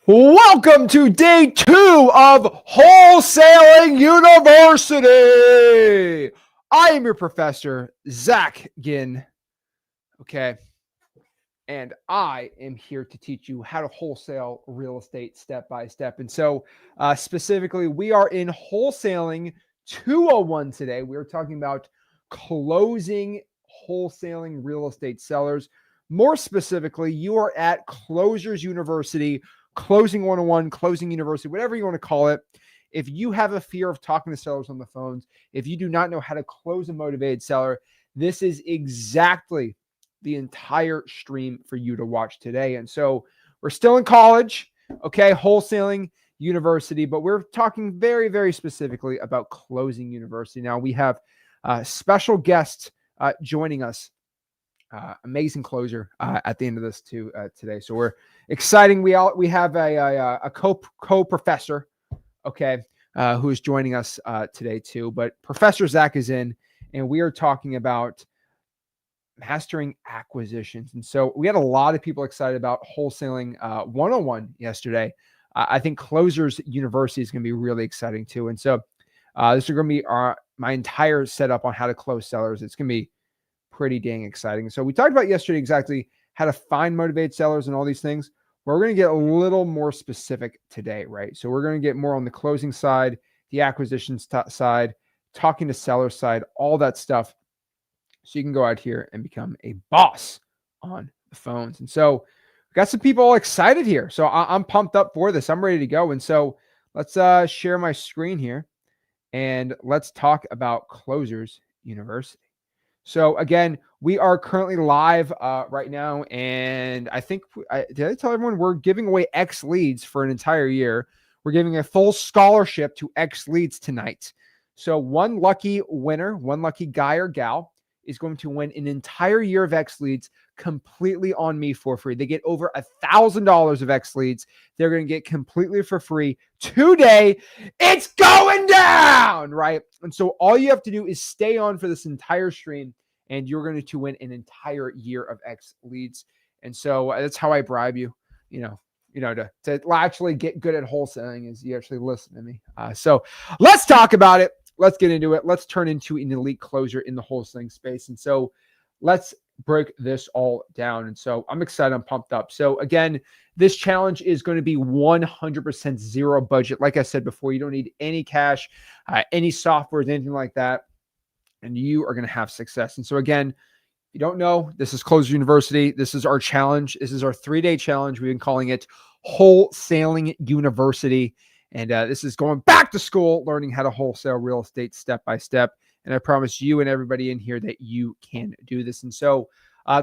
Welcome to day 2 of Wholesaling University. I am your professor, Zach Ginn. Okay. And I am here to teach you how to wholesale real estate step by step. And so, specifically, we are in Wholesaling 201 today. We are talking about closing wholesaling real estate sellers. More specifically, you are at Closers University, Closing 101, Closing University, whatever you want to call it. If you have a fear of talking to sellers on the phones, if you do not know how to close a motivated seller, this is exactly the entire stream for you to watch today. And so we're still in college, okay, Wholesaling University, but we're talking very, very specifically about Closing University. Now we have a special guest joining us, amazing closer at the end of this too today. So we're exciting. We have a co-professor, okay, who is joining us today too. But Professor Zach is in, and we are talking about mastering acquisitions. And so we had a lot of people excited about Wholesaling 101 yesterday. I think Closers University is going to be really exciting too. And so this is going to be my entire setup on how to close sellers. It's going to be pretty dang exciting. So we talked about yesterday exactly how to find motivated sellers and all these things. We're going to get a little more specific today, right? So we're going to get more on the closing side, the acquisitions side, talking to seller side, all that stuff. So you can go out here and become a boss on the phones. And so we got some people all excited here. So I'm pumped up for this. I'm ready to go. And so let's share my screen here and let's talk about Closers University. So again, we are currently live right now. And I think, did I tell everyone we're giving away X leads for an entire year? We're giving a full scholarship to X leads tonight. So one lucky winner, one lucky guy or gal is going to win an entire year of X leads completely on me for free. They get over $1,000 of X leads. They're going to get completely for free today. It's going down, right? And so all you have to do is stay on for this entire stream, and you're going to win an entire year of X leads. And so that's how I bribe you, to actually get good at wholesaling is you actually listen to me. So let's talk about it. Let's get into it. Let's turn into an elite closer in the wholesaling space. And so let's break this all down. And so I'm excited. I'm pumped up. So again, this challenge is going to be 100% zero budget. Like I said before, you don't need any cash, any software, anything like that. And you are going to have success. And so again, if you don't know, this is Closer University. This is our challenge. This is our 3-day challenge. We've been calling it Wholesaling University. And this is going back to school, learning how to wholesale real estate step by step. And I promise you and everybody in here that you can do this. And so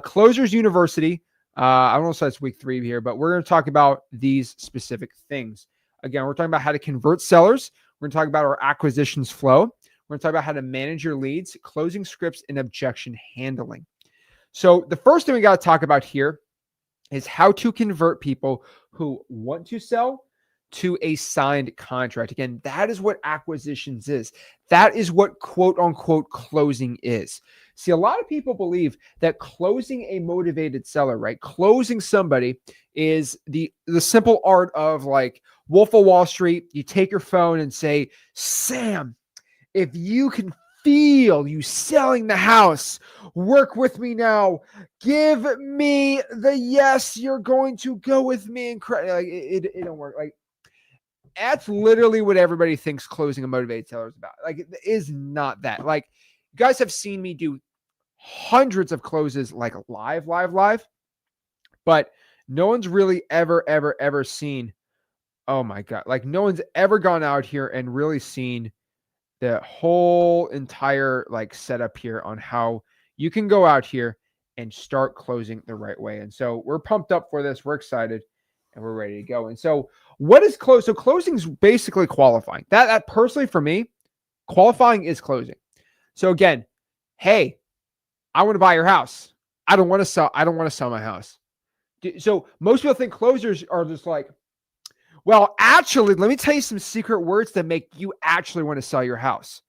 Closers University, I don't know if that's week 3 here, but we're going to talk about these specific things. Again, we're talking about how to convert sellers. We're going to talk about our acquisitions flow. We're going to talk about how to manage your leads, closing scripts, and objection handling. So the first thing we got to talk about here is how to convert people who want to sell to a signed contract. Again, that is what acquisitions is. That is what quote unquote closing is. See, a lot of people believe that closing a motivated seller, right? Closing somebody is the simple art of like Wolf of Wall Street. You take your phone and say, Sam, if you can feel you selling the house, work with me now. Give me the yes, you're going to go with me. And like it don't work. Like, that's literally what everybody thinks closing a motivated seller is about. Like, it is not that. Like, you guys have seen me do hundreds of closes, like live, but no one's really ever seen, oh my God, like no one's ever gone out here and really seen the whole entire like setup here on how you can go out here and start closing the right way. And so we're pumped up for this. We're excited. And we're ready to go. And so what is close? So closing is basically qualifying. That personally for me, qualifying is closing. So again, hey, I want to buy your house. I don't want to sell my house. So most people think closers are just like, well, actually, let me tell you some secret words that make you actually want to sell your house.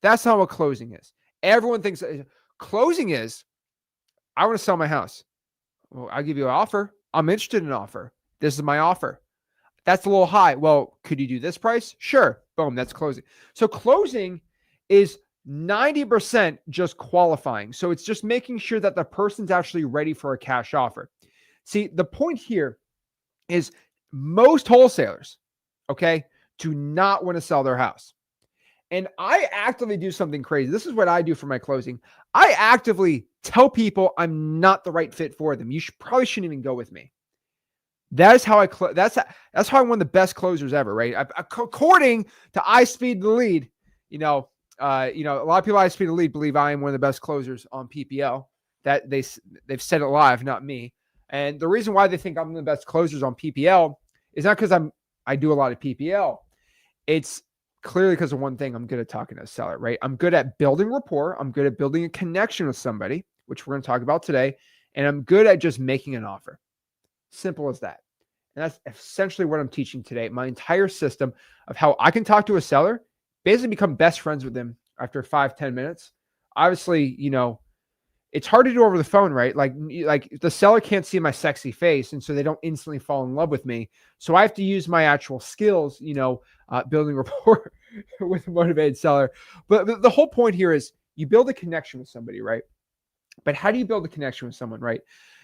That's not what closing is. Everyone thinks closing is, I want to sell my house. Well, I'll give you an offer. I'm interested in an offer. This is my offer. That's a little high. Well, could you do this price? Sure. Boom, that's closing. So closing is 90% just qualifying. So it's just making sure that the person's actually ready for a cash offer. See, the point here is most wholesalers, okay, do not want to sell their house. And I actively do something crazy. This is what I do for my closing. I actively tell people I'm not the right fit for them. You probably shouldn't even go with me. That is how I that's how I'm one of the best closers ever, right? According to I Speed the Lead, a lot of people I Speed the Lead believe I am one of the best closers on PPL. That they've said it live, not me. And the reason why they think I'm one of the best closers on PPL is not because I do a lot of PPL. It's clearly because of one thing. I'm good at talking to a seller, right? I'm good at building rapport. I'm good at building a connection with somebody, which we're going to talk about today. And I'm good at just making an offer. Simple as that. And that's essentially what I'm teaching today. My entire system of how I can talk to a seller, basically become best friends with them after 5-10 minutes. Obviously, it's hard to do over the phone, right? Like the seller can't see my sexy face, and so they don't instantly fall in love with me. So I have to use my actual skills, building rapport with a motivated seller. But the whole point here is you build a connection with somebody, right? But how do you build a connection with someone, right?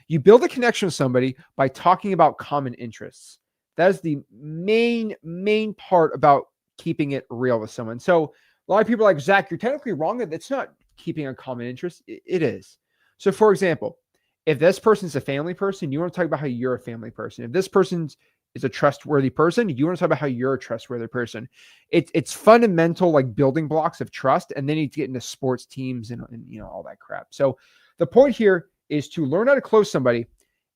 You build a connection with somebody by talking about common interests. That is the main part about keeping it real with someone. So a lot of people are like, Zach, you're technically wrong. It's not keeping a common interest. It is. So for example, if this person's a family person, you want to talk about how you're a family person. If this person is a trustworthy person, you want to talk about how you're a trustworthy person. It's fundamental, like building blocks of trust. And then you get into sports teams and all that crap. So the point here is to learn how to close somebody.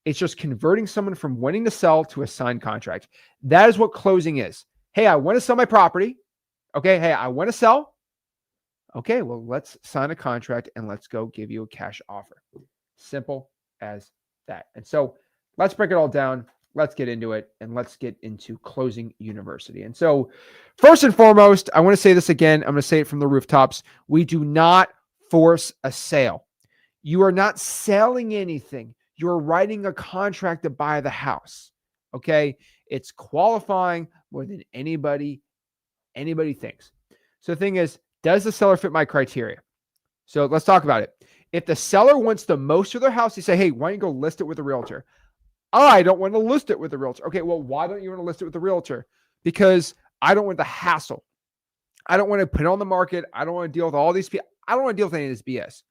It's just converting someone from wanting to sell to a signed contract. That is what closing is. Hey, I want to sell my property. Okay. Hey, I want to sell. Okay, well, let's sign a contract and let's go give you a cash offer. Simple as that. And so let's break it all down. Let's get into it, and let's get into closing university. And so first and foremost, I want to say this again. I'm going to say it from the rooftops. We do not force a sale. You are not selling anything. You're writing a contract to buy the house. Okay? It's qualifying more than anybody thinks. So the thing is, does the seller fit my criteria? So let's talk about it. If the seller wants the most of their house, they say, hey, why don't you go list it with a realtor? I don't want to list it with a realtor. Okay, well, why don't you want to list it with a realtor? Because I don't want the hassle. I don't want to put it on the market. I don't want to deal with all these people. I don't want to deal with any of this BS.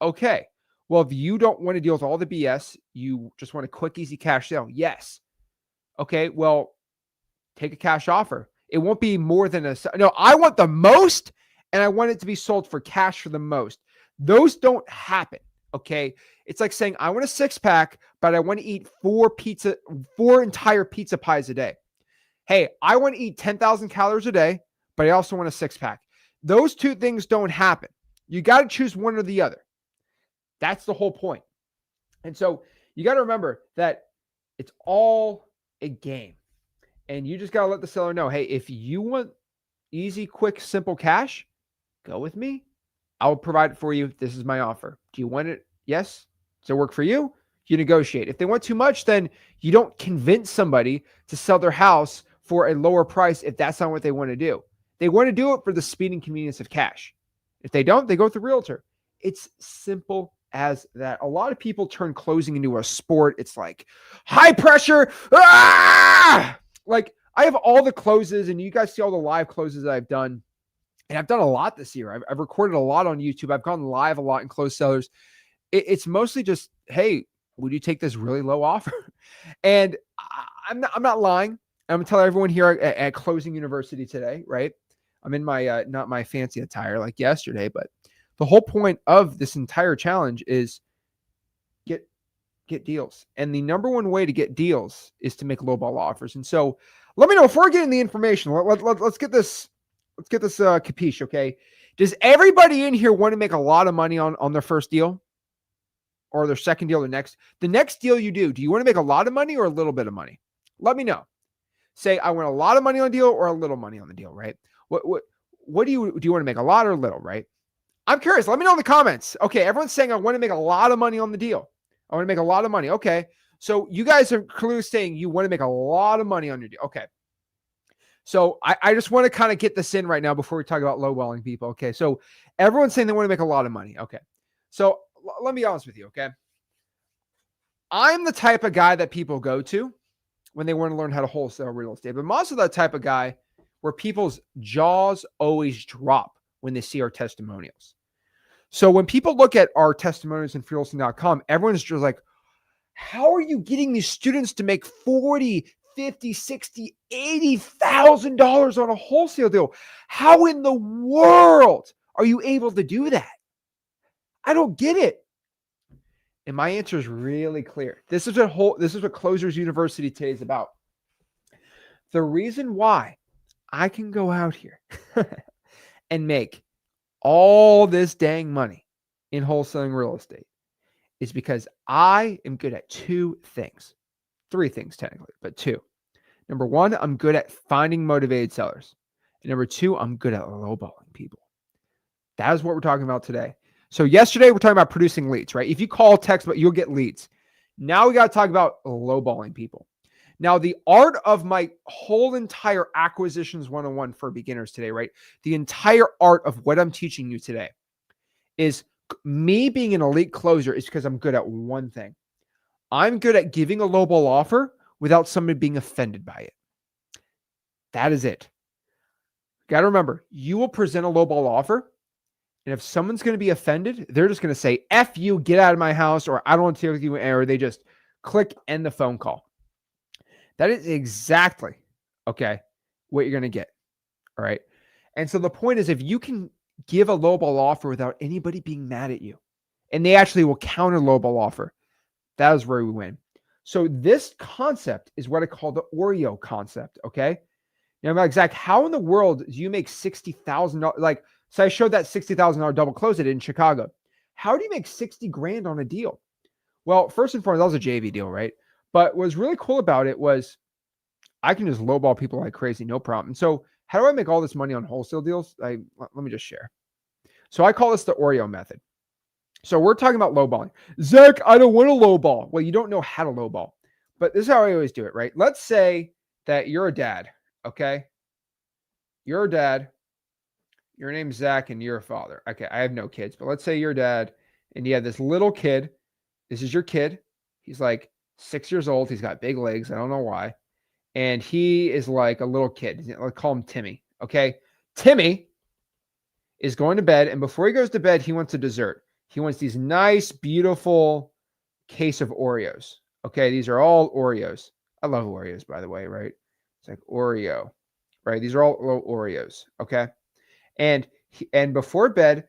Okay, well, if you don't want to deal with all the BS, you just want a quick, easy cash sale. Yes. Okay, well, take a cash offer. It won't be more than no, I want the most, and I want it to be sold for cash for the most. Those don't happen. Okay. It's like saying, I want a 6-pack, but I want to eat 4 entire pizza pies a day. Hey, I want to eat 10,000 calories a day, but I also want a 6-pack. Those two things don't happen. You got to choose one or the other. That's the whole point. And so you got to remember that it's all a game. And you just got to let the seller know, hey, if you want easy, quick, simple cash, go with me. I'll provide it for you. This is my offer. Do you want it? Yes. Does it work for you? You negotiate. If they want too much, then you don't convince somebody to sell their house for a lower price if that's not what they want to do. They want to do it for the speed and convenience of cash. If they don't, they go with the realtor. It's simple as that. A lot of people turn closing into a sport. It's like high pressure. Like I have all the closes, and you guys see all the live closes that I've done. And I've done a lot this year. I've recorded a lot on YouTube. I've gone live a lot in closed sellers. It's mostly just, hey, would you take this really low offer? And I'm not lying. I'm going to tell everyone here at Closing University today, right? I'm in my, not my fancy attire like yesterday, but the whole point of this entire challenge is get deals. And the number one way to get deals is to make lowball offers. And so let me know before we get in the information. Let's get this. Let's get this capiche, okay? Does everybody in here want to make a lot of money on their first deal or their second deal or the next deal you do you want to make a lot of money or a little bit of money? Let me know. Say, I want a lot of money on the deal or a little money on the deal, right? What do you want to make, a lot or a little, right? I'm curious. Let me know in the comments. Okay, everyone's saying I want to make a lot of money on the deal. I want to make a lot of money. Okay, So you guys are clearly saying you want to make a lot of money on your deal. Okay. So I just want to kind of get this in right now before we talk about lowballing people. Okay. So everyone's saying they want to make a lot of money. Okay. So let me be honest with you. Okay. I'm the type of guy that people go to when they want to learn how to wholesale real estate. But I'm also that type of guy where people's jaws always drop when they see our testimonials. So when people look at our testimonials in freewholesaling.com, everyone's just like, how are you getting these students to make $40, $50, $60, $80,000 on a wholesale deal? How in the world are you able to do that? I don't get it. And my answer is really clear. This is what Closers University today is about. The reason why I can go out here and make all this dang money in wholesaling real estate is because I am good at two things. Three things technically, but two. Number one, I'm good at finding motivated sellers. And number two, I'm good at lowballing people. That is what we're talking about today. So yesterday, we're talking about producing leads, right? If you call, text, but you'll get leads. Now we got to talk about lowballing people. Now, the art of my whole entire acquisitions 101 for beginners today, right? The entire art of what I'm teaching you today is me being an elite closer is because I'm good at one thing. I'm good at giving a lowball offer without somebody being offended by it. That is it. Got to remember, you will present a lowball offer, and if someone's going to be offended, they're just going to say, F you, get out of my house, or I don't want to deal with you, or they just click end the phone call. That is exactly, okay, what you're going to get, all right? And so the point is, if you can give a lowball offer without anybody being mad at you, and they actually will counter lowball offer, that is where we win. So this concept is what I call the Oreo concept, okay? Now, Zach, how in the world do you make $60,000? Like, so I showed that $60,000 double close it in Chicago. How do you make 60 grand on a deal? Well, first and foremost, that was a JV deal, right? But what was really cool about it was I can just lowball people like crazy, no problem. And so how do I make all this money on wholesale deals? Let me just share. So I call this the Oreo method. So we're talking about lowballing. Zach, I don't want to lowball. Well, you don't know how to lowball. But this is how I always do it, right? Let's say that you're a dad, okay? You're a dad. Your name's Zach and you're a father. Okay, I have no kids, but let's say you're a dad and you have this little kid. This is your kid. He's like 6 years old. He's got big legs. I don't know why. And he is like a little kid. Let's call him Timmy, okay? Timmy is going to bed, and before he goes to bed, he wants a dessert. He wants these nice, beautiful case of Oreos. Okay, these are all Oreos. I love Oreos, by the way, right? It's like Oreo, right? These are all little Oreos, okay? And before bed,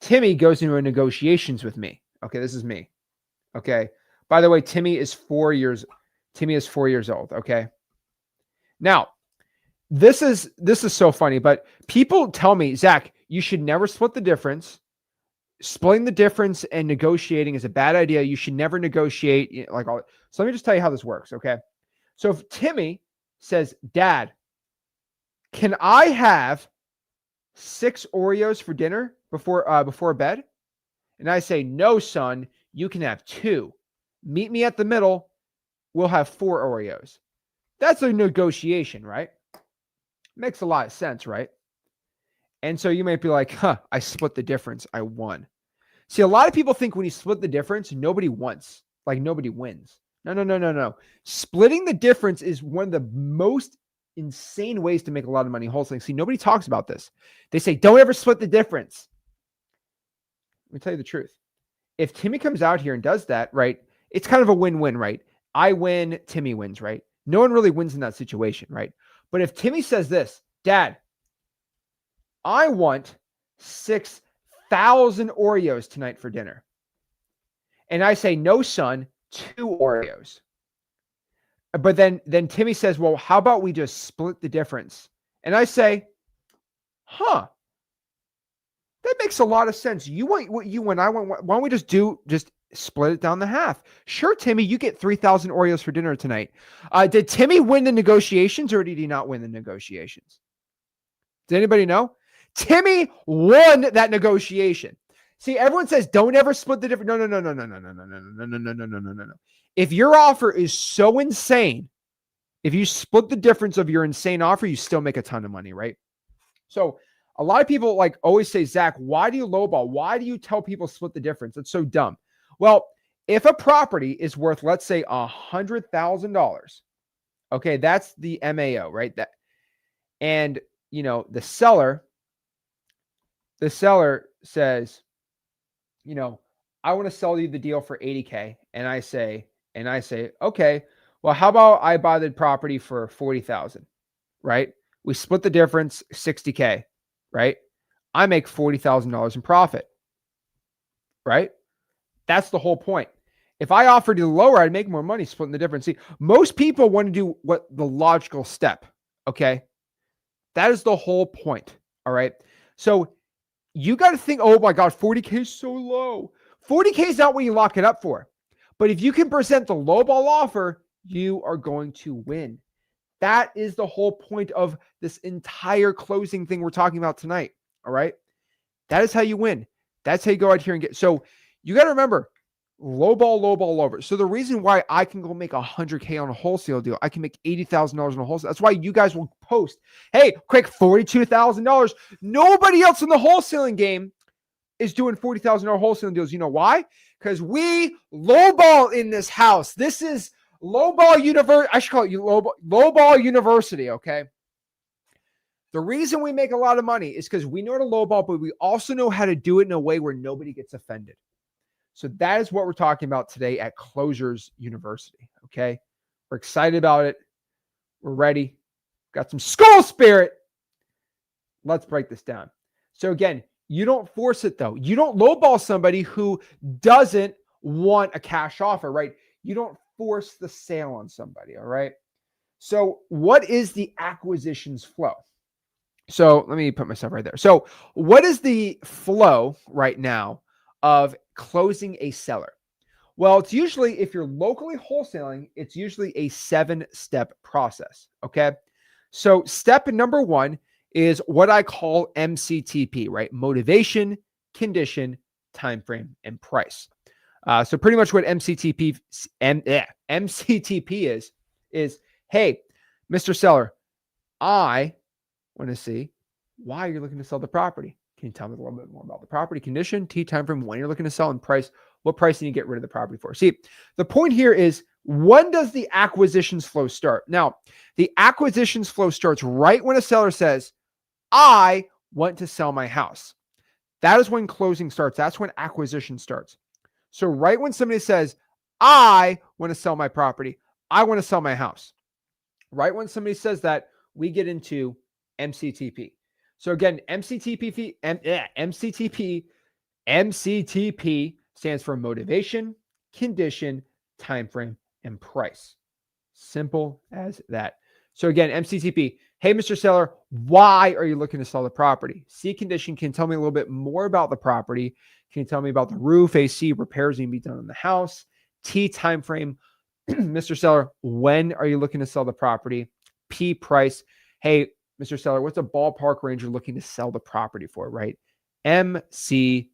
Timmy goes into negotiations with me. Okay, this is me. Okay. By the way, Timmy is 4 years old, okay? Now, this is so funny, but people tell me, Zach, you should never split the difference. Splitting the difference and negotiating is a bad idea. You should never negotiate like all. So let me just tell you how this works, okay? So if Timmy says, Dad, can I have 6 Oreos for dinner before bed? And I say, no, son, you can have 2. Meet me at the middle. We'll have 4 Oreos. That's a negotiation, right? Makes a lot of sense, right? And so you might be like, I split the difference. I won. See, a lot of people think when you split the difference, nobody wants, like nobody wins. No. Splitting the difference is one of the most insane ways to make a lot of money wholesaling. See, nobody talks about this. They say, don't ever split the difference. Let me tell you the truth. If Timmy comes out here and does that, right, it's kind of a win-win, right? I win, Timmy wins, right? No one really wins in that situation, right? But if Timmy says this, Dad, I want 6,000 Oreos tonight for dinner. And I say, no, son, 2 Oreos. But then Timmy says, well, how about we just split the difference? And I say, that makes a lot of sense. You want what you want, I want. Why don't we just split it down the half? Sure, Timmy, you get 3,000 Oreos for dinner tonight. Did Timmy win the negotiations or did he not win the negotiations? Does anybody know? Timmy won that negotiation. See, everyone says don't ever split the difference. No. If your offer is so insane, if you split the difference of your insane offer, you still make a ton of money, right? So a lot of people like always say, Zach, why do you lowball? Why do you tell people split the difference? That's so dumb. Well, if a property is worth, let's say, $100,000, okay, that's the MAO, right? And the seller says, I want to sell you the deal for 80K. And I say, okay, well, how about I buy the property for 40,000, right? We split the difference, 60K, right? I make $40,000 in profit, right? That's the whole point. If I offered you lower, I'd make more money splitting the difference. See, most people want to do what the logical step, okay? That is the whole point, all right? So you got to think, oh my God, 40K is so low. 40K is not what you lock it up for. But if you can present the lowball offer, you are going to win. That is the whole point of this entire closing thing we're talking about tonight, all right? That is how you win. That's how you go out here and get. So you got to remember, lowball over. So the reason why I can go make $100K on a wholesale deal, I can make $80,000 on a wholesale. That's why you guys will post, hey, quick, $42,000. Nobody else in the wholesaling game is doing $40,000 wholesaling deals. You know why? Because we lowball in this house. This is lowball university. I should call it lowball university. Okay. The reason we make a lot of money is because we know how to lowball, but we also know how to do it in a way where nobody gets offended. So that is what we're talking about today at Closers University. Okay. We're excited about it. We're ready. Got some school spirit. Let's break this down. So again, you don't force it though. You don't lowball somebody who doesn't want a cash offer, right? You don't force the sale on somebody. All right. So what is the acquisitions flow? So let me put myself right there. So what is the flow right now of closing a seller? Well, it's usually, if you're locally wholesaling, it's usually a 7-step process. Okay. So step number 1 is what I call MCTP, right? Motivation, condition, time frame, and price. So pretty much what MCTP is, hey, Mr. Seller, I want to see why you're looking to sell the property. Can you tell me a little bit more about the property, condition, time frame, when you're looking to sell, and price? What price do you get rid of the property for? See, the point here is, when does the acquisitions flow start? Now, the acquisitions flow starts right when a seller says, I want to sell my house. That is when closing starts. That's when acquisition starts. So right when somebody says, I want to sell my property, I want to sell my house. Right when somebody says that, we get into MCTP. So again, MCTP stands for motivation, condition, time frame, and price. Simple as that. So again, MCTP. Hey, Mr. Seller, why are you looking to sell the property? C, condition. Can you tell me a little bit more about the property? Can you tell me about the roof, AC, repairs need to be done in the house? T, time frame. Mr. Seller, when are you looking to sell the property? P, price. Hey, Mr. Seller, what's a ballpark range you're looking to sell the property for, right? MCTP.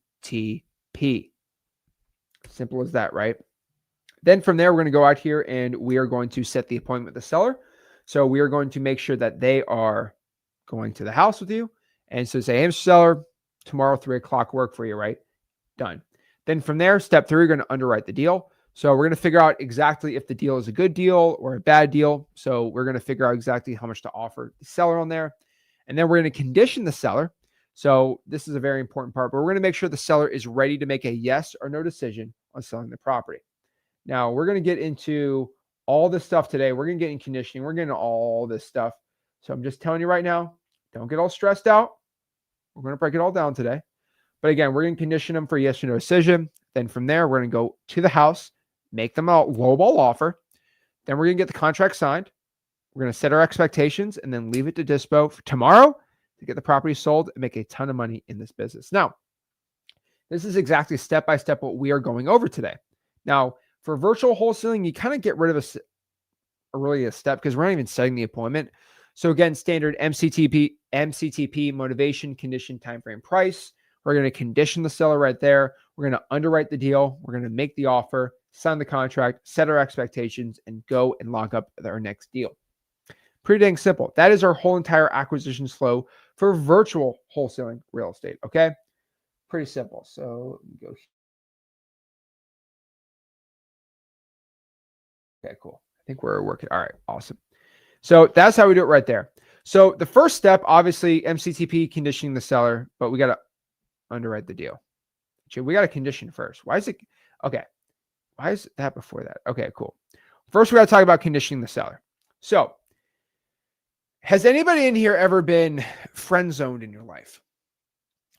Simple as that, right? Then from there, we're going to go out here and we are going to set the appointment with the seller. So we are going to make sure that they are going to the house with you. And so say, hey, Mr. Seller, tomorrow, 3:00 work for you, right? Done. Then from there, step 3, we're going to underwrite the deal. So we're going to figure out exactly if the deal is a good deal or a bad deal. So we're going to figure out exactly how much to offer the seller on there. And then we're going to condition the seller. So this is a very important part, but we're going to make sure the seller is ready to make a yes or no decision on selling the property. Now we're going to get into all this stuff today. We're going to get in conditioning. We're getting all this stuff. So I'm just telling you right now, don't get all stressed out. We're going to break it all down today. But again, we're going to condition them for a yes or no decision. Then from there, we're going to go to the house, make them a lowball offer. Then we're going to get the contract signed. We're going to set our expectations and then leave it to dispo for tomorrow to get the property sold and make a ton of money in this business. Now, this is exactly step-by-step what we are going over today. Now, for virtual wholesaling, you kind of get rid of a step because we're not even setting the appointment. So again, standard MCTP, motivation, condition, time frame, price. We're going to condition the seller right there. We're going to underwrite the deal. We're going to make the offer. sign the contract, set our expectations, and go and lock up our next deal. Pretty dang simple. That is our whole entire acquisition flow for virtual wholesaling real estate. Okay. Pretty simple. So let me go. Okay, cool. I think we're working. All right. Awesome. So that's how we do it right there. So the first step, obviously, MCTP conditioning the seller, but we got to underwrite the deal. We got to condition first. Why is it? Okay. Why is that before that? Okay, cool. First, we got to talk about conditioning the seller. So has anybody in here ever been friend zoned in your life?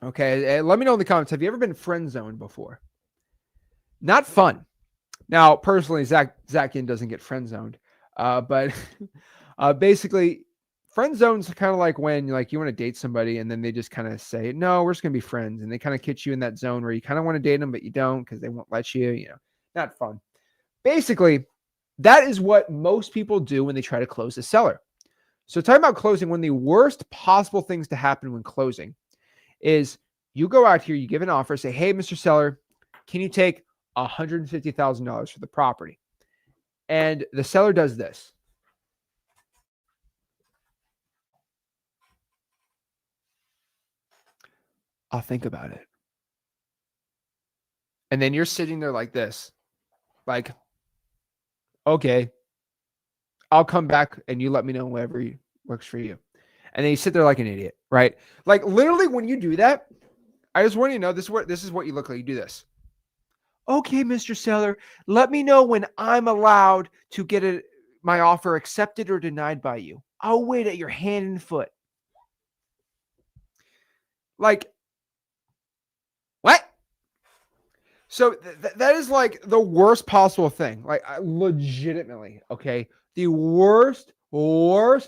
Okay. Let me know in the comments. Have you ever been friend zoned before? Not fun. Now, personally, Zach Ginn doesn't get friend zoned. But basically, friend zone's kind of like when you want to date somebody and then they just kind of say, no, we're just going to be friends. And they kind of catch you in that zone where you kind of want to date them, but you don't because they won't let you, not fun. Basically, that is what most people do when they try to close a seller. So talking about closing, one of the worst possible things to happen when closing is you go out here, you give an offer, say, hey, Mr. Seller, can you take $150,000 for the property? And the seller does this. I'll think about it. And then you're sitting there like this, like, okay, I'll come back and you let me know whatever works for you. And then you sit there like an idiot, right? Like literally when you do that, I just want you to know this is what you look like. You do this. Okay, Mr. Seller, let me know when I'm allowed to get my offer accepted or denied by you. I'll wait at your hand and foot. Like, what? So that is like the worst possible thing. Like legitimately, okay? The worst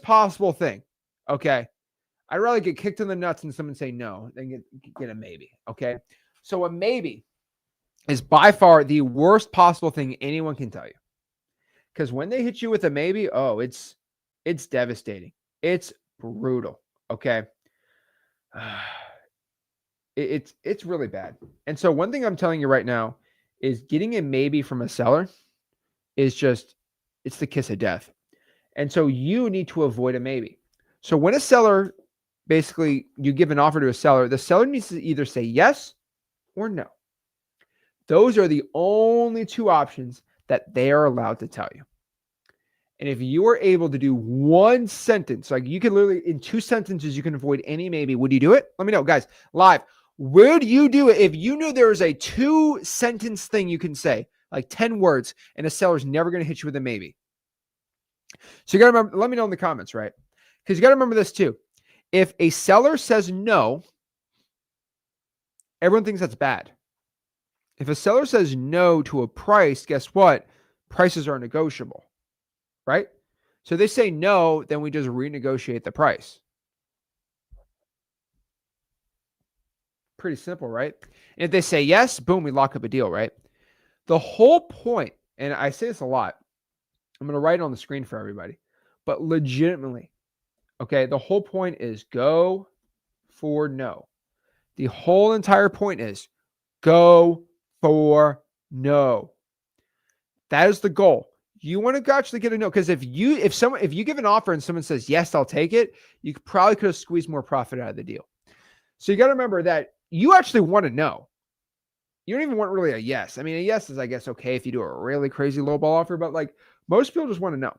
possible thing. Okay. I'd rather get kicked in the nuts and someone say no than get a maybe. Okay. So a maybe is by far the worst possible thing anyone can tell you. Because when they hit you with a maybe, oh, it's devastating. It's brutal. Okay. It's really bad. And so one thing I'm telling you right now is getting a maybe from a seller is it's the kiss of death. And so you need to avoid a maybe. So when a seller, basically you give an offer to a seller, the seller needs to either say yes or no. Those are the only two options that they are allowed to tell you. And if you are able to do one sentence, like you can literally in 2 sentences, you can avoid any maybe. Would you do it? Let me know, guys, live. Would you do it if you knew there was a 2-sentence thing you can say, like 10 words, and a seller's never going to hit you with a maybe? So you got to remember, let me know in the comments, right? Because you got to remember this too. If a seller says no, everyone thinks that's bad. If a seller says no to a price, guess what? Prices are negotiable, right? So they say no, then we just renegotiate the price. Pretty simple, right? And if they say yes, boom, we lock up a deal, right? The whole point, and I say this a lot, I'm going to write it on the screen for everybody, but legitimately, okay, the whole point is go for no. The whole entire point is go for no. That is the goal. You want to actually get a no, because if you give an offer and someone says yes, I'll take it, you probably could have squeezed more profit out of the deal. So you got to remember that you actually want to know. You don't even want really a yes. I mean, a yes is, I guess, okay if you do a really crazy lowball offer, but like most people just want to know.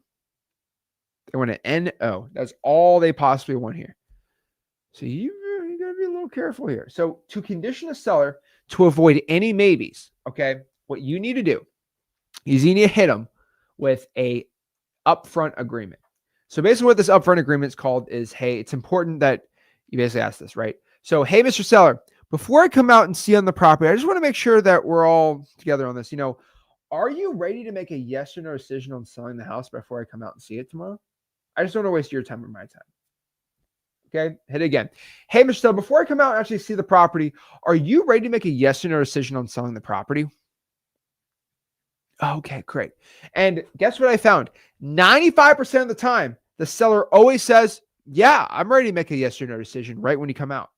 They want an NO. That's all they possibly want here. So you got to be a little careful here. So to condition a seller to avoid any maybes, okay, what you need to do is you need to hit them with a upfront agreement. So basically what this upfront agreement is called is, hey, it's important that you basically ask this, right? So, hey, Mr. Seller, before I come out and see on the property, I just want to make sure that we're all together on this. Are you ready to make a yes or no decision on selling the house before I come out and see it tomorrow? I just don't want to waste your time or my time. Okay, hit it again. Hey, Mr. Seller, before I come out and actually see the property, are you ready to make a yes or no decision on selling the property? Okay, great. And guess what I found? 95% of the time, the seller always says, yeah, I'm ready to make a yes or no decision right when you come out.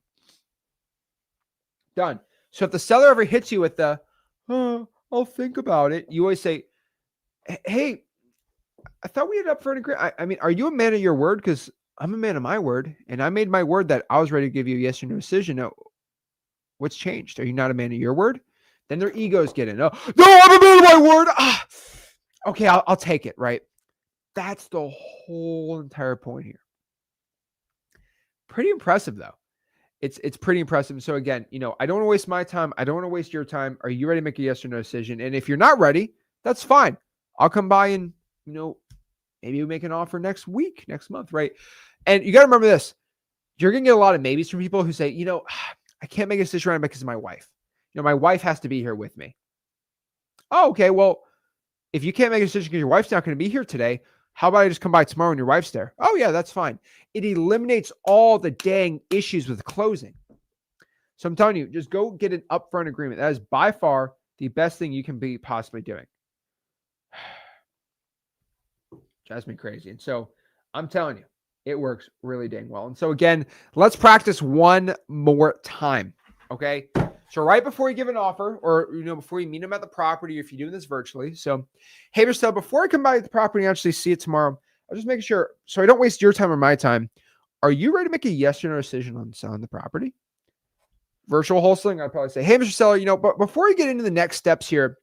Done. So if the seller ever hits you with the, oh, I'll think about it. You always say, hey, I thought we had up for an agreement. I mean, are you a man of your word? Because I'm a man of my word, and I made my word that I was ready to give you a yes or no decision. Now, what's changed? Are you not a man of your word? Then their egos get in. Oh, no, I'm a man of my word. Ah, okay, I'll take it, right? That's the whole entire point here. Pretty impressive, though. It's pretty impressive. So again, I don't want to waste my time. I don't want to waste your time. Are you ready to make a yes or no decision? And if you're not ready, that's fine. I'll come by and, maybe we make an offer next week, next month, right? And you got to remember this. You're going to get a lot of maybes from people who say, I can't make a decision right because of my wife. My wife has to be here with me. Oh, okay. Well, if you can't make a decision because your wife's not going to be here today, how about I just come by tomorrow when your wife's there? Oh, yeah, that's fine. It eliminates all the dang issues with closing. So I'm telling you, just go get an upfront agreement. That is by far the best thing you can be possibly doing. Drives me crazy. And so I'm telling you, it works really dang well. And so again, let's practice one more time. Okay. So right before you give an offer or, before you meet them at the property, if you're doing this virtually. So, hey, Marcel, before I come by the property and actually see it tomorrow, I'll just make sure, so I don't waste your time or my time. Are you ready to make a yes or no decision on selling the property? Virtual wholesaling, I'd probably say, hey, Mr. Seller, but before you get into the next steps here,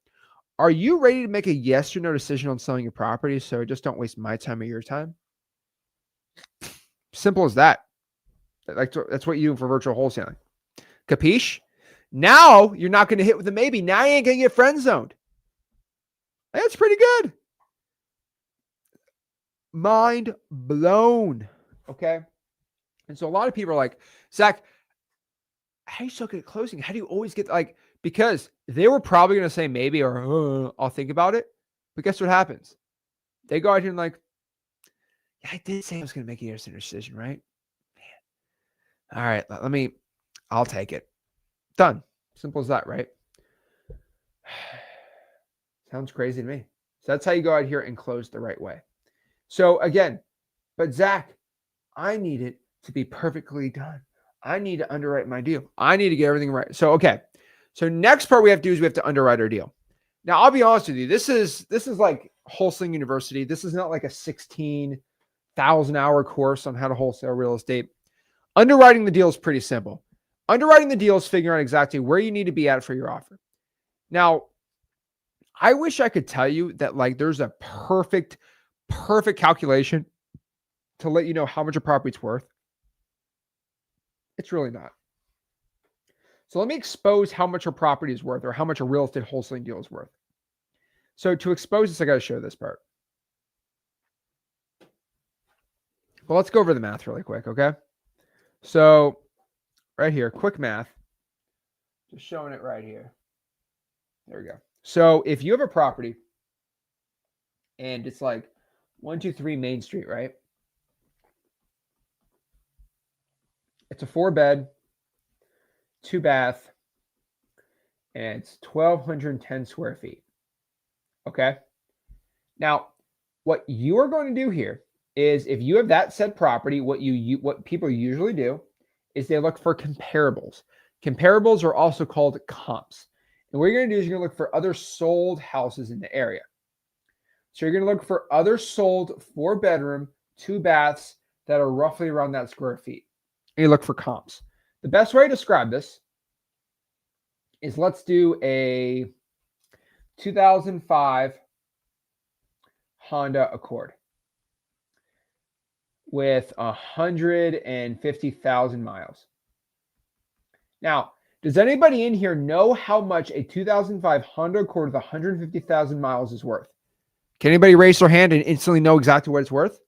are you ready to make a yes or no decision on selling your property? So just don't waste my time or your time. Simple as that. That's what you do for virtual wholesaling. Capiche? Now you're not going to hit with a maybe. Now you ain't going to get friend zoned. That's pretty good. Mind blown. Okay. And so a lot of people are like, Zach, how do you still get at closing? How do you always get because they were probably going to say maybe or I'll think about it. But guess what happens? They go out here and yeah, I did say I was going to make a yes or no decision, right? Man. All right, I'll take it. Done. Simple as that, right? Sounds crazy to me. So that's how you go out here and close the right way. So again, but Zach, I need it to be perfectly done. I need to underwrite my deal. I need to get everything right. So, okay. So next part we have to do is we have to underwrite our deal. Now, I'll be honest with you. This is like Wholesaling University. This is not like a 16,000-hour course on how to wholesale real estate. Underwriting the deal is pretty simple. Underwriting the deal is figuring out exactly where you need to be at for your offer. Now, I wish I could tell you that there's a perfect calculation to let you know how much a property's worth. It's really not. So let me expose how much a property is worth or how much a real estate wholesaling deal is worth. So to expose this, I got to show this part. Well, let's go over the math really quick, okay? So right here, quick math. Just showing it right here. There we go. So if you have a property and it's 123 Main Street, right? It's a 4-bed, 2-bath, and it's 1,210 square feet. Okay. Now, what you are going to do here is if you have that said property, what people usually do is they look for comparables. Comparables are also called comps. And what you're going to do is you're going to look for other sold houses in the area. So you're going to look for other sold 4-bedroom, 2 baths that are roughly around that square feet. And you look for comps. The best way to describe this is let's do a 2005 Honda Accord with 150,000 miles. Now, does anybody in here know how much a 2005 Honda Accord with 150,000 miles is worth? Can anybody raise their hand and instantly know exactly what it's worth?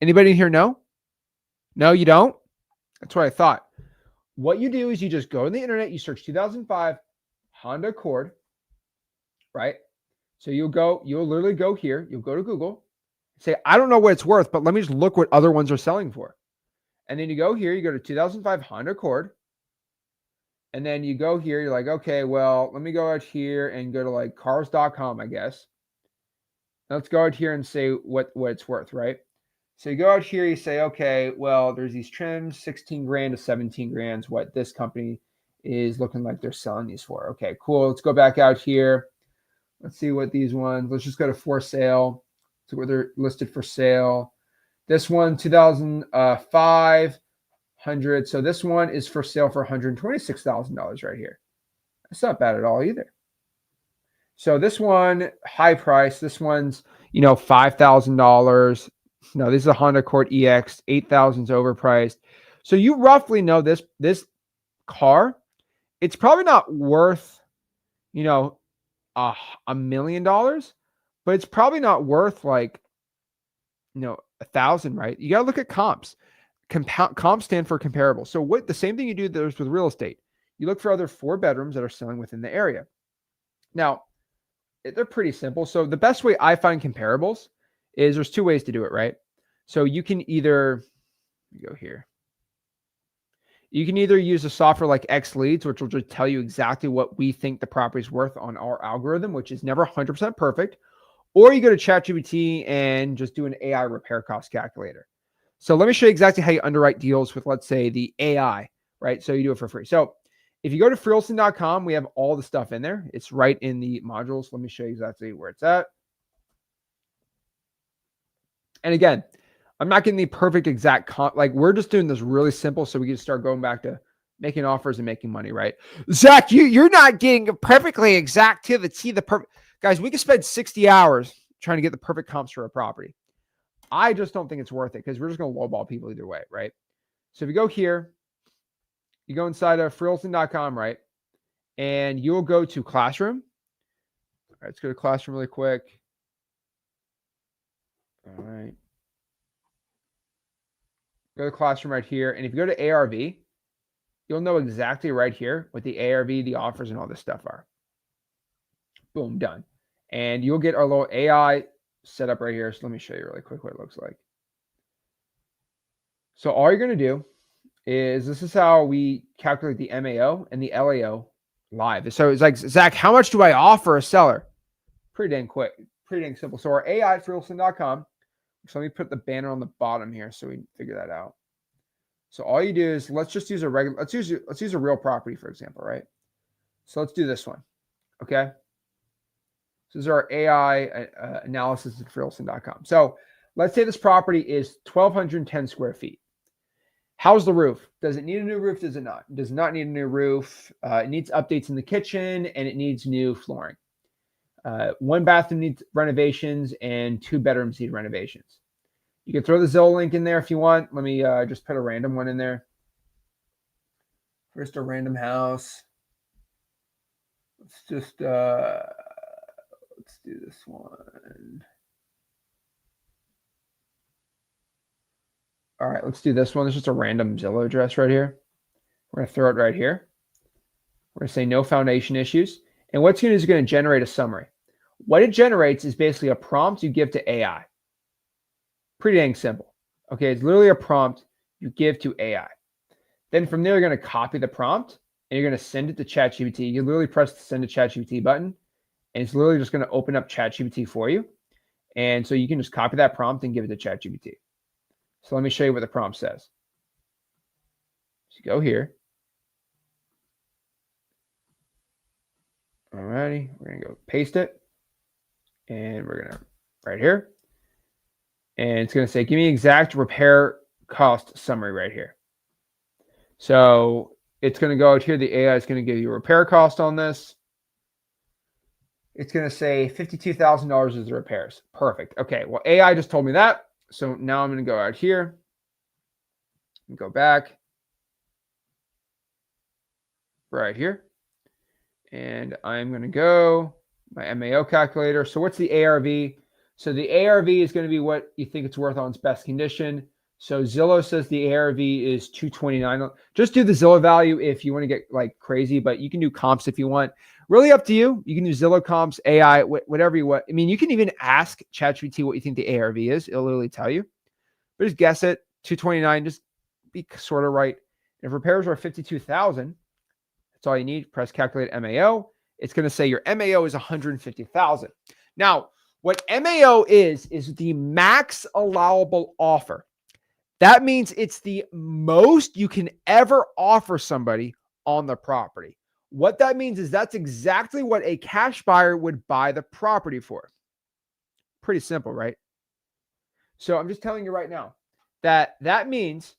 Anybody in here know? No, you don't? That's what I thought. What you do is you just go on the internet, you search 2005 Honda Accord, right? So you'll literally go here, you'll go to Google, say, I don't know what it's worth, but let me just look what other ones are selling for. And then you go here, you go to 2005 Honda Accord. And then you go here, you're like, okay, well, let me go out here and go to cars.com, I guess. Let's go out here and say what it's worth, right? So you go out here, you say, okay, well, there's these trims, 16 grand to 17 grand is what this company is looking like they're selling these for. Okay, cool. Let's go back out here. Let's see what these ones, let's just go to for sale. See what they're listed for sale. This one, 2005. So this one is for sale for $126,000 right here. That's not bad at all either. So this one, high price. This one's, $5,000. No, this is a Honda Accord EX. 8,000 is overpriced. So you roughly know this car, it's probably not worth, $1 million, but it's probably not worth like, 1,000, right? You got to look at comps. Comps stand for comparable. So the same thing you do there's with real estate. You look for other 4 bedrooms that are selling within the area. Now, they're pretty simple. So the best way I find comparables is there's 2 ways to do it, right? So you can either go here. You can either use a software like X Leads, which will just tell you exactly what we think the property is worth on our algorithm, which is never 100% perfect. Or you go to ChatGPT and just do an AI repair cost calculator. So let me show you exactly how you underwrite deals with, let's say, the AI, right? So you do it for free. So if you go to Wholesale.com, we have all the stuff in there. It's right in the modules. Let me show you exactly where it's at. And again, I'm not getting the perfect exact like we're just doing this really simple so we can start going back to making offers and making money, right? Zach, you're not getting perfectly exact to the T. Guys, we could spend 60 hours trying to get the perfect comps for a property. I just don't think it's worth it because we're just going to lowball people either way, right? So if you go here, you go inside of freeholston.com, right? And you'll go to Classroom. All right, let's go to Classroom really quick. All right. Go to Classroom right here. And if you go to ARV, you'll know exactly right here what the ARV, the offers, and all this stuff are. Boom, done. And you'll get our little AI set up right here. So let me show you really quick what it looks like. So all you're going to do is this is how we calculate the MAO and the LAO live. So it's like, Zach, how much do I offer a seller? Pretty dang quick, pretty dang simple. So our AI at freeholston.com. So let me put the banner on the bottom here so we can figure that out. So all you do is let's just use let's use a real property, for example, right? So let's do this one. Okay. So this is our AI analysis at freeholston.com. So let's say this property is 1,210 square feet. How's the roof? Does it need a new roof? Does it not? It does not need a new roof. It needs updates in the kitchen and it needs new flooring. 1 bathroom needs renovations and 2 bedrooms need renovations. You can throw the Zillow link in there if you want. Let me just put a random one in there. First, a random house. Let's just let's do this one. All right, let's do this one. It's just a random Zillow address right here. We're going to throw it right here. We're going to say no foundation issues. And what's going to do is going to generate a summary. What it generates is basically a prompt you give to AI. Pretty dang simple. Okay, it's literally a prompt you give to AI. Then from there, you're going to copy the prompt and you're going to send it to ChatGPT. You literally press the send to ChatGPT button and it's literally just going to open up ChatGPT for you. And so you can just copy that prompt and give it to ChatGPT. So let me show you what the prompt says. So go here. All righty, we're going to go paste it. And we're going to right here. And it's going to say, give me exact repair cost summary right here. So it's going to go out here. The AI is going to give you a repair cost on this. It's going to say $52,000 is the repairs. Perfect. Okay, well, AI just told me that. So now I'm going to go out here and go back right here. And I'm going to go my MAO calculator. So what's the ARV? So the ARV is going to be what you think it's worth on its best condition. So Zillow says the ARV is 229. Just do the Zillow value if you want to get like crazy, but you can do comps if you want. Really up to you. You can do Zillow comps, AI, whatever you want. I mean, you can even ask ChatGPT what you think the ARV is. It'll literally tell you. But just guess it. 229. Just be sort of right. If repairs are 52,000, that's all you need. Press calculate MAO. It's going to say your MAO is 150,000. Now, what MAO is the max allowable offer. That means it's the most you can ever offer somebody on the property. What that means is that's exactly what a cash buyer would buy the property for. Pretty simple, right? So I'm just telling you right now that means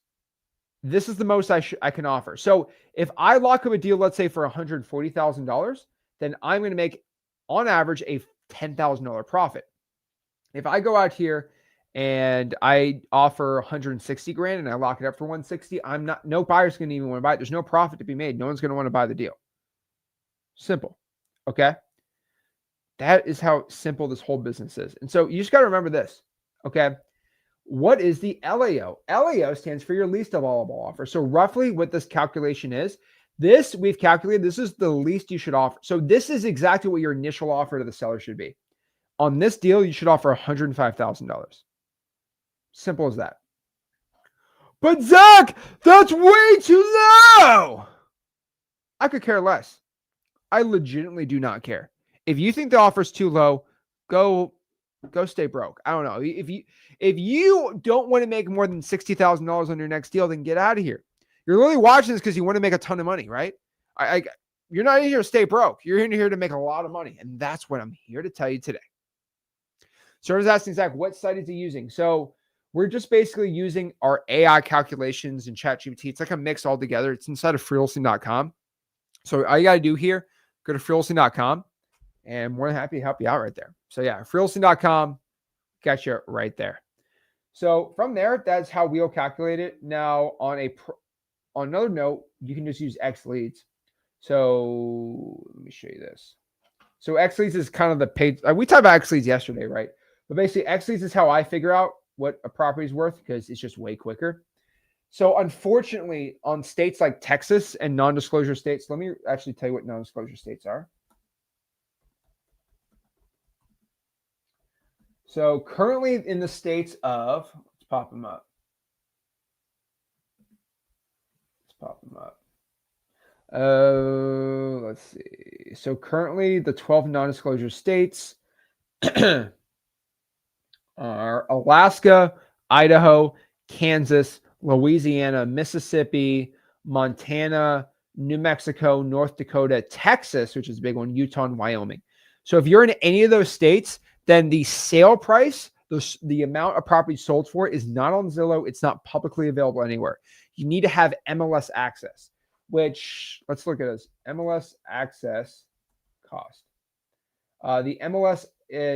this is the most I can offer. So if I lock up a deal, let's say for $140,000, then I'm going to make on average a $10,000 profit. If I go out here and I offer 160 grand and I lock it up for 160, no buyer's going to even want to buy it. There's no profit to be made. No one's going to want to buy the deal. Simple. Okay. That is how simple this whole business is. And so you just got to remember this. Okay. What is the LAO? LAO stands for your least available offer. So roughly what this calculation is, we've calculated, this is the least you should offer. So this is exactly what your initial offer to the seller should be. On this deal, you should offer $105,000. Simple as that. But Zach, that's way too low. I could care less. I legitimately do not care. If you think the offer's too low, go stay broke. I don't know. If you don't want to make more than $60,000 on your next deal, then get out of here. You're literally watching this because you want to make a ton of money, right? You're not in here to stay broke. You're in here to make a lot of money. And that's what I'm here to tell you today. So I was asking Zach, what site is he using? So we're just basically using our AI calculations and ChatGPT. It's like a mix all together. It's inside of freewholesaling.com. So all you got to do here, go to freewholesaling.com, and more than happy to help you out right there. So yeah, freewholesaling.com, got you right there. So from there, that's how we'll calculate it. Now on another note, you can just use X leads. So let me show you this. So X leads is kind of the paid. We talked about X leads yesterday, right? But basically, X leads is how I figure out what a property is worth because it's just way quicker. So unfortunately, on states like Texas and non-disclosure states, let me actually tell you what non-disclosure states are. So currently in the states of, let's pop them up. Let's see. So currently the 12 non-disclosure states are Alaska, Idaho, Kansas, Louisiana, Mississippi, Montana, New Mexico, North Dakota, Texas, which is a big one, Utah, and Wyoming. So if you're in any of those states, then the sale price, the amount of property sold for is not on Zillow. It's not publicly available anywhere. You need to have MLS access, which let's look at this. MLS access cost. The MLS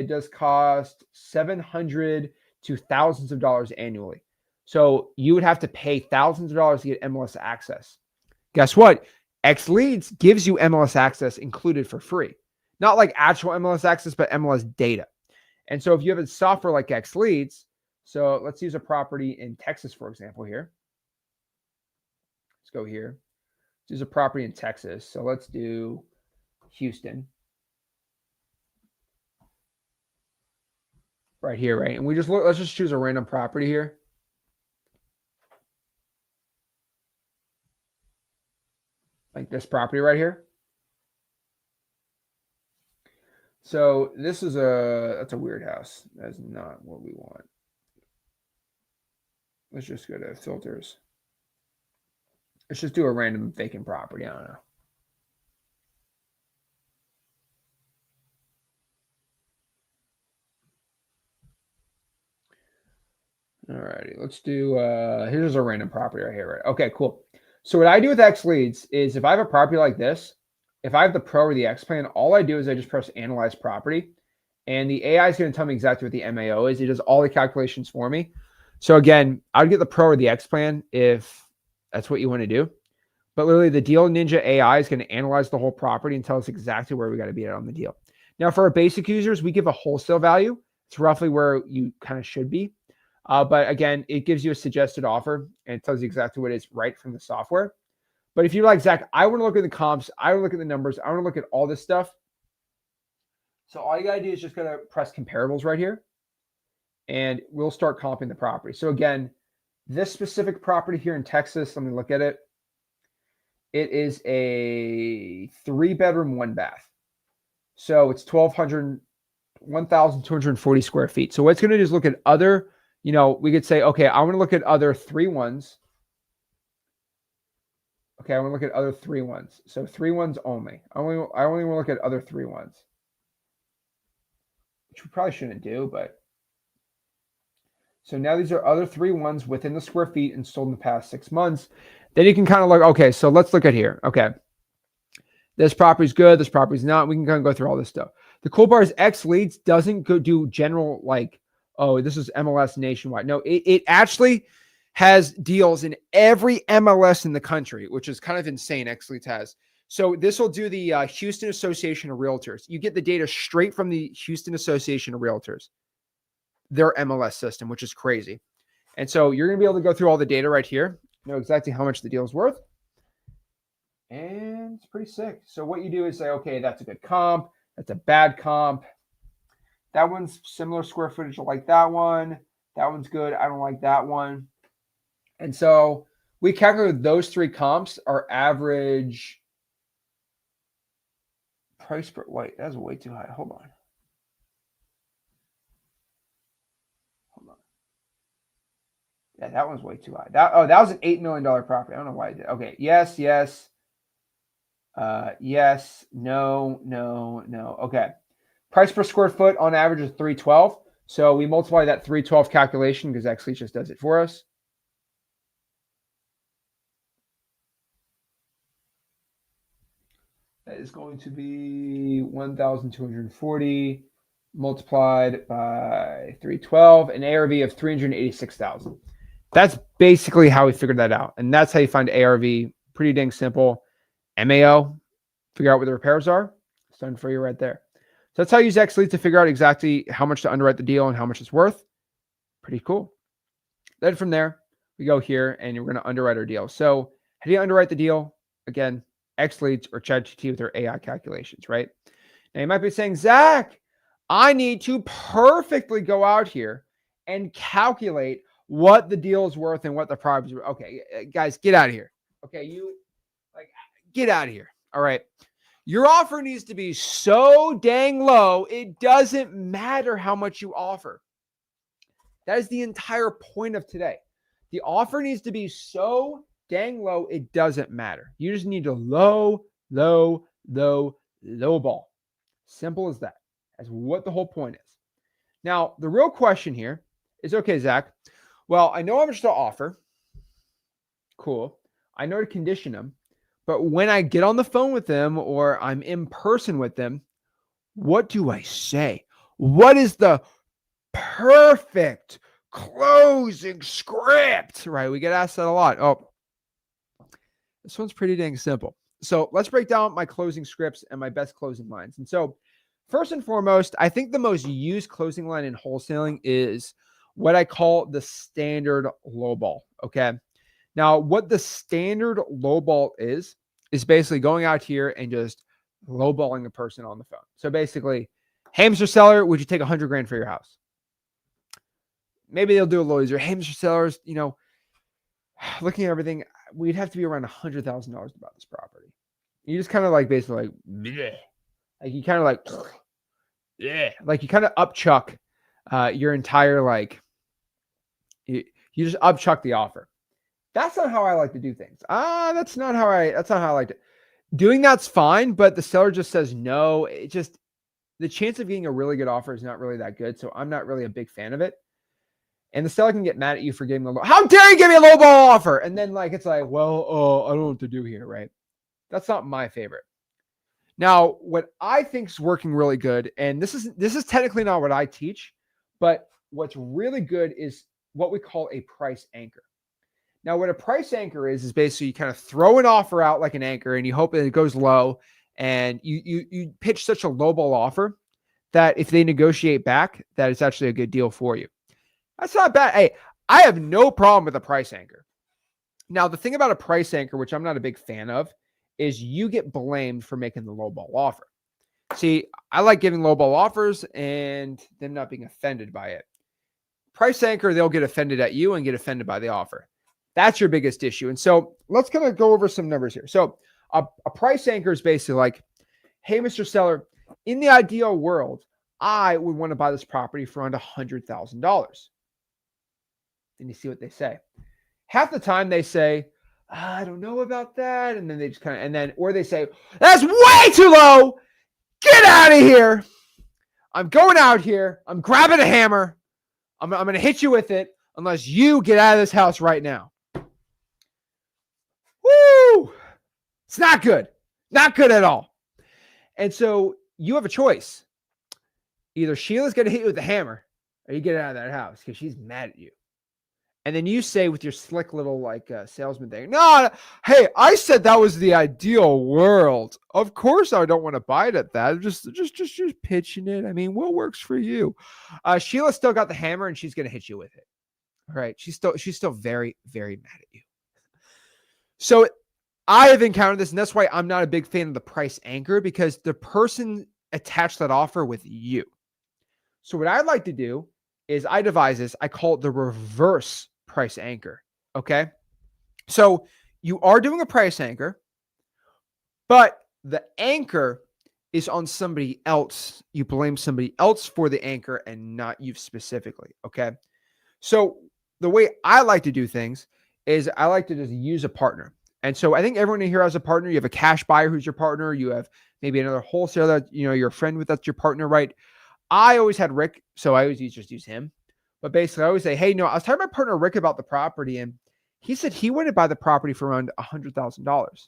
does cost $700 to thousands of dollars annually. So you would have to pay thousands of dollars to get MLS access. Guess what? X Leads gives you MLS access included for free. Not like actual MLS access, but MLS data. And so if you have a software like X Leads, so let's use a property in Texas, for example, here. Let's go here. Let's use a property in Texas. So let's do Houston. Right here, right? And let's just choose a random property here. Like this property right here. So this is that's a weird house. That's not what we want. Let's just go to filters. Let's just do a random vacant property. I don't know. All righty, let's do, here's a random property right here, right? Okay, cool. So what I do with X Leads is if I have a property like this, if I have the Pro or the X plan, all I do is I just press Analyze Property, and the AI is going to tell me exactly what the MAO is. It does all the calculations for me. So again, I would get the Pro or the X plan if that's what you want to do. But literally the Deal Ninja AI is going to analyze the whole property and tell us exactly where we got to be at on the deal. Now for our basic users, we give a wholesale value. It's roughly where you kind of should be. But again, it gives you a suggested offer and it tells you exactly what is right from the software. But if you're like, Zach, I want to look at the comps, I want to look at the numbers, I want to look at all this stuff. So all you got to do is just going to press comparables right here and we'll start comping the property. So again, this specific property here in Texas, let me look at it. It is a 3-bedroom, 1-bath. So it's 1,240 square feet. So what's going to do is look at other, we could say, okay, I want to look at other 3-1s. Okay, I want to look at other 3-1s. So 3-1s only. I only want to look at other 3-1s, which we probably shouldn't do, but so now these are other 3-1s within the square feet and sold in the past 6 months. Then you can kind of look, okay, so let's look at here. Okay. This property's good, this property's not. We can kind of go through all this stuff. The cool part is X Leads doesn't go do general like, oh, this is MLS nationwide. No, it actually has deals in every MLS in the country, which is kind of insane. X Leads has. So this will do the Houston Association of Realtors. You get the data straight from the Houston Association of Realtors, their MLS system, which is crazy. And so you're going to be able to go through all the data right here, know exactly how much the deal is worth. And it's pretty sick. So what you do is say, okay, that's a good comp. That's a bad comp. That one's similar square footage like that one. That one's good. I don't like that one. And so we calculate those 3 comps, our average price per, wait, that's way too high. Hold on. Yeah, that one's way too high. That was an $8 million property. I don't know why I did. Okay, yes, yes. Yes, no. Okay. Price per square foot on average is $312. So we multiply that $312 calculation because Xlead just does it for us. That is going to be 1,240 multiplied by 312, an ARV of 386,000. That's basically how we figured that out. And that's how you find ARV. Pretty dang simple. MAO, figure out where the repairs are. It's done for you right there. So that's how you use Xlead to figure out exactly how much to underwrite the deal and how much it's worth. Pretty cool. Then from there, we go here and we're going to underwrite our deal. So how do you underwrite the deal? Again, Xlead or ChatGPT with their AI calculations, right? Now you might be saying, Zach, I need to perfectly go out here and calculate what the deal is worth and what the property is worth. Okay, guys, get out of here. Okay, get out of here. All right. Your offer needs to be so dang low, it doesn't matter how much you offer. That is the entire point of today. The offer needs to be so dang low, it doesn't matter. You just need to low ball. Simple as that. That's what the whole point is. Now, the real question here is, okay, Zach, well, I know how much to offer. Cool. I know to condition them. But when I get on the phone with them or I'm in person with them, what do I say? What is the perfect closing script? Right? We get asked that a lot. Oh, this one's pretty dang simple. So let's break down my closing scripts and my best closing lines. And so first and foremost, I think the most used closing line in wholesaling is what I call the standard lowball. Okay. Now, what the standard lowball is basically going out here and just lowballing the person on the phone. So basically, hey, Mr. Seller, would you take $100,000 for your house? Maybe they'll do a little easier. Hey, Mr. Sellers, looking at everything, we'd have to be around $100,000 to buy this property. You just kind of like basically like, bleh. Like you kind of like, yeah, like you kind of upchuck your entire you just upchuck the offer. That's not how I like to do things. That's not how I like to. Doing that's fine, but the seller just says no. The chance of getting a really good offer is not really that good. So I'm not really a big fan of it. And the seller can get mad at you for giving a low. How dare you give me a low ball offer? And then it's like, well, I don't know what to do here, right? That's not my favorite. Now, what I think is working really good, and this is technically not what I teach, but what's really good is what we call a price anchor. Now, what a price anchor is basically you kind of throw an offer out like an anchor and you hope that it goes low, and you pitch such a lowball offer that if they negotiate back, that it's actually a good deal for you. That's not bad. Hey, I have no problem with a price anchor. Now, the thing about a price anchor, which I'm not a big fan of, is you get blamed for making the lowball offer. See, I like giving lowball offers and them not being offended by it. Price anchor, they'll get offended at you and get offended by the offer. That's your biggest issue. And so let's kind of go over some numbers here. So a price anchor is basically like, hey, Mr. Seller, in the ideal world, I would want to buy this property for around $100,000. And you see what they say. Half the time they say, I don't know about that. And then they just kind of, and then, or they say, that's way too low. Get out of here. I'm going out here. I'm grabbing a hammer. I'm going to hit you with it unless you get out of this house right now. Woo! It's not good. Not good at all. And so you have a choice. Either Sheila's going to hit you with the hammer or you get out of that house because she's mad at you. And then you say with your slick little salesman thing, no, hey, I said that was the ideal world. Of course I don't want to bite at that. Just pitching it. I mean, what works for you? Sheila still got the hammer and she's going to hit you with it. All right. She's still very, very mad at you. So I have encountered this, and that's why I'm not a big fan of the price anchor, because the person attached that offer with you. So what I'd like to do is I devise this. I call it the reverse price anchor. Okay. So you are doing a price anchor, but the anchor is on somebody else. You blame somebody else for the anchor and not you specifically. Okay. So the way I like to do things is I like to just use a partner. And so I think everyone in here has a partner. You have a cash buyer who's your partner. You have maybe another wholesaler that you're a friend with, that's your partner, right? I always had Rick, so I always just use him. But basically, I always say, hey, I was talking to my partner Rick about the property, and he said he wanted to buy the property for around $100,000.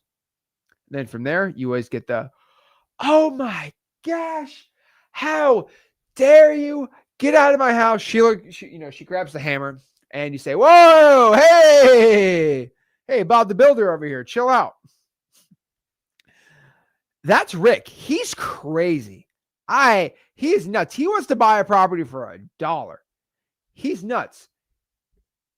Then from there, you always get the, oh my gosh, how dare you get out of my house? Sheila, she grabs the hammer, and you say, whoa, hey, Bob the Builder over here, chill out. That's Rick. He's crazy. He is nuts. He wants to buy a property for $1. He's nuts.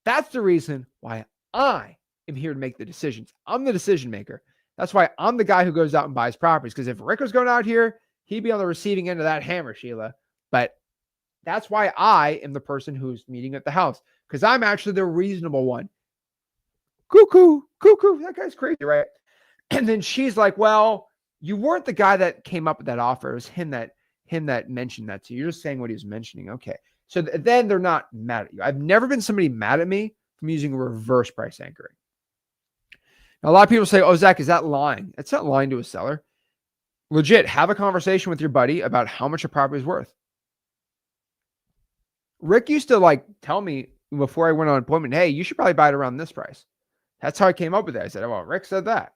That's the reason why I am here to make the decisions. I'm the decision maker. That's why I'm the guy who goes out and buys properties. Because if Rick was going out here, he'd be on the receiving end of that hammer, Sheila. But that's why I am the person who's meeting at the house. Because I'm actually the reasonable one. Cuckoo. That guy's crazy, right? And then she's like, well, you weren't the guy that came up with that offer. It was him that mentioned that to you. You're just saying what he was mentioning. Okay. So then they're not mad at you. I've never been somebody mad at me from using a reverse price anchoring. Now, a lot of people say, oh, Zach, is that lying? It's not lying to a seller. Legit, have a conversation with your buddy about how much a property is worth. Rick used to tell me before I went on appointment, hey, you should probably buy it around this price. That's how I came up with it. I said, well, Rick said that.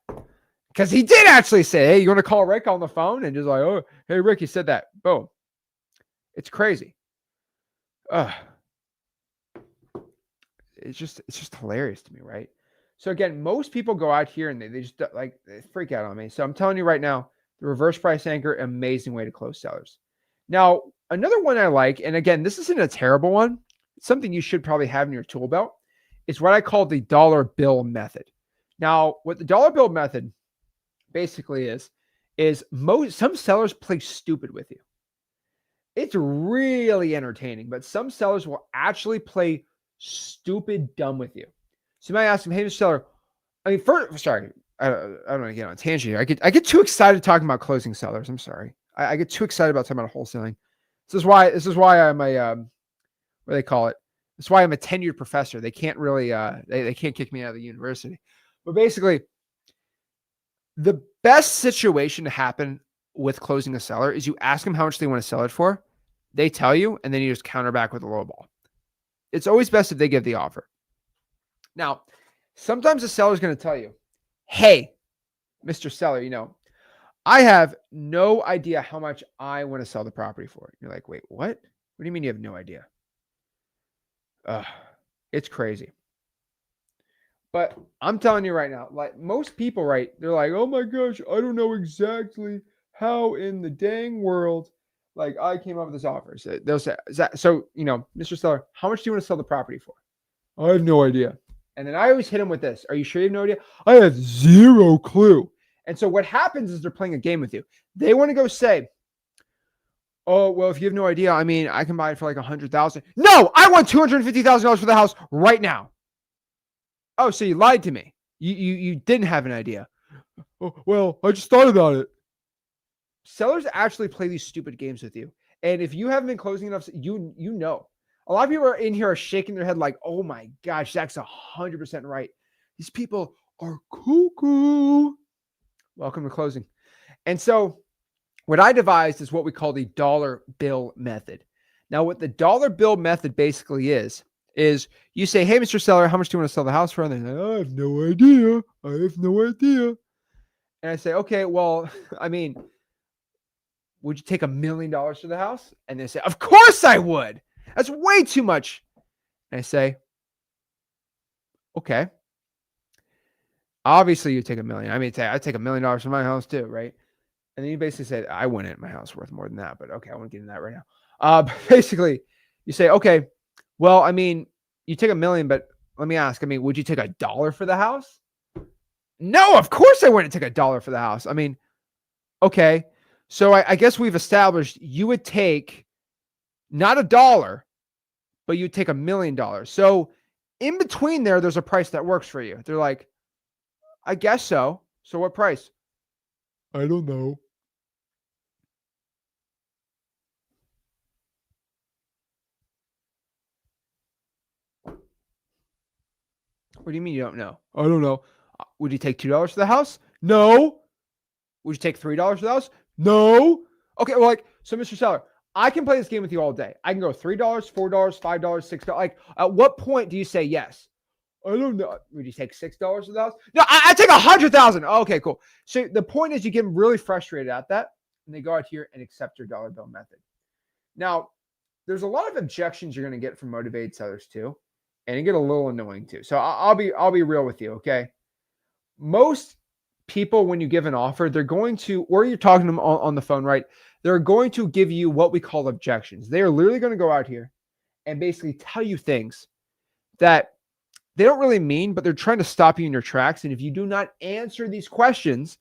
Because he did actually say, hey, you want to call Rick on the phone? And just like, oh, hey, Rick, he said that. Boom. It's crazy. It's just hilarious to me, right? So again, most people go out here and they just they freak out on me. So I'm telling you right now, the reverse price anchor, amazing way to close sellers. Now, another one I like, and again, this isn't a terrible one. It's something you should probably have in your tool belt. Is what I call the dollar bill method. Now, what the dollar bill method basically is some sellers play stupid with you. It's really entertaining, but some sellers will actually play stupid dumb with you. So you might ask them, hey, Mr. Seller, I mean, I don't want to get on a tangent here. I get too excited talking about closing sellers. I'm sorry. I get too excited about talking about wholesaling. This is why I'm a, what do they call it? That's why I'm a tenured professor. They can't really, they can't kick me out of the university. But basically, the best situation to happen with closing a seller is you ask them how much they want to sell it for. They tell you, and then you just counter back with a low ball. It's always best if they give the offer. Now, sometimes the seller is going to tell you, hey, Mr. Seller, I have no idea how much I want to sell the property for. You're like, wait, what? What do you mean you have no idea? It's crazy. But I'm telling you right now, most people, right, they're like, oh my gosh, I don't know exactly how in the dang world, I came up with this offer. So they'll say, so, Mr. Seller, how much do you want to sell the property for? I have no idea. And then I always hit them with this. Are you sure you have no idea? I have zero clue. And so what happens is they're playing a game with you. They want to go say, oh, well, if you have no idea, I mean, I can buy it for $100,000. No, I want $250,000 for the house right now. Oh, so you lied to me. You didn't have an idea. Oh, well, I just thought about it. Sellers actually play these stupid games with you. And if you haven't been closing enough, you know. A lot of people are in here are shaking their head like, oh my gosh, Zach's 100% right. These people are cuckoo. Welcome to closing. And so what I devised is what we call the dollar bill method. Now, what the dollar bill method basically is you say, hey, Mr. Seller, how much do you want to sell the house for? And they're like, I have no idea. I have no idea. And I say, okay, well, I mean, would you take $1 million for the house? And they say, of course I would. That's way too much. And I say, okay. Obviously, you take $1 million. I mean, I'd take $1 million for my house too, right? And then you basically said, I wouldn't. My house is worth more than that, but okay, I won't get into that right now. Basically, you say, okay, well, I mean, you take $1 million, but let me ask, I mean, would you take $1 for the house? No, of course I wouldn't take $1 for the house. I mean, okay, so I guess we've established you would take not $1, but you take $1 million. So in between there's a price that works for you. They're like, I guess so. So what price? I don't know. What do you mean you don't know? I don't know. Would you take $2 for the house? No. Would you take $3 for the house? No. Okay, well, like, so Mr. Seller, I can play this game with you all day. I can go $3, $4, $5, $6. Like, at what point do you say yes? I don't know. Would you take $6 for the house? No, I take 100,000. Okay, cool. So the point is you get them really frustrated at that, and they go out here and accept your dollar bill method. Now, there's a lot of objections you're going to get from motivated sellers too, and it get a little annoying too. So I'll be real with you, okay? Most people, when you give an offer, they're going to, or you're talking to them on the phone, right? They're going to give you what we call objections. They are literally going to go out here and basically tell you things that they don't really mean, but they're trying to stop you in your tracks. And if you do not answer these questions,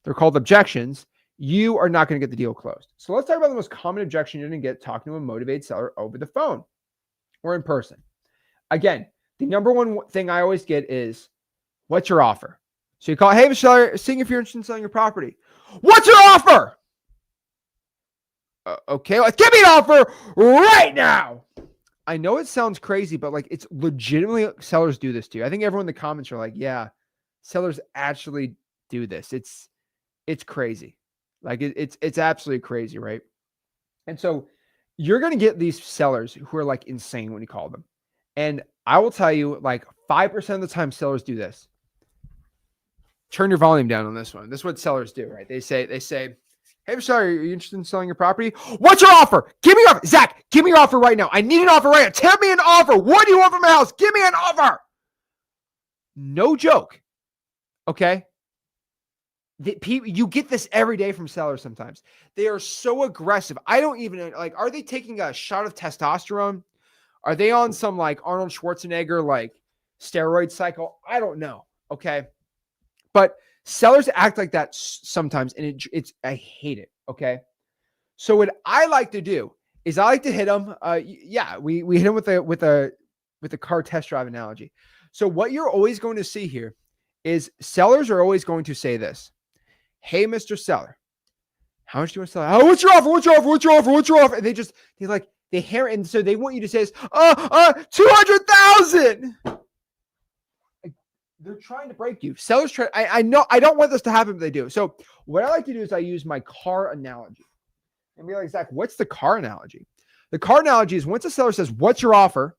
they're called objections, you are not going to get the deal closed. So let's talk about the most common objection you're going to get talking to a motivated seller over the phone or in person. Again, the number one thing I always get is, what's your offer? So you call, hey, Mr. Seller, seeing if you're interested in selling your property. What's your offer? Okay, let's give me an offer right now. I know it sounds crazy, but like it's legitimately sellers do this to you. I think everyone in the comments are like, yeah, sellers actually do this. It's crazy. Like it's absolutely crazy, right? And so you're going to get these sellers who are like insane when you call them. And I will tell you, like 5% of the time sellers do this. Turn your volume down on this one. This is what sellers do, right? They say, hey, sorry, are you interested in selling your property? What's your offer? Give me your offer. Zach, give me your offer right now. I need an offer right now. Tell me an offer. What do you want from my house? Give me an offer. No joke. Okay. You get this every day from sellers sometimes. They are so aggressive. I don't even like, are they taking a shot of testosterone? Are they on some like Arnold Schwarzenegger, like steroid cycle? I don't know. Okay. But sellers act like that sometimes, and I hate it. Okay. So what I like to do is I like to hit them. Yeah, we hit them with a car test drive analogy. So what you're always going to see here is sellers are always going to say this. Hey, Mr. Seller, how much do you want to sell? Oh, what's your offer? What's your offer? What's your offer? What's your offer? And they hear it, and so they want you to say, 200,000. They're trying to break you. Sellers try. I know I don't want this to happen, but they do. So what I like to do is I use my car analogy and be like, Zach, what's the car analogy? The car analogy is once a seller says, what's your offer?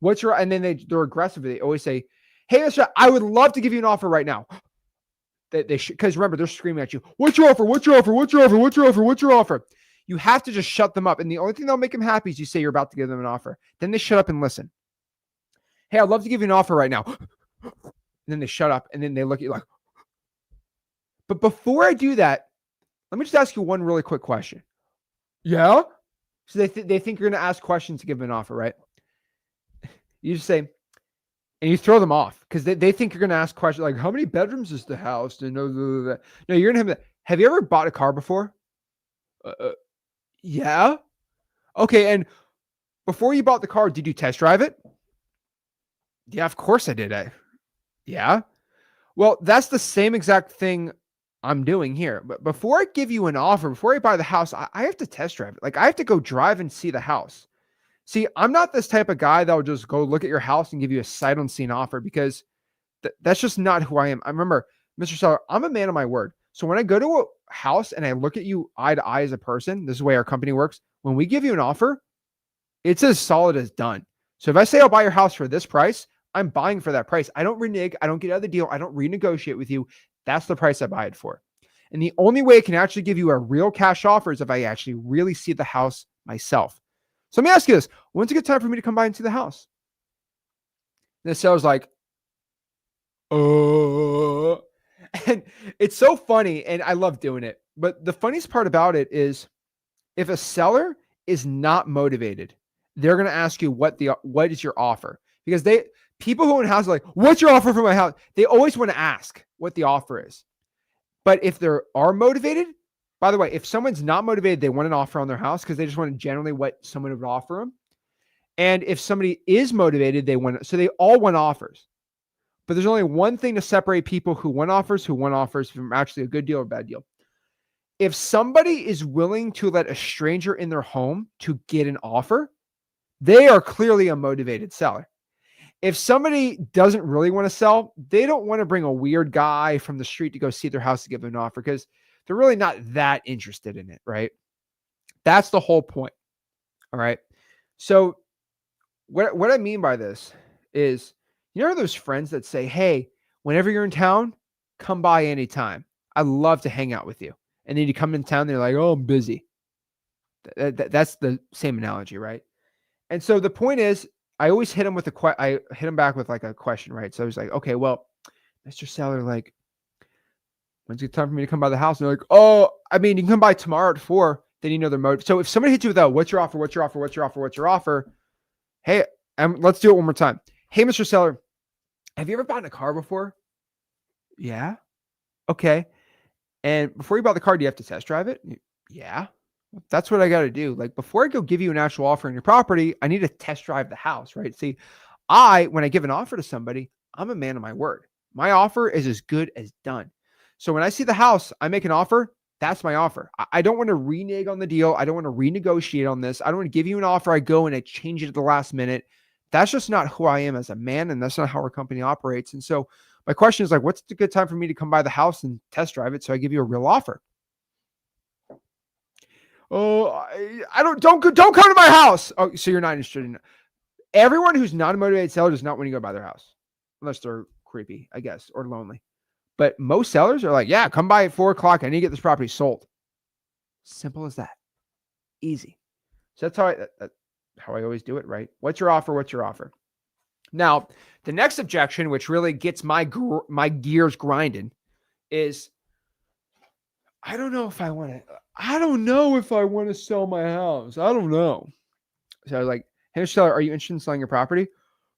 And then they're aggressive. They always say, hey, Mr. I would love to give you an offer right now. Because remember, they're screaming at you. What's your offer? What's your offer? What's your offer? What's your offer? What's your offer? You have to just shut them up. And the only thing that'll make them happy is you say you're about to give them an offer. Then they shut up and listen. Hey, I'd love to give you an offer right now. And then they shut up and then they look at you like, but before I do that, let me just ask you one really quick question. Yeah? So they think you're going to ask questions to give them an offer, right? You just say, and you throw them off because they think you're going to ask questions like, how many bedrooms is the house? And no, you're going to have you ever bought a car before? Yeah. Okay. And before you bought the car, did you test drive it? Yeah, of course I did. Yeah. Well, that's the same exact thing I'm doing here. But before I give you an offer, before I buy the house, I have to test drive it. Like I have to go drive and see the house. See, I'm not this type of guy that will just go look at your house and give you a sight unseen offer because That's just not who I am. I remember, Mr. Seller, I'm a man of my word. So when I go to a house and I look at you eye to eye as a person, this is the way our company works. When we give you an offer, it's as solid as done. So if I say I'll buy your house for this price, I'm buying for that price. I don't renege. I don't get out of the deal. I don't renegotiate with you. That's the price I buy it for. And the only way I can actually give you a real cash offer is if I actually really see the house myself. So let me ask you this. When's a good time for me to come by and see the house? And the seller's like, oh. And it's so funny, and I love doing it. But the funniest part about it is if a seller is not motivated, they're going to ask you what is your offer? Because people who own houses are like, what's your offer for my house? They always want to ask what the offer is. But if they are motivated, by the way, if someone's not motivated, they want an offer on their house because they just want generally what someone would offer them. And if somebody is motivated, so they all want offers. But there's only one thing to separate people who want offers from actually a good deal or bad deal. If somebody is willing to let a stranger in their home to get an offer, they are clearly a motivated seller. If somebody doesn't really want to sell, they don't want to bring a weird guy from the street to go see their house to give them an offer because they're really not that interested in it, right? That's the whole point. All right. So what I mean by this is, you know those friends that say, hey, whenever you're in town, come by anytime. I'd love to hang out with you. And then you come in town, they're like, oh, I'm busy. That's the same analogy, right? And so the point is, I always hit them with I hit them back with like a question, right? So I was like, okay, well, Mr. Seller, like, when's a good time for me to come by the house? And they're like, oh, I mean, you can come by tomorrow at 4. Then you know their motive. So if somebody hits you with that, what's your offer? What's your offer? What's your offer? What's your offer? Hey, let's do it one more time. Hey, Mr. Seller, have you ever bought a car before? Yeah. Okay. And before you buy the car, do you have to test drive it? Yeah. That's what I got to do. Like before I go give you an actual offer on your property, I need to test drive the house, right? See, when I give an offer to somebody, I'm a man of my word. My offer is as good as done. So when I see the house, I make an offer. That's my offer. I don't want to renege on the deal. I don't want to renegotiate on this. I don't want to give you an offer. I go and I change it at the last minute. That's just not who I am as a man. And that's not how our company operates. And so my question is like, what's a good time for me to come by the house and test drive it so I give you a real offer? Oh, don't come to my house. Oh, so you're not interested in it. Everyone who's not a motivated seller does not want to go by their house unless they're creepy, I guess, or lonely. But most sellers are like, yeah, come by at 4:00. I need to get this property sold. Simple as that. Easy. So that's how I always do it, right? What's your offer? What's your offer? Now, the next objection, which really gets my gears grinding, is I don't know if I want to sell my house. I don't know. So I was like, hey, seller, are you interested in selling your property?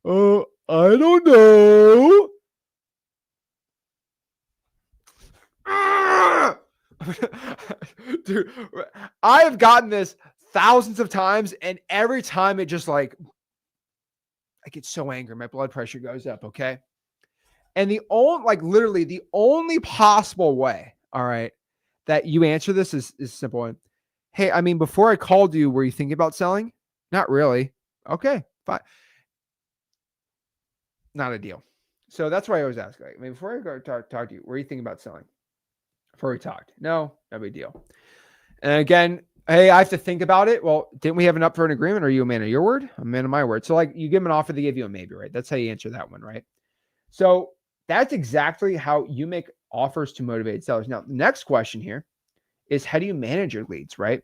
I don't know. Dude, I have gotten this thousands of times, and every time it just like, I get so angry. My blood pressure goes up, okay? And literally the only possible way, all right, that you answer this is simple one. Hey, I mean, before I called you, were you thinking about selling? Not really. Okay, fine. Not a deal. So that's why I always ask, like, I mean, before I go talk to you, were you thinking about selling? Before we talked. No big deal. And again, hey, I have to think about it. Well, didn't we have an upfront agreement? Are you a man of your word? I'm a man of my word. So like you give them an offer, they give you a maybe, right? That's how you answer that one, right? So that's exactly how you make offers to motivated sellers. Now, the next question here is how do you manage your leads, right?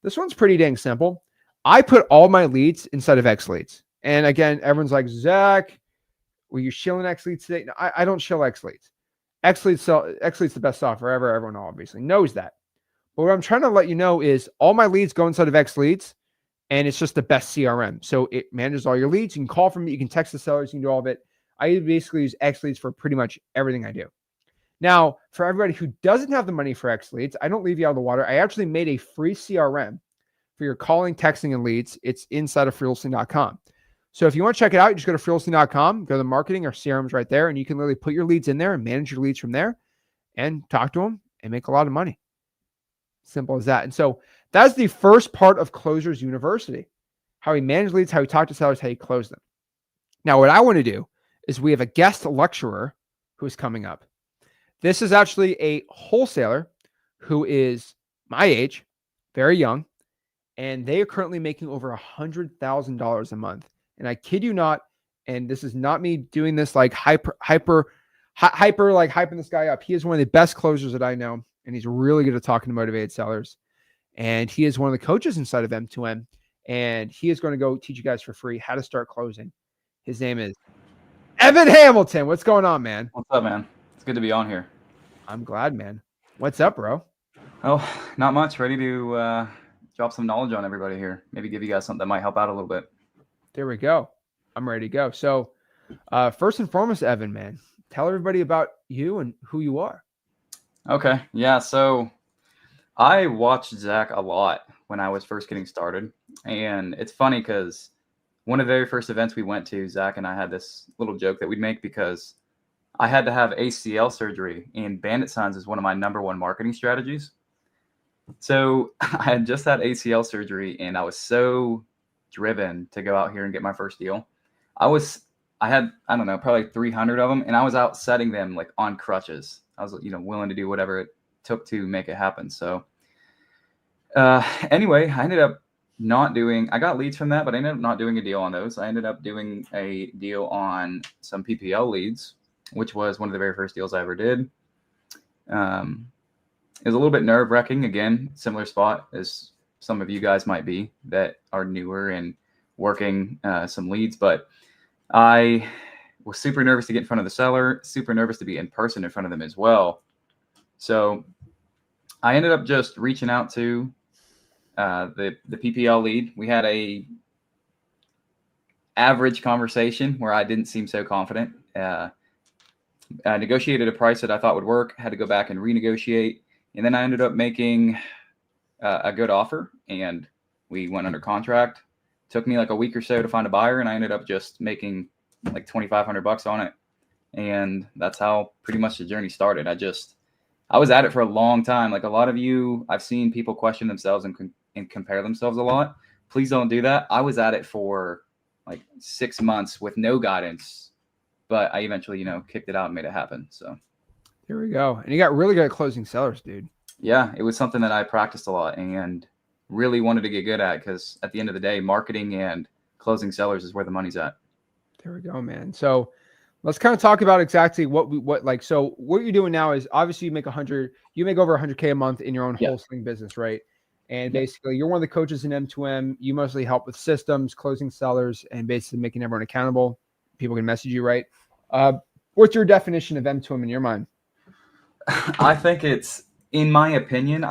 This one's pretty dang simple. I put all my leads inside of X leads. And again, everyone's like, Zach, were you shilling X leads today? No, I don't shill X leads. X leads the best software ever. Everyone obviously knows that. But what I'm trying to let you know is all my leads go inside of X leads, and it's just the best CRM. So it manages all your leads. You can call from it. You can text the sellers. You can do all of it. I basically use X leads for pretty much everything I do. Now, for everybody who doesn't have the money for X leads, I don't leave you out of the water. I actually made a free CRM for your calling, texting, and leads. It's inside of Wholesaling.com. So if you want to check it out, you just go to Wholesaling.com, go to the marketing or CRMs right there, and you can literally put your leads in there and manage your leads from there and talk to them and make a lot of money. Simple as that. And so that's the first part of Closers University, how we manage leads, how we talk to sellers, how you close them. Now, what I want to do is we have a guest lecturer who's coming up. This is actually a wholesaler who is my age, very young, and they are currently making over $100,000 a month. And I kid you not, and this is not me doing this like hyper, like hyping this guy up. He is one of the best closers that I know, and he's really good at talking to motivated sellers. And he is one of the coaches inside of M2M, and he is going to go teach you guys for free how to start closing. His name is Evan Hamilton. What's going on, man? What's up, man? It's good to be on here. I'm glad, man. What's up, bro? Oh, not much. Ready to drop some knowledge on everybody here. Maybe give you guys something that might help out a little bit. There we go. I'm ready to go. So first and foremost, Evan, man, tell everybody about you and who you are. Okay. Yeah. So I watched Zach a lot when I was first getting started. And it's funny because one of the very first events we went to, Zach and I had this little joke that we'd make because I had to have ACL surgery, and bandit signs is one of my number one marketing strategies. So I had just had ACL surgery, and I was so driven to go out here and get my first deal. I had, I don't know, probably 300 of them, and I was out setting them like on crutches. I was, willing to do whatever it took to make it happen. So anyway, I ended up I got leads from that, but I ended up not doing a deal on those. I ended up doing a deal on some PPL leads, which was one of the very first deals I ever did. It was a little bit nerve-wracking, again, similar spot as some of you guys might be that are newer and working some leads, but I was super nervous to get in front of the seller, super nervous to be in person in front of them as well. So I ended up just reaching out to the PPL lead. We had a average conversation where I didn't seem so confident. I negotiated a price that I thought would work, had to go back and renegotiate. And then I ended up making a good offer, and we went under contract. Took me like a week or so to find a buyer, and I ended up just making like $2,500 on it. And that's how pretty much the journey started. I was at it for a long time. Like a lot of you, I've seen people question themselves and compare themselves a lot. Please don't do that. I was at it for like 6 months with no guidance, but I eventually, kicked it out and made it happen. So here we go. And you got really good at closing sellers, dude. Yeah, it was something that I practiced a lot and really wanted to get good at, because at the end of the day, marketing and closing sellers is where the money's at. There we go, man. So let's kind of talk about exactly what you're doing now is obviously you make over 100K a month in your own wholesaling business, right? And basically you're one of the coaches in M2M. You mostly help with systems, closing sellers, and basically making everyone accountable. People can message you, right? What's your definition of M2M in your mind? I think it's, in my opinion,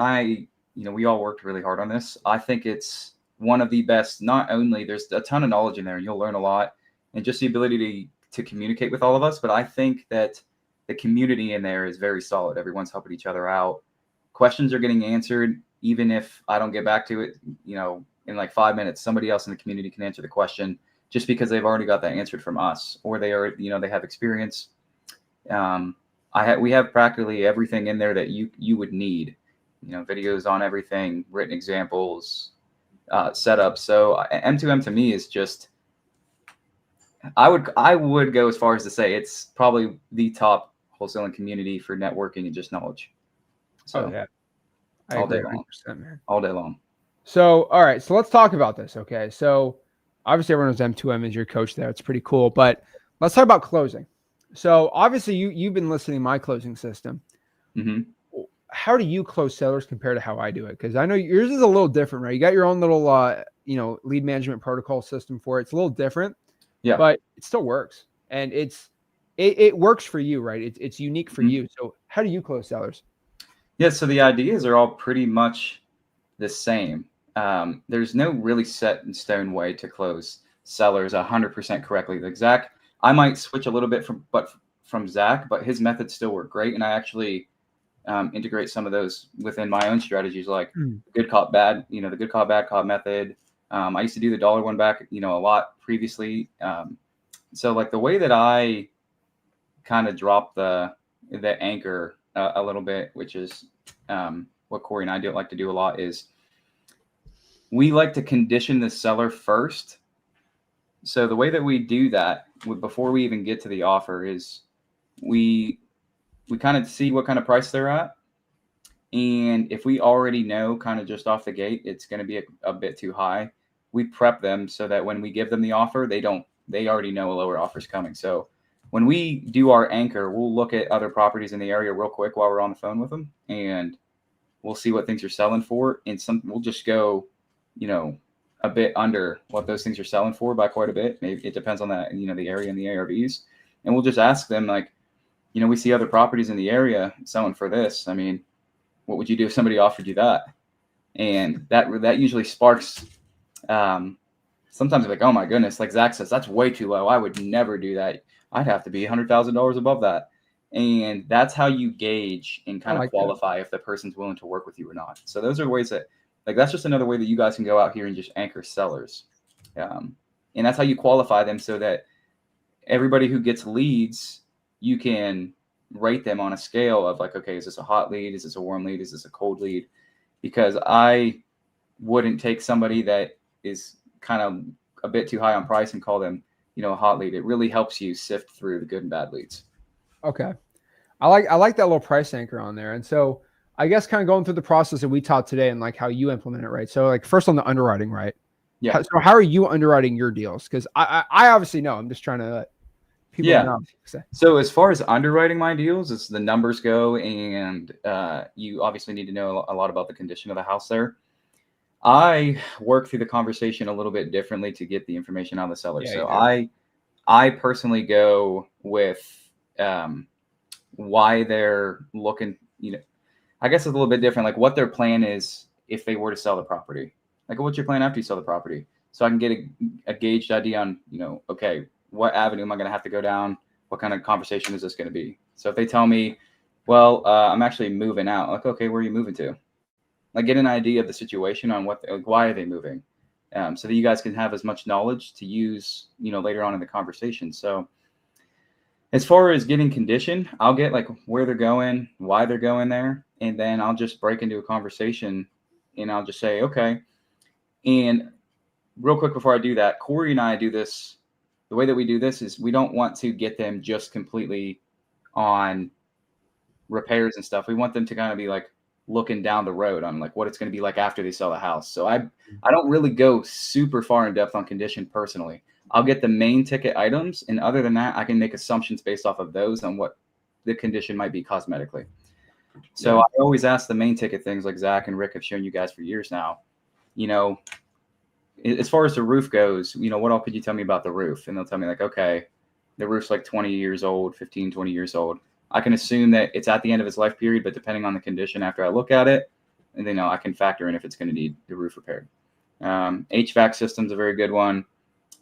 we all worked really hard on this. I think it's one of the best. Not only there's a ton of knowledge in there and you'll learn a lot, and just the ability to communicate with all of us, but I think that the community in there is very solid. Everyone's helping each other out. Questions are getting answered. Even if I don't get back to it, in like 5 minutes, somebody else in the community can answer the question just because they've already got that answered from us, or they are, they have experience. We have practically everything in there that you would need, videos on everything, written examples, setup. So M2M to me is just, I would go as far as to say it's probably the top wholesaling community for networking and just knowledge. So yeah, all day long, man. All day long. So, all right. So let's talk about this. Okay. So obviously everyone knows M2M is your coach there. It's pretty cool, but let's talk about closing. So obviously you've been listening to my closing system. Mm-hmm. How do you close sellers compared to how I do it? Because I know yours is a little different, right? You got your own little, lead management protocol system for it. It's a little different, but it still works. And it works for you, right? It's unique for you. So how do you close sellers? Yeah. So the ideas are all pretty much the same. There's no really set in stone way to close sellers 100% correctly. Like Zach, I might switch a little bit from Zach, but his methods still work great. And I actually integrate some of those within my own strategies, like good cop, bad, the good cop, bad cop method. I used to do the dollar one back, a lot previously. So like the way that I kind of drop the anchor a little bit, which is what Corey and I like to do a lot, is we like to condition the seller first. So the way that we do that before we even get to the offer is we kind of see what kind of price they're at. And if we already know kind of just off the gate, it's going to be a bit too high, we prep them so that when we give them the offer, they already know a lower offer is coming. So when we do our anchor, we'll look at other properties in the area real quick while we're on the phone with them, and we'll see what things are selling for. And we'll just go, a bit under what those things are selling for by quite a bit. Maybe it depends on that, the area and the ARVs. And we'll just ask them like, we see other properties in the area selling for this. I mean, what would you do if somebody offered you that? And that usually sparks, sometimes like, oh my goodness, like Zach says, that's way too low. I would never do that. I'd have to be $100,000 above that. And that's how you gauge and kind of qualify if the person's willing to work with you or not. So those are ways that, like, that's just another way that you guys can go out here and just anchor sellers. And that's how you qualify them, so that everybody who gets leads, you can rate them on a scale of like, okay, is this a hot lead? Is this a warm lead? Is this a cold lead? Because I wouldn't take somebody that is kind of a bit too high on price and call them, a hot lead. It really helps you sift through the good and bad leads. Okay. I like that little price anchor on there. And so I guess kind of going through the process that we taught today and like how you implement it, right? So like first on the underwriting, right? Yeah. So how are you underwriting your deals? Because I obviously know. I'm just trying to let people know. So as far as underwriting my deals, as the numbers go, and you obviously need to know a lot about the condition of the house there. I work through the conversation a little bit differently to get the information out of the seller. Yeah, so I personally go with why they're looking, I guess it's a little bit different, like what their plan is if they were to sell the property. Like, what's your plan after you sell the property? So I can get a gauged idea on, okay, what avenue am I going to have to go down? What kind of conversation is this going to be? So if they tell me, well, I'm actually moving out, like, okay, where are you moving to? Like, get an idea of the situation on why are they moving, so that you guys can have as much knowledge to use, later on in the conversation. So as far as getting condition, I'll get like where they're going, why they're going there, and then I'll just break into a conversation, and I'll just say, okay. And real quick before I do that, Corey and I do this. The way that we do this is we don't want to get them just completely on repairs and stuff. We want them to kind of be like looking down the road on like what it's going to be like after they sell the house. So I don't really go super far in depth on condition personally. I'll get the main ticket items, and other than that, I can make assumptions based off of those on what the condition might be cosmetically. So I always ask the main ticket things, like Zach and Rick have shown you guys for years now. As far as the roof goes, what all could you tell me about the roof? And they'll tell me like, okay, the roof's like 20 years old, 15, 20 years old. I can assume that it's at the end of its life period, but depending on the condition after I look at it, and then I can factor in if it's going to need the roof repaired. HVAC system's a very good one.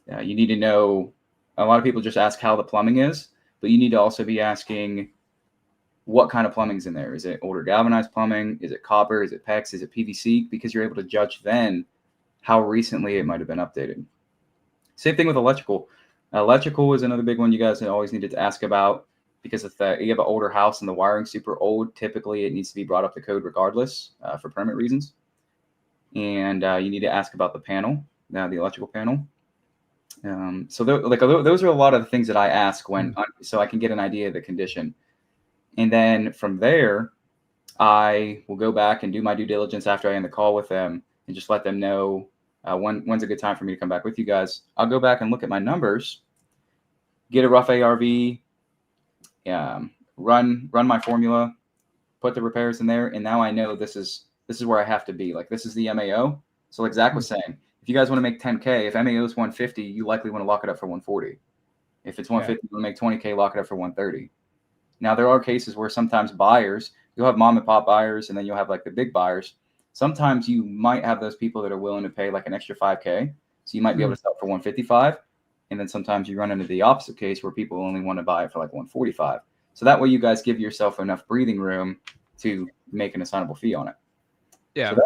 You need to know, a lot of people just ask how the plumbing is, but you need to also be asking what kind of plumbing's in there. Is it older galvanized plumbing? Is it copper? Is it PEX? Is it PVC? Because you're able to judge then how recently it might have been updated. Same thing with electrical. Electrical is another big one you guys always needed to ask about, because if you have an older house and the wiring's super old, typically it needs to be brought up to code regardless for permit reasons. And you need to ask about the panel, the electrical panel. So those are a lot of the things that I ask so I can get an idea of the condition. And then from there, I will go back and do my due diligence after I end the call with them and just let them know when's a good time for me to come back with you guys. I'll go back and look at my numbers, get a rough ARV, run my formula, put the repairs in there, and now I know this is where I have to be. Like, this is the MAO. So like Zach was saying, if you guys want to make 10K, if MAO is 150, you likely want to lock it up for 140. If it's 150, you want to make 20K, lock it up for 130. Now, there are cases where sometimes buyers, you'll have mom and pop buyers, and then you'll have like the big buyers. Sometimes you might have those people that are willing to pay like an extra 5K. So you might be able to sell it for 155. And then sometimes you run into the opposite case where people only want to buy it for like 145. So that way you guys give yourself enough breathing room to make an assignable fee on it. Yeah. So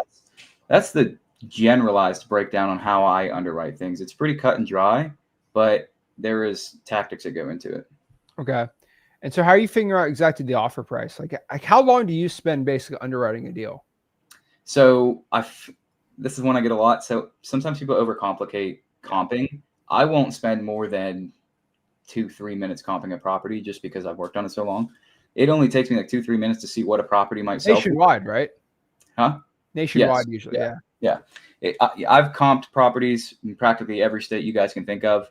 that's the generalized breakdown on how I underwrite things. It's pretty cut and dry, but there is tactics that go into it. Okay. And so how are you figuring out exactly the offer price? Like how long do you spend basically underwriting a deal? So this is one I get a lot. So sometimes people overcomplicate comping. I won't spend more than 2-3 minutes comping a property just because I've worked on it so long. It only takes me like 2-3 minutes to see what a property might sell for. Nationwide, right? Huh? Nationwide, Yes. usually, Yeah. I've comped properties in practically every state you guys can think of.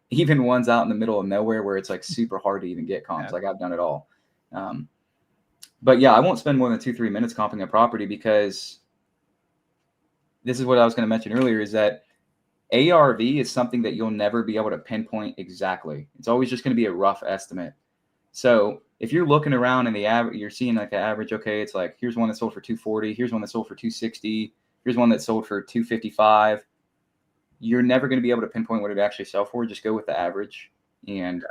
Even ones out in the middle of nowhere where it's like super hard to even get comps. Yeah. Like I've done it all. But yeah, I won't spend more than 2-3 minutes comping a property because this is what I was going to mention earlier is that ARV is something that you'll never be able to pinpoint exactly. It's always just going to be a rough estimate. So if you're looking around in the average, you're seeing like an average, okay, it's like, here's one that sold for 240, here's one that sold for 260, here's one that sold for 255. You're never going to be able to pinpoint what it actually sell for. Just go with the average, and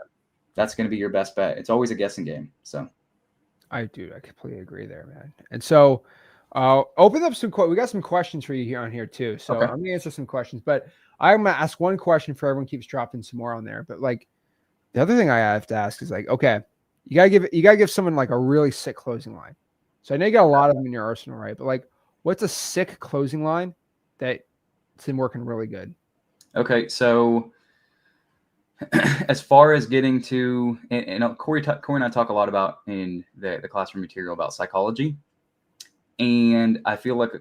that's going to be your best bet. It's always a guessing game. So I completely agree there, man. And so open up we got some questions for you here on here too. So okay. I'm gonna answer some questions, but I'm gonna ask one question for everyone keeps dropping some more on there. But like the other thing I have to ask is like, okay, you gotta give someone like a really sick closing line. So I know you got a lot of them in your arsenal, right? But like, what's a sick closing line that's been working really good? Okay, so as far as getting to, and Corey and I talk a lot about in the classroom material about psychology, and I feel like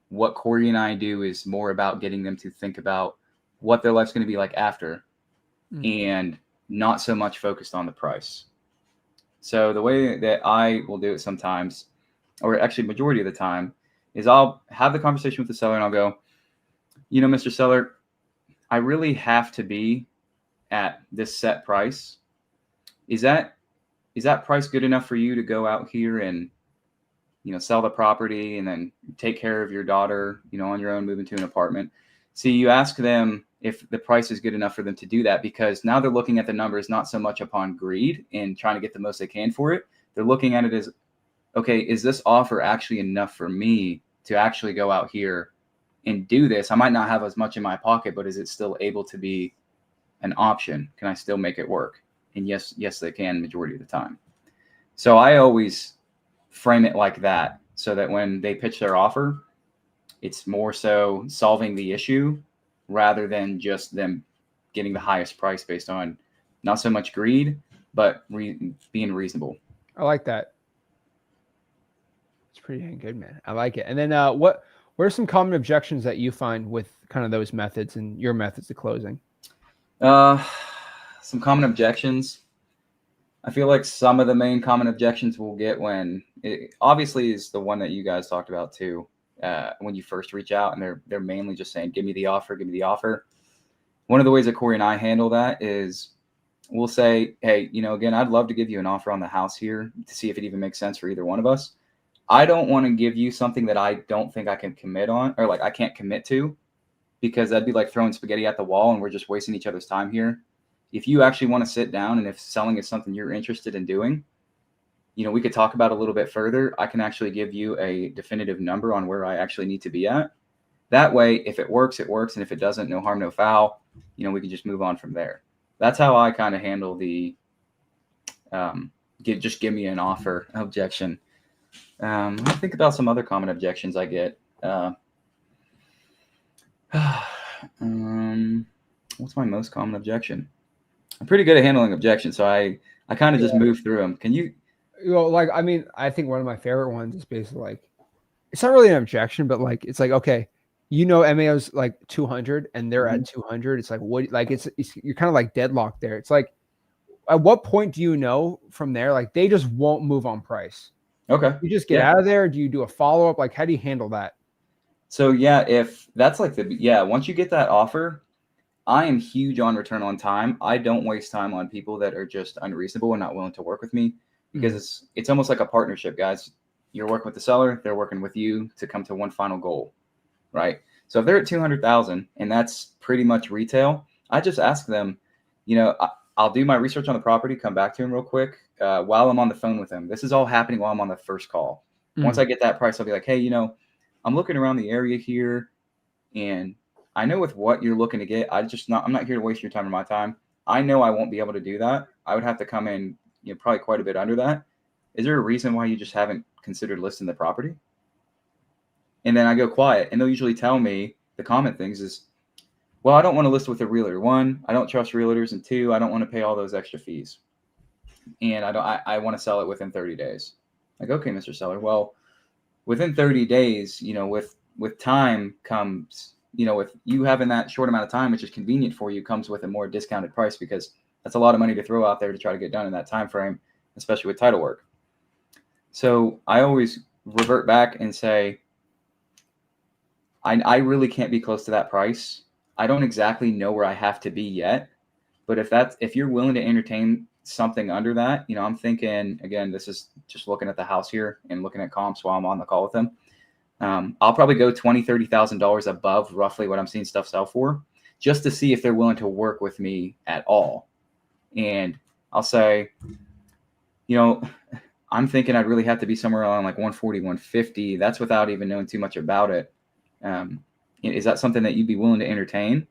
what Corey and I do is more about getting them to think about what their life's going to be like after, and not so much focused on the price. So the way that I will do it sometimes, or actually majority of the time, is I'll have the conversation with the seller and I'll go, you know, Mr. Seller, I really have to be at this set price. Is that price good enough for you to go out here and, you know, sell the property and then take care of your daughter, you know, on your own, move into an apartment? See, you ask them if the price is good enough for them to do that, because now they're looking at the numbers not so much upon greed and trying to get the most they can for it. They're looking at it as, okay, is this offer actually enough for me to actually go out here and do this? I might not have as much in my pocket, but is it still able to be an option? Can I still make it work? And yes, they can majority of the time. So I always frame it like that, so that when they pitch their offer, it's more so solving the issue rather than just them getting the highest price based on not so much greed, but being reasonable. I like that. It's pretty dang good, man. I like it. And then what are some common objections that you find with kind of those methods and your methods of closing? Some common objections. I feel like some of the main common objections we'll get when it obviously is the one that you guys talked about too. When you first reach out and they're mainly just saying, give me the offer, give me the offer. One of the ways that Corey and I handle that is we'll say, hey, you know, again, I'd love to give you an offer on the house here to see if it even makes sense for either one of us. I don't want to give you something that I don't think I can commit on, or like I can't commit to, because that'd be like throwing spaghetti at the wall and we're just wasting each other's time here. If you actually want to sit down and if selling is something you're interested in doing, you know, we could talk about a little bit further. I can actually give you a definitive number on where I actually need to be at. That way, if it works, it works. And if it doesn't, no harm, no foul, you know, we can just move on from there. That's how I kind of handle the just give me an offer objection. Let me think about some other common objections I get. What's my most common objection? I'm pretty good at handling objections, so I kind of just move through them. Can you? Well, like, I mean, I think one of my favorite ones is basically like, it's not really an objection, but like, it's like, okay, you know, MAO's like 200 and they're at 200. It's like, what, like, it's you're kind of like deadlocked there. It's like, at what point do you know from there? Like, they just won't move on price. Okay. You just get out of there. Do you do a follow-up? Like, how do you handle that? So yeah, if that's like once you get that offer, I am huge on return on time. I don't waste time on people that are just unreasonable and not willing to work with me, because it's almost like a partnership, guys. You're working with the seller, they're working with you to come to one final goal, right? So if they're at 200,000 and that's pretty much retail, I just ask them, you know, I'll do my research on the property, come back to him real quick while I'm on the phone with him. This is all happening while I'm on the first call. Once I get that price, I'll be like, hey, you know, I'm looking around the area here, and I know with what you're looking to get, I'm not here to waste your time or my time. I know I won't be able to do that. I would have to come in, you know, probably quite a bit under that. Is there a reason why you just haven't considered listing the property? And then I go quiet, and they'll usually tell me the common things is, well, I don't want to list with a realtor. One, I don't trust realtors, and two, I don't want to pay all those extra fees, and I want to sell it within 30 days. Like, okay, Mr. Seller, well, within 30 days, with time comes, with you having that short amount of time, which is convenient for you, comes with a more discounted price, because that's a lot of money to throw out there to try to get done in that time frame, especially with title work. So I always revert back and say, I really can't be close to that price. I don't exactly know where I have to be yet, but if you're willing to entertain something under that, I'm thinking, again, this is just looking at the house here and looking at comps while I'm on the call with them. I'll probably go $20,000-$30,000 above roughly what I'm seeing stuff sell for, just to see if they're willing to work with me at all. And I'll say, I'm thinking I'd really have to be somewhere around like 140, 150. That's without even knowing too much about it. Is that something that you'd be willing to entertain?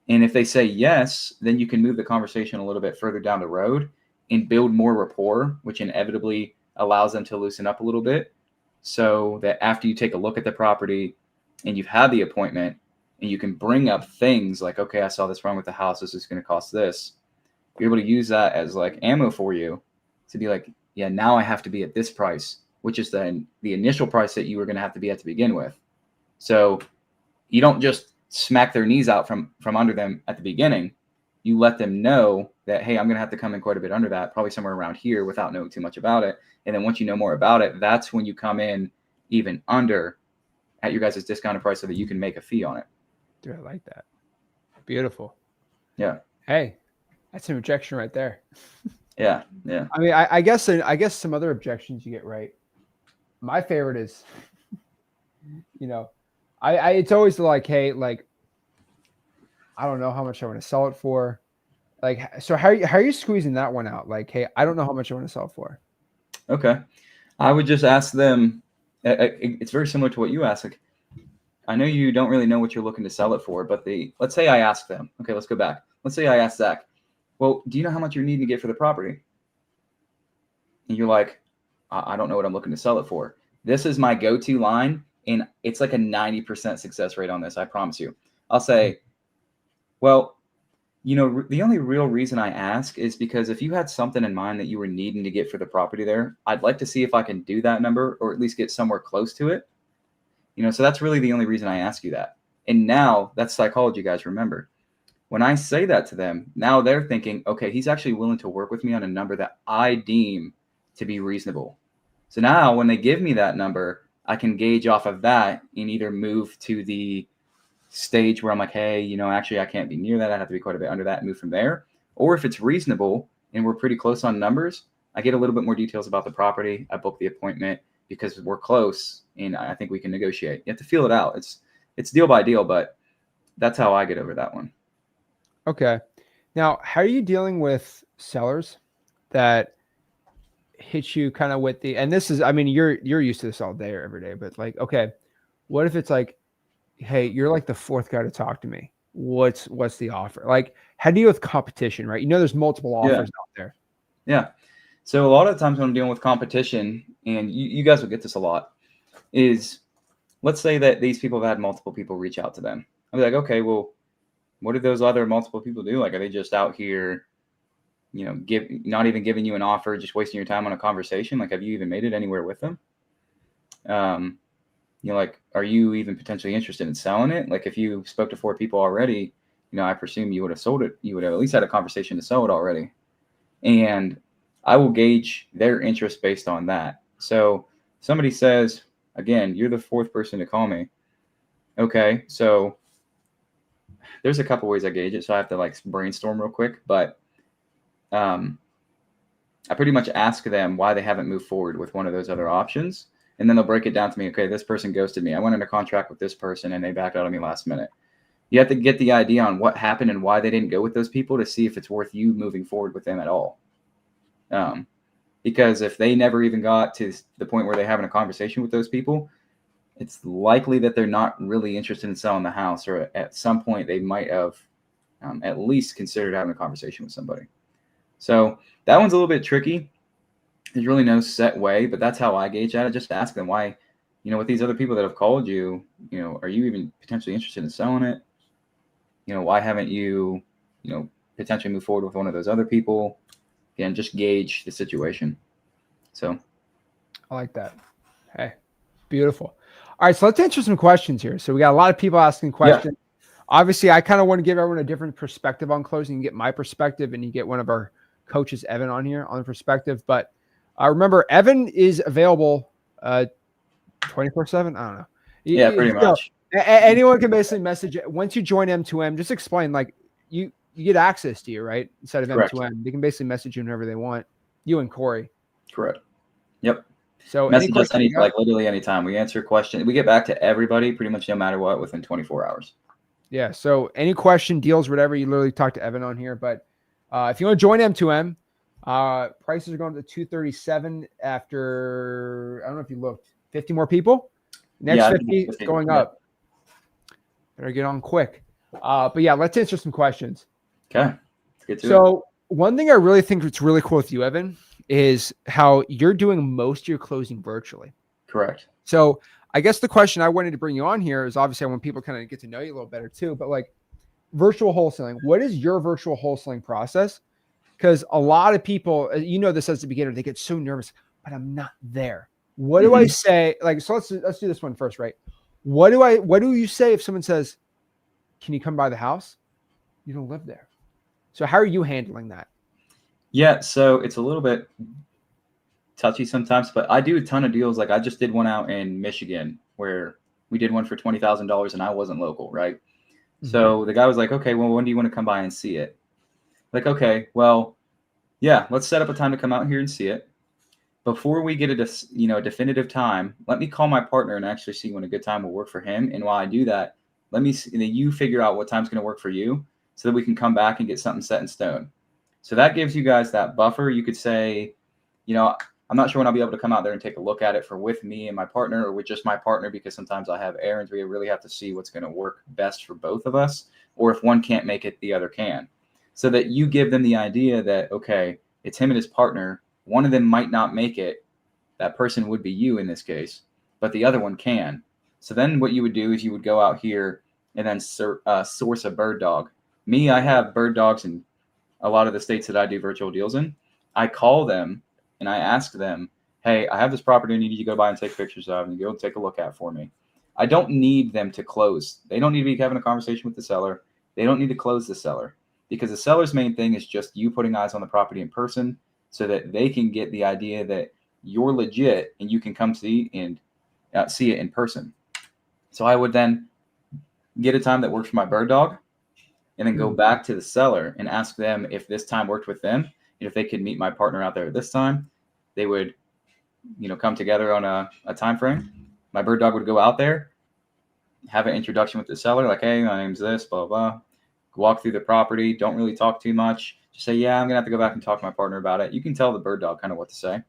And if they say yes, then you can move the conversation a little bit further down the road and build more rapport, which inevitably allows them to loosen up a little bit, so that after you take a look at the property and you've had the appointment, and you can bring up things like, okay, I saw this wrong with the house. This is going to cost this. You're able to use that as like ammo for you to be like, yeah, now I have to be at this price, which is the initial price that you were going to have to be at to begin with. So you don't just smack their knees out from under them at the beginning. You let them know that, hey, I'm going to have to come in quite a bit under that, probably somewhere around here, without knowing too much about it. And then once you know more about it, that's when you come in even under at your guys' discounted price, so that you can make a fee on it. Dude, I like that. Beautiful. Yeah. Hey, that's an objection right there. Yeah. I mean, I guess some other objections you get right. My favorite is, it's always like, hey, like, I don't know how much I want to sell it for. Like, so how are you squeezing that one out? Like, hey, I don't know how much I want to sell it for. Okay. I would just ask them. It's very similar to what you asked. Like, I know you don't really know what you're looking to sell it for, but let's say I ask them. Okay, let's go back. Let's say I ask Zach, well, do you know how much you're needing to get for the property? And you're like, I don't know what I'm looking to sell it for. This is my go-to line, and it's like a 90% success rate on this, I promise you. I'll say, well, the only real reason I ask is because if you had something in mind that you were needing to get for the property there, I'd like to see if I can do that number, or at least get somewhere close to it. So that's really the only reason I ask you that. And now that's psychology, guys. Remember, when I say that to them, now they're thinking, okay, he's actually willing to work with me on a number that I deem to be reasonable. So now when they give me that number, I can gauge off of that and either move to the stage where I'm like, hey, actually I can't be near that. I have to be quite a bit under that, and move from there. Or if it's reasonable and we're pretty close on numbers, I get a little bit more details about the property. I book the appointment because we're close, and I think we can negotiate. You have to feel it out. It's deal by deal, but that's how I get over that one. Okay. Now, how are you dealing with sellers that hit you kind of with and this is, I mean, you're used to this all day or every day, but like, okay, what if it's like, hey, you're like the fourth guy to talk to me. What's the offer? Like, how do you deal with competition, right? There's multiple offers out there. Yeah. So a lot of the times when I'm dealing with competition, and you guys will get this a lot, is let's say that these people have had multiple people reach out to them. I'll be like, okay, well, what did those other multiple people do? Like, are they just out here, not even giving you an offer, just wasting your time on a conversation? Like, have you even made it anywhere with them? Like, are you even potentially interested in selling it? Like, if you spoke to 4 people already, I presume you would have sold it. You would have at least had a conversation to sell it already. And I will gauge their interest based on that. So somebody says, again, you're the 4th person to call me. Okay, so there's a couple ways I gauge it. So I have to like brainstorm real quick, but I pretty much ask them why they haven't moved forward with one of those other options. And then they'll break it down to me. Okay, this person ghosted me. I went into contract with this person and they backed out on me last minute. You have to get the idea on what happened and why they didn't go with those people to see if it's worth you moving forward with them at all. Because if they never even got to the point where they're having a conversation with those people, it's likely that they're not really interested in selling the house, or at some point they might have at least considered having a conversation with somebody. So that one's a little bit tricky. There's really no set way, but that's how I gauge at it. Just ask them why, with these other people that have called you, are you even potentially interested in selling it? why haven't you, potentially move forward with one of those other people? Again, just gauge the situation. So I like that. Hey, beautiful. All right, so let's answer some questions here. So we got a lot of people asking questions. Obviously, I kind of want to give everyone a different perspective on closing. You get my perspective, and you get one of our coaches, Evan, on here on the perspective. But remember, Evan is available 24/7. I don't know. Yeah, pretty much. Anyone can basically message it. Once you join M2M, just explain, like, you get access to you, right? Instead of Correct. M2M, they can basically message you whenever they want. You and Corey. Correct. Yep. So message us literally anytime. We answer questions. We get back to everybody pretty much no matter what within 24 hours. Yeah. So any question, deals, whatever, you literally talk to Evan on here. But if you want to join M2M, prices are going to 237 after, I don't know if you looked, 50 more people. Next 50 going up. Better get on quick. But yeah, let's answer some questions. Okay. Let's get to it. One thing I really think that's really cool with you, Evan, is how you're doing most of your closing virtually. Correct. So I guess the question I wanted to bring you on here is, obviously I want people kind of get to know you a little better too, but like virtual wholesaling, what is your virtual wholesaling process? Because a lot of people, this as a beginner, they get so nervous, but I'm not there. What do I say? Like, so let's do this one first, right? What do you say if someone says, can you come by the house? You don't live there. So how are you handling that? Yeah, so it's a little bit touchy sometimes, but I do a ton of deals. Like I just did one out in Michigan where we did one for $20,000 and I wasn't local, right? Mm-hmm. So the guy was like, okay, well, when do you want to come by and see it? Like, okay, well, yeah, let's set up a time to come out here and see it. Before we get a definitive time, let me call my partner and actually see when a good time will work for him. And while I do that, let me see, you figure out what time's going to work for you so that we can come back and get something set in stone. So that gives you guys that buffer. You could say, I'm not sure when I'll be able to come out there and take a look at it with me and my partner, or with just my partner, because sometimes I have errands. We really have to see what's going to work best for both of us, or if one can't make it, the other can. So that you give them the idea that, okay, it's him and his partner. One of them might not make it. That person would be you in this case, but the other one can. So then what you would do is you would go out here and then source a bird dog. Me, I have bird dogs in a lot of the states that I do virtual deals in. I call them and I ask them, hey, I have this property I need you to go by and take pictures of and go take a look at for me. I don't need them to close. They don't need to be having a conversation with the seller. They don't need to close the seller, because the seller's main thing is just you putting eyes on the property in person so that they can get the idea that you're legit and you can come see it in person. So I would then get a time that works for my bird dog and then go back to the seller and ask them if this time worked with them. And if they could meet my partner out there at this time, they would, come together on a time frame. My bird dog would go out there, have an introduction with the seller, like, hey, my name's this, blah, blah. Walk through the property. Don't really talk too much. Just say, yeah, I'm going to have to go back and talk to my partner about it. You can tell the bird dog kind of what to say.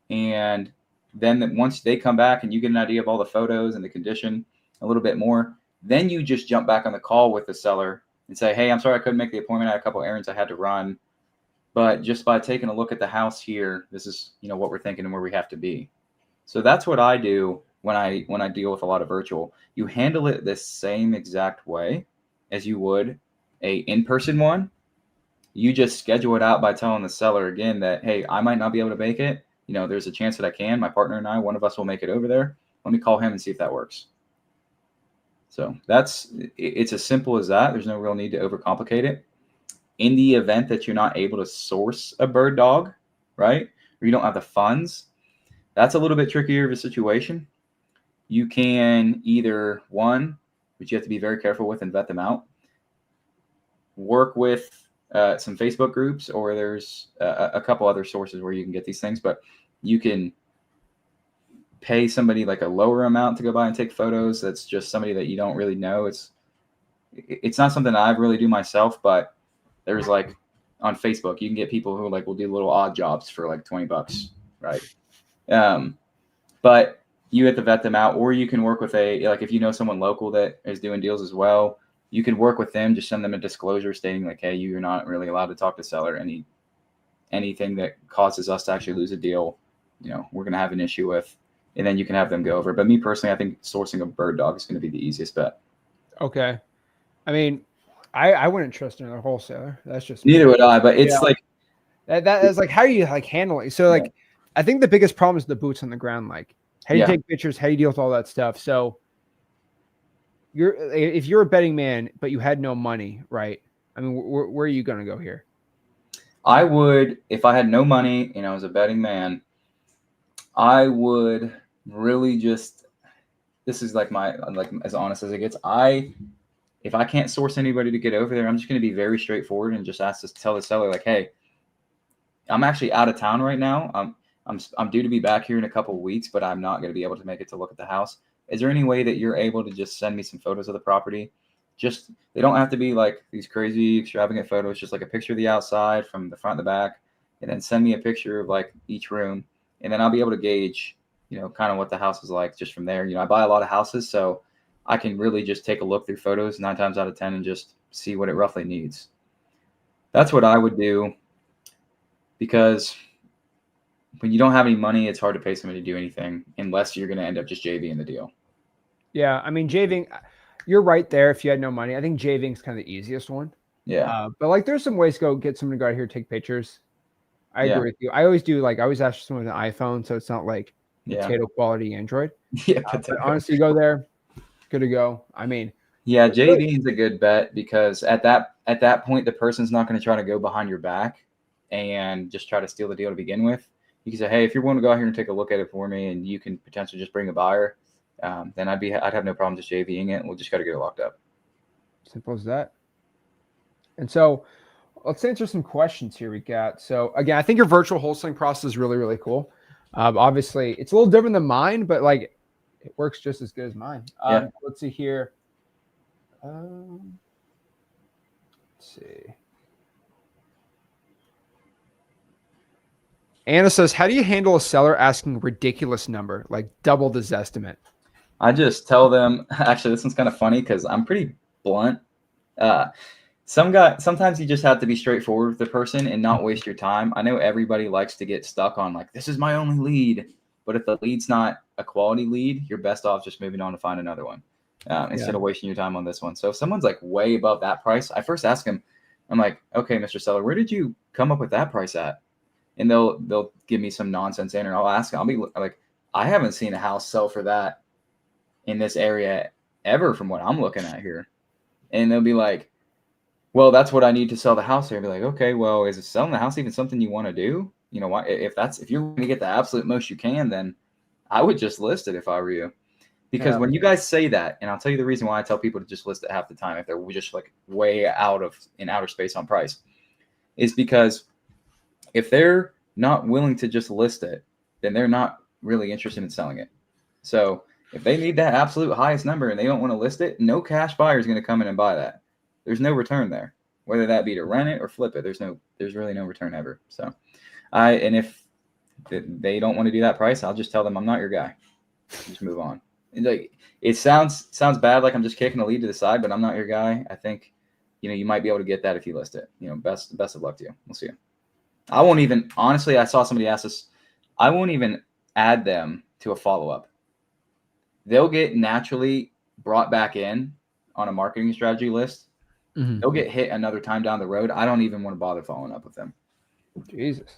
And then once they come back and you get an idea of all the photos and the condition a little bit more, then you just jump back on the call with the seller and say, hey, I'm sorry I couldn't make the appointment. I had a couple errands I had to run. But just by taking a look at the house here, this is, what we're thinking and where we have to be. So that's what I do when I deal with a lot of virtual. You handle it the same exact way as you would a in-person one. You just schedule it out by telling the seller again that, hey, I might not be able to make it. There's a chance that I can. My partner and I, one of us will make it over there. Let me call him and see if that works. So it's as simple as that. There's no real need to overcomplicate it. In the event that you're not able to source a bird dog, right, or you don't have the funds, that's a little bit trickier of a situation. You can either, one, which you have to be very careful with and vet them out, work with some Facebook groups, or there's a couple other sources where you can get these things, but you can pay somebody like a lower amount to go by and take photos. That's just somebody that you don't really know. It's not something that I really do myself, but there's like on Facebook, you can get people who like will do little odd jobs for like $20, right? But you have to vet them out, or you can work with if you know someone local that is doing deals as well, you can work with them, just send them a disclosure stating like, hey, you're not really allowed to talk to seller. Anything that causes us to actually lose a deal, we're going to have an issue with, and then you can have them go over. But me personally, I think sourcing a bird dog is going to be the easiest bet. Okay. I mean, I wouldn't trust another wholesaler. That's just me. Neither would I, but Yeah. it's like, That is like how do you like handle it? So yeah, like I think the biggest problem is the boots on the ground. Like how do you yeah. take pictures? How do you deal with all that stuff? So if you're a betting man, but you had no money, right? I mean, where are you going to go here? I would, if I had no money and I was a betting man, I would really just, this is like like as honest as it gets. If I can't source anybody to get over there, I'm just going to be very straightforward and just tell the seller like, hey, I'm actually out of town right now. I'm due to be back here in a couple of weeks, but I'm not going to be able to make it to look at the house. Is there any way that you're able to just send me some photos of the property? Just, they don't have to be like these crazy extravagant photos, just like a picture of the outside from the front and the back, and then send me a picture of like each room, and then I'll be able to gauge, kind of what the house is like just from there. I buy a lot of houses, so I can really just take a look through photos 9 times out of 10 and just see what it roughly needs. That's what I would do, because when you don't have any money, it's hard to pay somebody to do anything unless you're going to end up just JVing the deal. Yeah, I mean, JVing, you're right there. If you had no money, I think JVing is kind of the easiest one. Yeah. But like, there's some ways to go get someone to go out here take pictures. I Yeah. agree with you. I always do like I always ask someone with an iPhone, so it's not like Yeah. potato quality Android. Yeah. But honestly, you go there, good to go. I mean, yeah, JV is a good bet, because at that point, the person's not going to try to go behind your back and just try to steal the deal to begin with. You can say, hey, if you're willing to go out here and take a look at it for me, and you can potentially just bring a buyer, then I'd have no problem just JVing it. We'll just got to get it locked up. simple as that. And so let's answer some questions here we got. So again, I think your virtual wholesaling process is really, really cool. Obviously, it's a little different than mine, but like it works just as good as mine. Yeah. Let's see here. Let's see. Anna says, how do you handle a seller asking a ridiculous number, like double the Zestimate? I just tell them, actually, this one's kind of funny because I'm pretty blunt. Sometimes you just have to be straightforward with the person and not waste your time. I know everybody likes to get stuck on like, this is my only lead, but if the lead's not a quality lead, you're best off just moving on to find another one, instead of wasting your time on this one. So if someone's like way above that price, I first ask them, I'm like, okay, Mr. Seller, where did you come up with that price at? And they'll give me some nonsense answer. I'll be like, I haven't seen a house sell for that in this area ever from what I'm looking at here. And they'll be like, well, that's what I need to sell the house here. I'll be like, okay, well, is selling the house even something you want to do? Why, if you're going to get the absolute most you can, then I would just list it if I were you. Because when you guys say that, and I'll tell you the reason why I tell people to just list it half the time if they're just like way in outer space on price, is because if they're not willing to just list it, then they're not really interested in selling it. So if they need that absolute highest number and they don't want to list it, no cash buyer is going to come in and buy that. There's no return there, whether that be to rent it or flip it. There's really no return ever. So and if they don't want to do that price, I'll just tell them I'm not your guy. Just move on. And like, it sounds bad, like I'm just kicking the lead to the side, but I'm not your guy. I think, you might be able to get that if you list it. Best of luck to you. We'll see you. I won't even, honestly, I saw somebody ask this. I won't even add them to a follow-up. They'll get naturally brought back in on a marketing strategy list. Mm-hmm. They'll get hit another time down the road. I don't even want to bother following up with them. Jesus.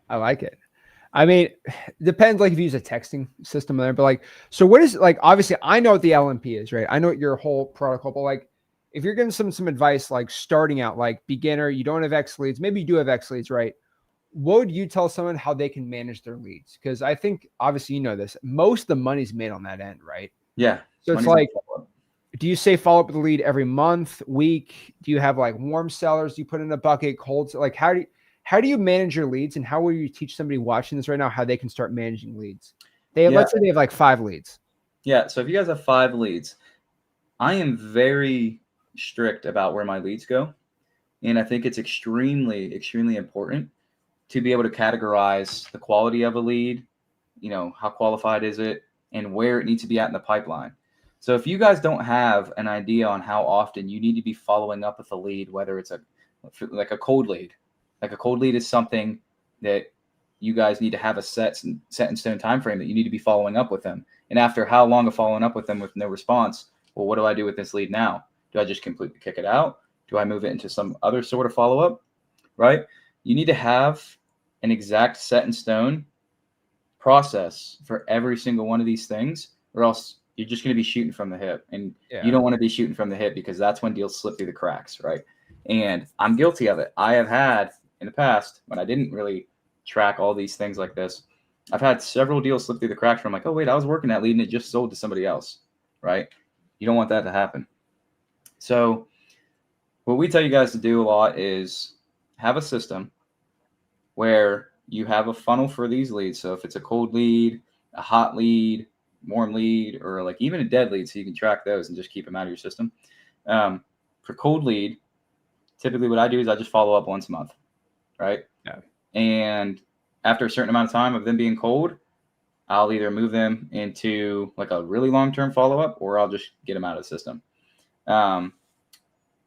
I like it. I mean, depends like if you use a texting system there, but like, so what is like, obviously I know what the LMP is, right? I know what your whole protocol, but like, if you're giving some advice, like starting out, like beginner, you don't have X leads, maybe you do have X leads, right? What would you tell someone how they can manage their leads? Because I think obviously you know this, most of the money's made on that end, right? Yeah. So it's like, do you say follow up with the lead every month, week? Do you have like warm sellers you put in a bucket, cold? Like how do you manage your leads, and how will you teach somebody watching this right now how they can start managing leads? Let's say they have like 5 leads. Yeah. So if you guys have 5 leads, I am very strict about where my leads go. And I think it's extremely, extremely important to be able to categorize the quality of a lead, how qualified is it, and where it needs to be at in the pipeline. So if you guys don't have an idea on how often you need to be following up with a lead, whether it's like a cold lead, like a cold lead is something that you guys need to have a set in stone time frame that you need to be following up with them. And after how long of following up with them with no response, well, what do I do with this lead now? Do I just completely kick it out? Do I move it into some other sort of follow-up, right? You need to have an exact set in stone process for every single one of these things, or else you're just going to be shooting from the hip. And you don't want to be shooting from the hip because that's when deals slip through the cracks, right? And I'm guilty of it. I have had in the past, when I didn't really track all these things like this, I've had several deals slip through the cracks where I'm like, oh, wait, I was working that lead and it just sold to somebody else, right? You don't want that to happen. So what we tell you guys to do a lot is have a system where you have a funnel for these leads. So if it's a cold lead, a hot lead, warm lead, or like even a dead lead, so you can track those and just keep them out of your system. For cold lead, typically what I do is I just follow up once a month, right? Yeah. And after a certain amount of time of them being cold, I'll either move them into like a really long-term follow-up, or I'll just get them out of the system.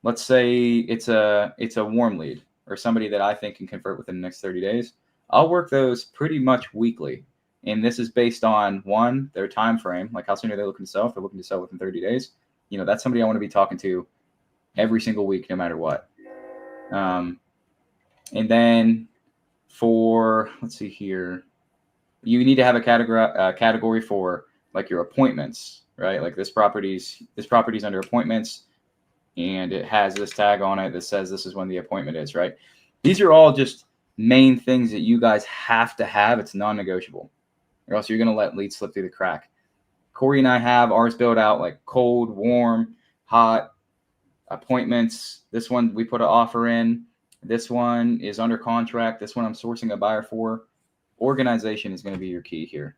Let's say it's a warm lead or somebody that I think can convert within the next 30 days. I'll work those pretty much weekly. And this is based on, one, their time frame, like how soon are they looking to sell? If they're looking to sell within 30 days, that's somebody I want to be talking to every single week, no matter what. And then for, let's see here, you need to have a category for like your appointments, right? Like this property's under appointments, and it has this tag on it that says this is when the appointment is, right? These are all just main things that you guys have to have. It's non-negotiable, or else you're going to let leads slip through the crack. Corey and I have ours built out like cold, warm, hot, appointments. This one we put an offer in. This one is under contract. This one I'm sourcing a buyer for. Organization is going to be your key here.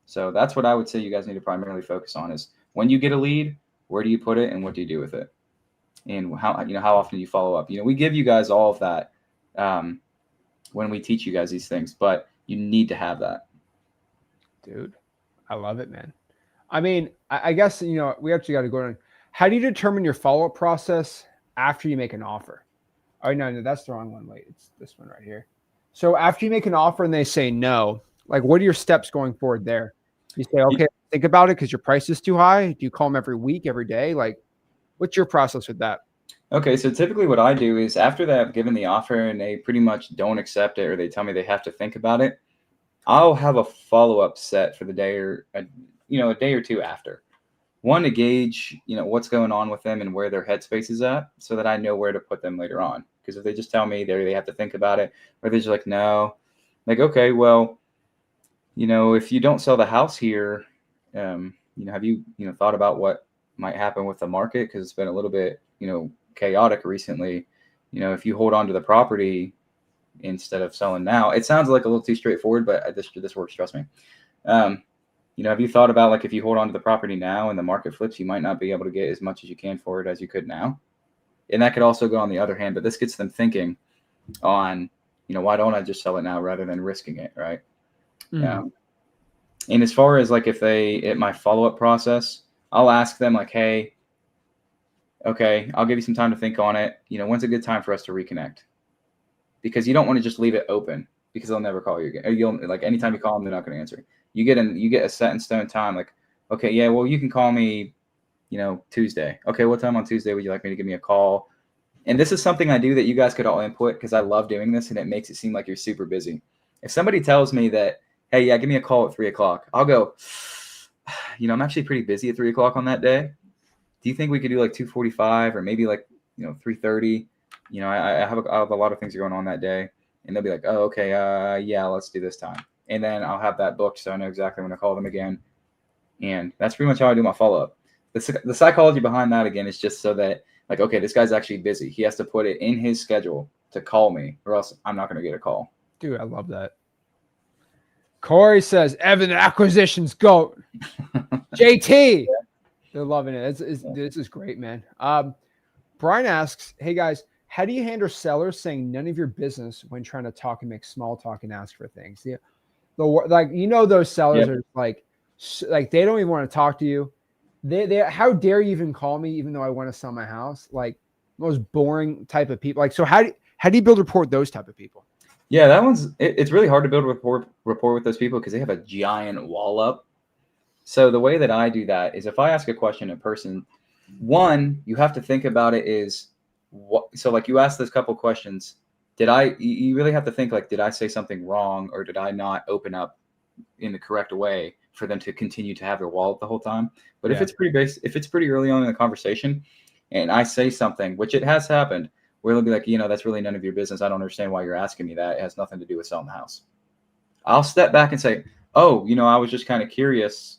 So that's what I would say you guys need to primarily focus on is when you get a lead, where do you put it and what do you do with it? And how often you follow up. We give you guys all of that when we teach you guys these things, but you need to have that. Dude, I love it, man. I mean, I guess, we actually got to go on. How do you determine your follow-up process after you make an offer? Oh, no, that's the wrong one. Wait, it's this one right here. So after you make an offer and they say no, like what are your steps going forward there? You say, okay, think about it because your price is too high. Do you call them every week, every day? Like, what's your process with that? Okay, so typically what I do is after they have given the offer and they pretty much don't accept it or they tell me they have to think about it, I'll have a follow-up set for the day or a day or two after. One, to gauge, what's going on with them and where their headspace is at so that I know where to put them later on. Because if they just tell me they have to think about it, or they're just like, no, like, okay, well, if you don't sell the house here, have you, thought about what might happen with the market? Because it's been a little bit, chaotic recently. If you hold on to the property instead of selling now, it sounds like a little too straightforward, but this works, trust me. Have you thought about like if you hold on to the property now and the market flips, you might not be able to get as much as you can for it as you could now? And that could also go on the other hand, but this gets them thinking on, why don't I just sell it now rather than risking it, right? And as far as like if at my follow-up process, I'll ask them like, hey, okay, I'll give you some time to think on it. When's a good time for us to reconnect? Because you don't want to just leave it open because they'll never call you again. Or you'll like anytime you call them, they're not going to answer. You get a set in stone time. Like, okay, yeah, well, you can call me, Tuesday. Okay, what time on Tuesday would you like me to give me a call? And this is something I do that you guys could all input because I love doing this and it makes it seem like you're super busy. If somebody tells me that, hey, yeah, give me a call at 3:00, I'll go, I'm actually pretty busy at 3:00 on that day. Do you think we could do like 2:45 or maybe like, 3:30? I have a lot of things going on that day. And they'll be like, oh, okay, yeah, let's do this time. And then I'll have that booked so I know exactly when to call them again. And that's pretty much how I do my follow-up. The psychology behind that, again, is just so that, like, okay, this guy's actually busy. He has to put it in his schedule to call me or else I'm not going to get a call. Dude, I love that. Corey says, Evan, acquisitions GOAT. JT. Yeah. They're loving it. This is great, man. Brian asks, hey, guys, how do you handle sellers saying none of your business when trying to talk and make small talk and ask for things? Yeah. Those sellers are like they don't even want to talk to you. They how dare you even call me even though I want to sell my house? Like most boring type of people. Like, so how do you build rapport with those type of people? Yeah, it's really hard to build rapport with those people because they have a giant wall up. So the way that I do that is if I ask a question in person, one, you have to think about it is, So like you asked this couple questions. You really have to think like, did I say something wrong, or did I not open up in the correct way for them to continue to have their wallet the whole time? But if it's pretty early on in the conversation and I say something, which it has happened, where they'll be like, that's really none of your business. I don't understand why you're asking me that. It has nothing to do with selling the house. I'll step back and say, oh, I was just kind of curious.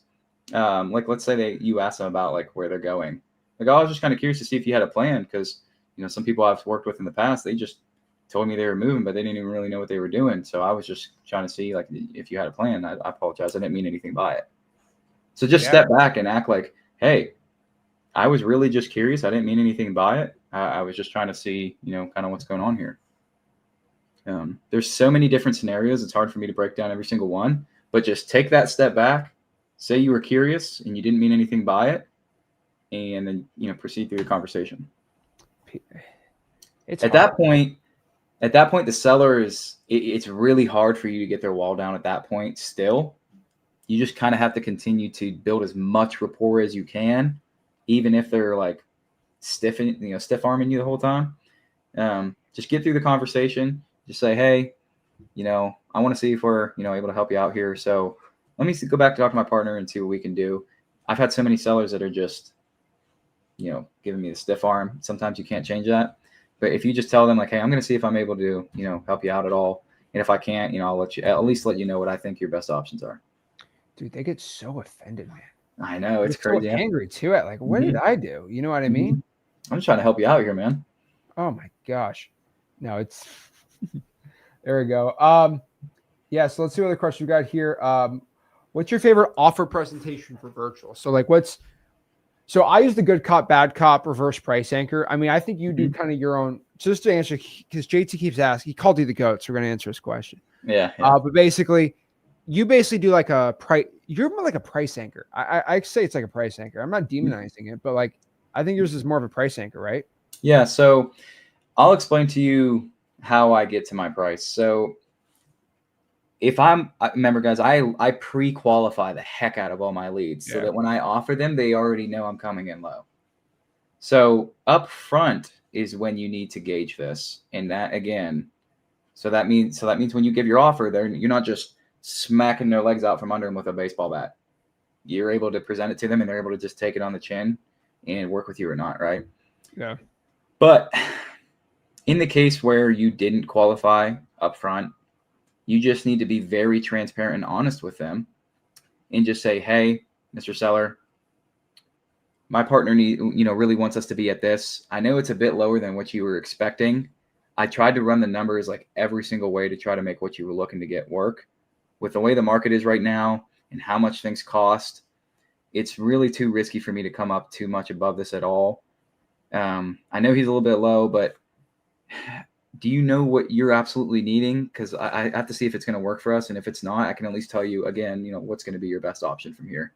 Like, let's say you ask them about like where they're going. Like, oh, I was just kind of curious to see if you had a plan, because, some people I've worked with in the past, they just told me they were moving, but they didn't even really know what they were doing. So I was just trying to see like if you had a plan. I apologize. I didn't mean anything by it. So just step back and act like, hey, I was really just curious. I didn't mean anything by it. I was just trying to see, kind of what's going on here. There's so many different scenarios. It's hard for me to break down every single one, but just take that step back, say you were curious and you didn't mean anything by it, and then, proceed through the conversation. At that point, the seller it's really hard for you to get their wall down at that point still. You just kind of have to continue to build as much rapport as you can, even if they're like stiff arming you the whole time. Just get through the conversation. Just say, hey, I want to see if we're, able to help you out here. So let me go back to talk to my partner and see what we can do. I've had so many sellers that are just, giving me the stiff arm. Sometimes you can't change that. But if you just tell them like, hey, I'm going to see if I'm able to, help you out at all. And if I can't, I'll at least let you know what I think your best options are. Dude, they get so offended, man. I know, it's crazy. So angry too. Like, what did I do? You know what I mean? I'm just trying to help you out here, man. Oh my gosh. No, it's there we go. Yeah, so let's see what other questions we got here. What's your favorite offer presentation for virtual? So like so I use the good cop, bad cop, reverse price anchor. I mean, I think you do kind of your own, just to answer, because JT keeps asking, he called you the GOAT, so we're going to answer his question. Yeah. But basically, you do like a price, you're more like a price anchor. I say it's like a price anchor. I'm not demonizing it, but like, I think yours is more of a price anchor, right? Yeah. So I'll explain to you how I get to my price. So remember guys, I pre-qualify the heck out of all my leads so that when I offer them, they already know I'm coming in low. So up front is when you need to gauge this. And that again, so that means when you give your offer, you're not just smacking their legs out from under them with a baseball bat. You're able to present it to them and they're able to just take it on the chin and work with you or not, right? Yeah. But in the case where you didn't qualify up front, you just need to be very transparent and honest with them and just say, hey, Mr. Seller, my partner really wants us to be at this. I know it's a bit lower than what you were expecting. I tried to run the numbers like every single way to try to make what you were looking to get work. With the way the market is right now and how much things cost, it's really too risky for me to come up too much above this at all. I know he's a little bit low, but do you know what you're absolutely needing? Because I have to see if it's going to work for us. And if it's not, I can at least tell you again, what's going to be your best option from here.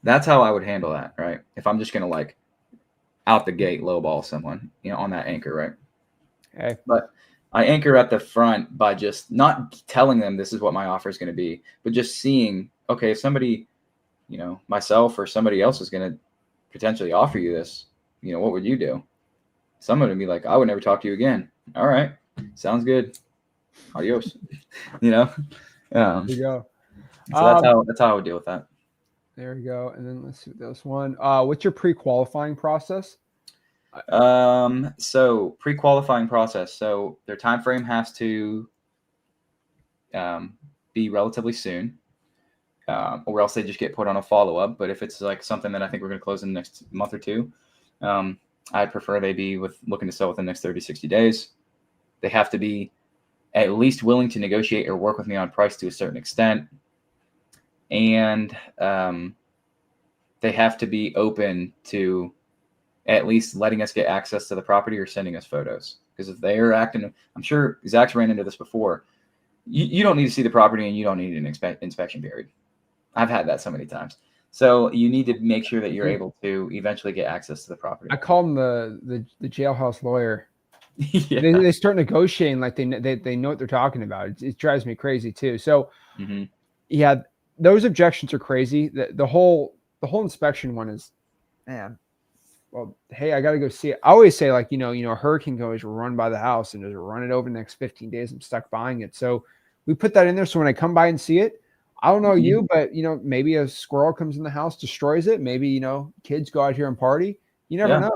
That's how I would handle that, right? If I'm just going to like out the gate lowball someone, on that anchor, right? Okay. But I anchor at the front by just not telling them this is what my offer is going to be, but just seeing, okay, if somebody, myself or somebody else is going to potentially offer you this, what would you do? Someone would be like, I would never talk to you again. All right. Sounds good. Adios. There you go. So that's how I would deal with that. There we go. And then let's see this one. What's your pre-qualifying process? So pre-qualifying process. So their time frame has to be relatively soon, or else they just get put on a follow-up. But if it's like something that I think we're going to close in the next month or two, I'd prefer they be looking to sell within the next 30, 60 days. They have to be at least willing to negotiate or work with me on price to a certain extent. And they have to be open to at least letting us get access to the property or sending us photos. Because if they are acting, I'm sure Zach's ran into this before. You don't need to see the property and you don't need an inspection period. I've had that so many times. So you need to make sure that you're able to eventually get access to the property. I call them the jailhouse lawyer. Yeah. They start negotiating like they know what they're talking about. It drives me crazy too. So yeah, those objections are crazy. The whole inspection one is, man, well, hey, I got to go see it. I always say like, a hurricane can always run by the house and just run it over the next 15 days. I'm stuck buying it. So we put that in there. So when I come by and see it, I don't know you, but maybe a squirrel comes in the house, destroys it. Maybe, kids go out here and party. You never know.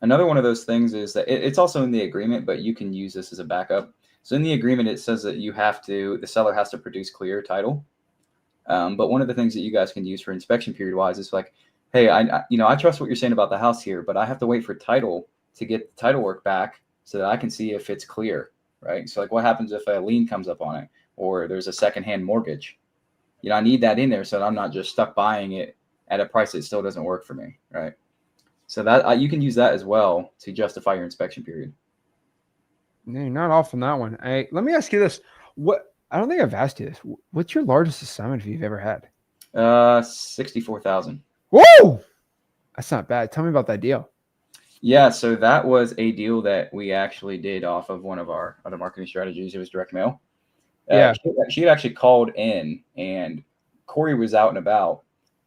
Another one of those things is that it's also in the agreement, but you can use this as a backup. So in the agreement, it says that the seller has to produce clear title. But one of the things that you guys can use for inspection period wise is like, hey, I trust what you're saying about the house here, but I have to wait for title to get the title work back so that I can see if it's clear, right? So like what happens if a lien comes up on it or there's a secondhand mortgage? I need that in there so that I'm not just stuck buying it at a price that still doesn't work for me, right? So that you can use that as well to justify your inspection period. No, you're not off on that one. Let me ask you this. I don't think I've asked you this. What's your largest assignment you've ever had? 64,000. Whoa! That's not bad. Tell me about that deal. Yeah, so that was a deal that we actually did off of one of our other marketing strategies. It was direct mail. Yeah. She had actually called in, and Corey was out and about,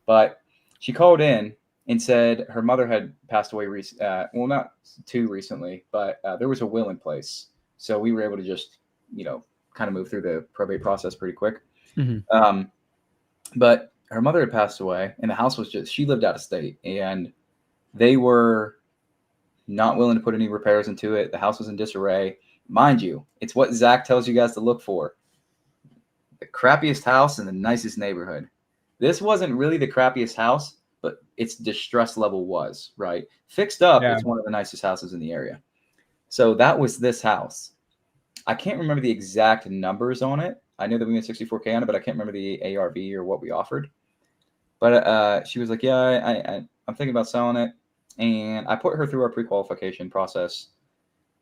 but she called in and said her mother had passed away well, not too recently, but there was a will in place. So we were able to just, kind of move through the probate process pretty quick. Mm-hmm. But her mother had passed away, and the house she lived out of state, and they were not willing to put any repairs into it. The house was in disarray. Mind you, it's what Zach tells you guys to look for. The crappiest house in the nicest neighborhood. This wasn't really the crappiest house, but its distress level was, right? Fixed up, It's one of the nicest houses in the area. So that was this house. I can't remember the exact numbers on it. I know that we went 64K on it, but I can't remember the ARV or what we offered. But she was like, yeah, I'm thinking about selling it. And I put her through our pre-qualification process.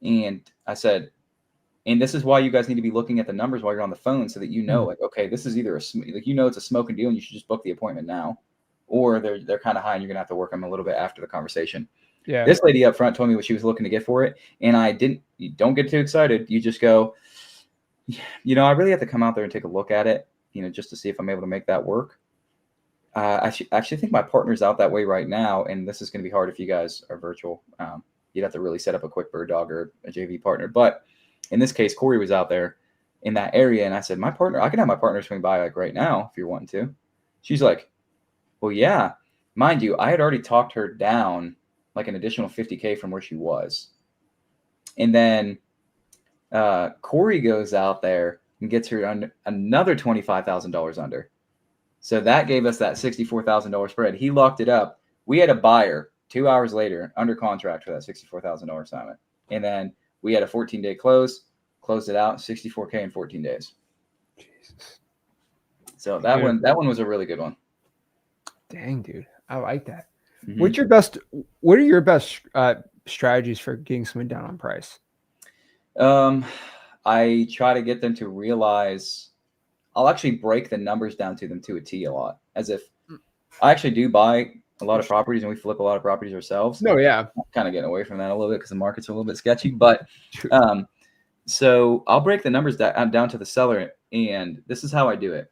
And I said, and this is why you guys need to be looking at the numbers while you're on the phone so that like, okay, this is either it's a smoking deal and you should just book the appointment now, or they're kind of high and you're going to have to work them a little bit after the conversation. Yeah. This lady up front told me what she was looking to get for it. And you don't get too excited. You just go, I really have to come out there and take a look at it, just to see if I'm able to make that work. I actually think my partner's out that way right now, and this is going to be hard if you guys are virtual. You'd have to really set up a quick bird dog or a JV partner. But in this case, Corey was out there in that area, and I said, I can have my partner swing by like right now if you're wanting to. She's like, well, yeah. Mind you, I had already talked her down like an additional 50K from where she was. And then Corey goes out there and gets her another $25,000 under. So that gave us that $64,000 spread. He locked it up. We had a buyer 2 hours later under contract for that $64,000 assignment. And then we had a 14-day closed it out, 64K in 14 days. Jesus. So that one was a really good one. Dang, dude. I like that. Mm-hmm. What are your best strategies for getting someone down on price? I try to get them to realize I'll actually break the numbers down to them to a T a lot, as if I actually do buy a lot of properties and we flip a lot of properties ourselves. No, yeah. I'm kind of getting away from that a little bit because the market's a little bit sketchy, but so I'll break the numbers down to the seller, and this is how I do it.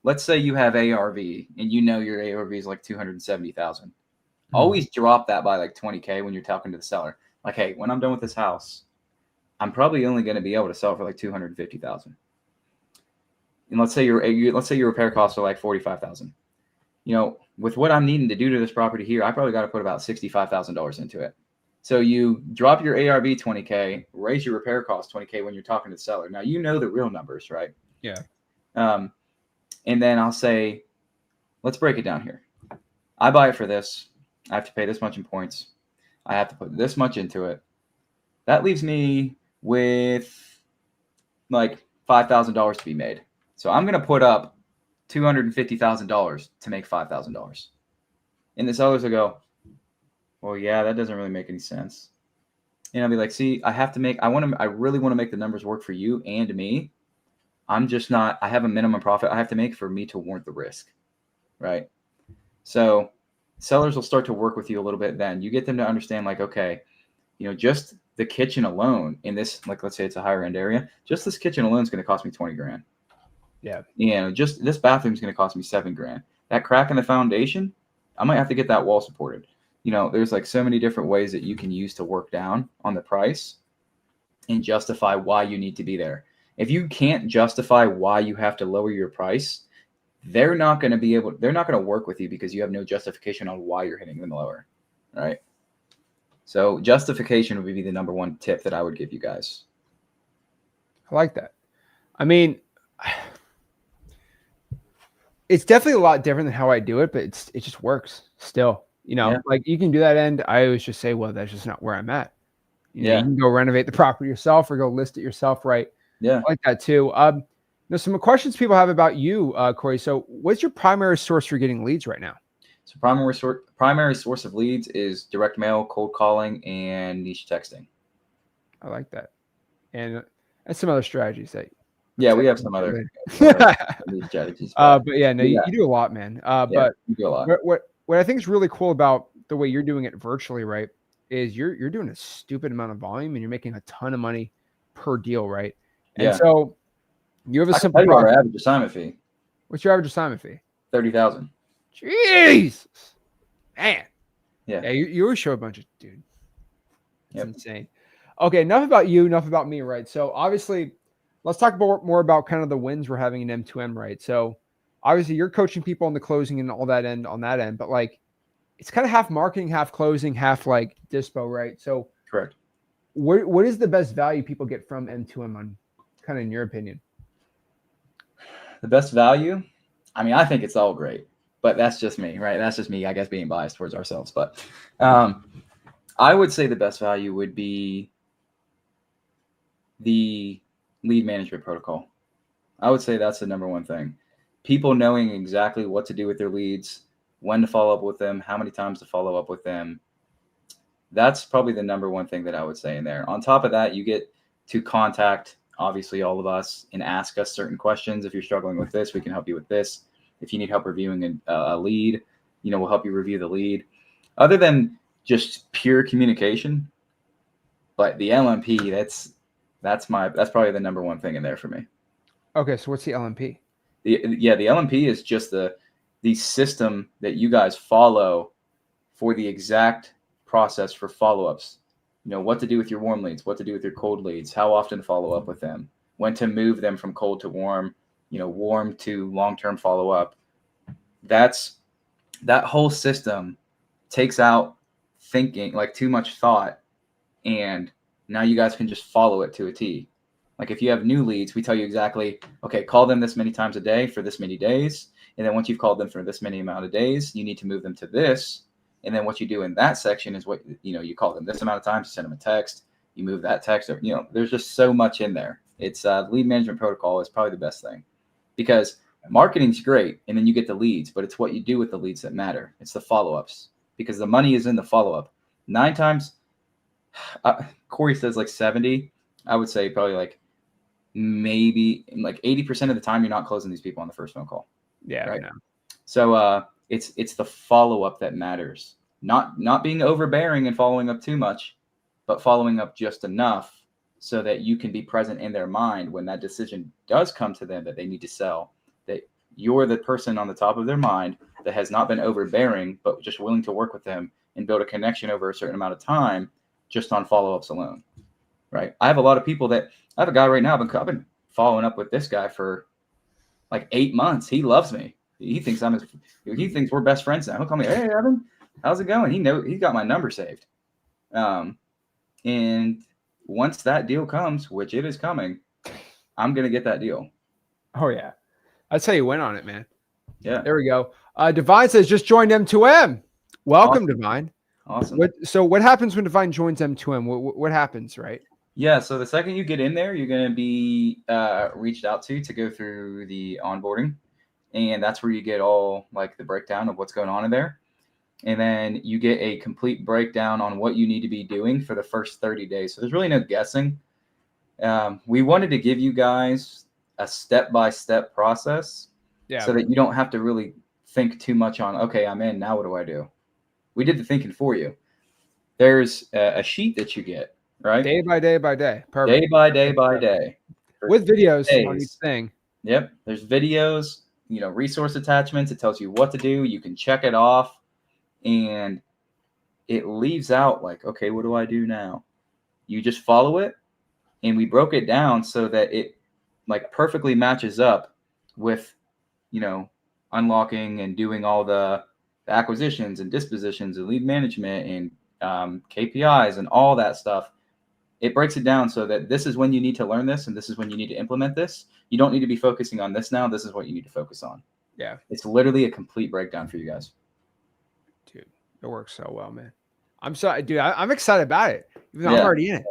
Let's say you have ARV and your ARV is like 270,000. Mm-hmm. Always drop that by like 20K when you're talking to the seller. Like, hey, when I'm done with this house, I'm probably only going to be able to sell it for like 250,000. And let's say your repair costs are like 45,000. With what I'm needing to do to this property here, I probably got to put about $65,000 into it. So you drop your ARV 20K, raise your repair cost 20K when you're talking to the seller. Now the real numbers, right? Yeah. And then I'll say, let's break it down here. I buy it for this. I have to pay this much in points. I have to put this much into it. That leaves me with like $5,000 to be made. So I'm going to put up $250,000 to make $5,000. And the sellers will go, well, yeah, that doesn't really make any sense. And I'll be like, see, I really want to make the numbers work for you and me. I'm just not, I have a minimum profit I have to make for me to warrant the risk, right? So sellers will start to work with you a little bit then. You get them to understand like, okay, just the kitchen alone in this, like, let's say it's a higher end area, just this kitchen alone is going to cost me 20 grand. Yeah. Just this bathroom is going to cost me $7 grand. That crack in the foundation, I might have to get that wall supported. there's like so many different ways that you can use to work down on the price and justify why you need to be there. If you can't justify why you have to lower your price, they're not going to work with you because you have no justification on why you're hitting them lower, right? So justification would be the number one tip that I would give you guys. I like that. I mean, it's definitely a lot different than how I do it, but it just works still. Like you can do that end. I always just say, well, that's just not where I'm at. You can go renovate the property yourself or go list it yourself, right? Yeah. I like that too. Some questions people have about you, Corey. So what's your primary source for getting leads right now? So primary source of leads is direct mail, cold calling, and niche texting. I like that. And some other strategies that. Yeah, we have some other strategies. But yeah, no, you do a lot, man. But you do a lot. What I think is really cool about the way you're doing it virtually, right, is you're doing a stupid amount of volume and you're making a ton of money per deal, right? And so you have a simple our average assignment fee. What's your average assignment fee? $30,000. Jeez, man. Yeah. You always show a bunch of dude. It's insane. Okay, enough about you, enough about me, right? So obviously, let's talk more about kind of the wins we're having in M2M, right? So obviously, you're coaching people on the closing and all that end on that end, but like it's kind of half marketing, half closing, half like dispo, right? So correct. What is the best value people get from M2M on kind of in your opinion? The best value? I mean, I think it's all great, but that's just me, right? That's just me, I guess, being biased towards ourselves. But I would say the best value would be the lead management protocol. I would say that's the number one thing. People knowing exactly what to do with their leads, when to follow up with them, how many times to follow up with them. That's probably the number one thing that I would say in there. On top of that, you get to contact, obviously, all of us and ask us certain questions. If you're struggling with this, we can help you with this. If you need help reviewing a lead, we'll help you review the lead. Other than just pure communication, but the LMP, that's probably the number one thing in there for me. Okay, so what's the LMP? The LMP is just the system that you guys follow for the exact process for follow-ups. What to do with your warm leads, what to do with your cold leads, how often to follow up with them, when to move them from cold to warm, warm to long-term follow-up. That whole system takes out thinking, like too much thought, and now you guys can just follow it to a T. Like if you have new leads, we tell you exactly, okay, call them this many times a day for this many days. And then once you've called them for this many amount of days, you need to move them to this. And then what you do in that section is what, you call them this amount of times, you send them a text, you move that text, or, there's just so much in there. It's lead management protocol is probably the best thing because marketing's great. And then you get the leads, but it's what you do with the leads that matter. It's the follow-ups because the money is in the follow-up. 9 times, Corey says like 70. I would say probably like maybe like 80% of the time you're not closing these people on the first phone call. Yeah. Right. So it's the follow-up that matters. Not being overbearing and following up too much, but following up just enough so that you can be present in their mind when that decision does come to them that they need to sell, that you're the person on the top of their mind that has not been overbearing, but just willing to work with them and build a connection over a certain amount of time just on follow-ups alone. Right. I have a lot of people I have a guy right now. I've been following up with this guy for like 8 months. He loves me. He thinks he thinks we're best friends now. He'll call me, hey, Evan, how's it going? He's got my number saved. And once that deal comes, which it is coming, I'm going to get that deal. Oh yeah. That's how you went on it, man. Yeah. There we go. Divine says just joined M2M. Welcome, awesome. Divine. Awesome. So what happens when Divine joins M2M? What happens, right? Yeah. So the second you get in there, you're going to be reached out to go through the onboarding. And that's where you get all like the breakdown of what's going on in there. And then you get a complete breakdown on what you need to be doing for the first 30 days. So there's really no guessing. We wanted to give you guys a step-by-step process so that you don't have to really think too much on, okay, I'm in, now what do I do? We did the thinking for you. There's a sheet that you get, right? Day by day by day. Perfect. Day by day by day. With videos on each thing. Yep. There's videos, resource attachments. It tells you what to do. You can check it off. And it leaves out like, okay, what do I do now? You just follow it. And we broke it down so that it like perfectly matches up with, unlocking and doing all the acquisitions and dispositions and lead management and KPIs and all that stuff. It breaks it down so that this is when you need to learn this and this is when you need to implement this. You don't need to be focusing on this now. This is what you need to focus on. Yeah. It's literally a complete breakdown for you guys. Dude, it works so well, man. I'm excited about it. Even though I'm already in it.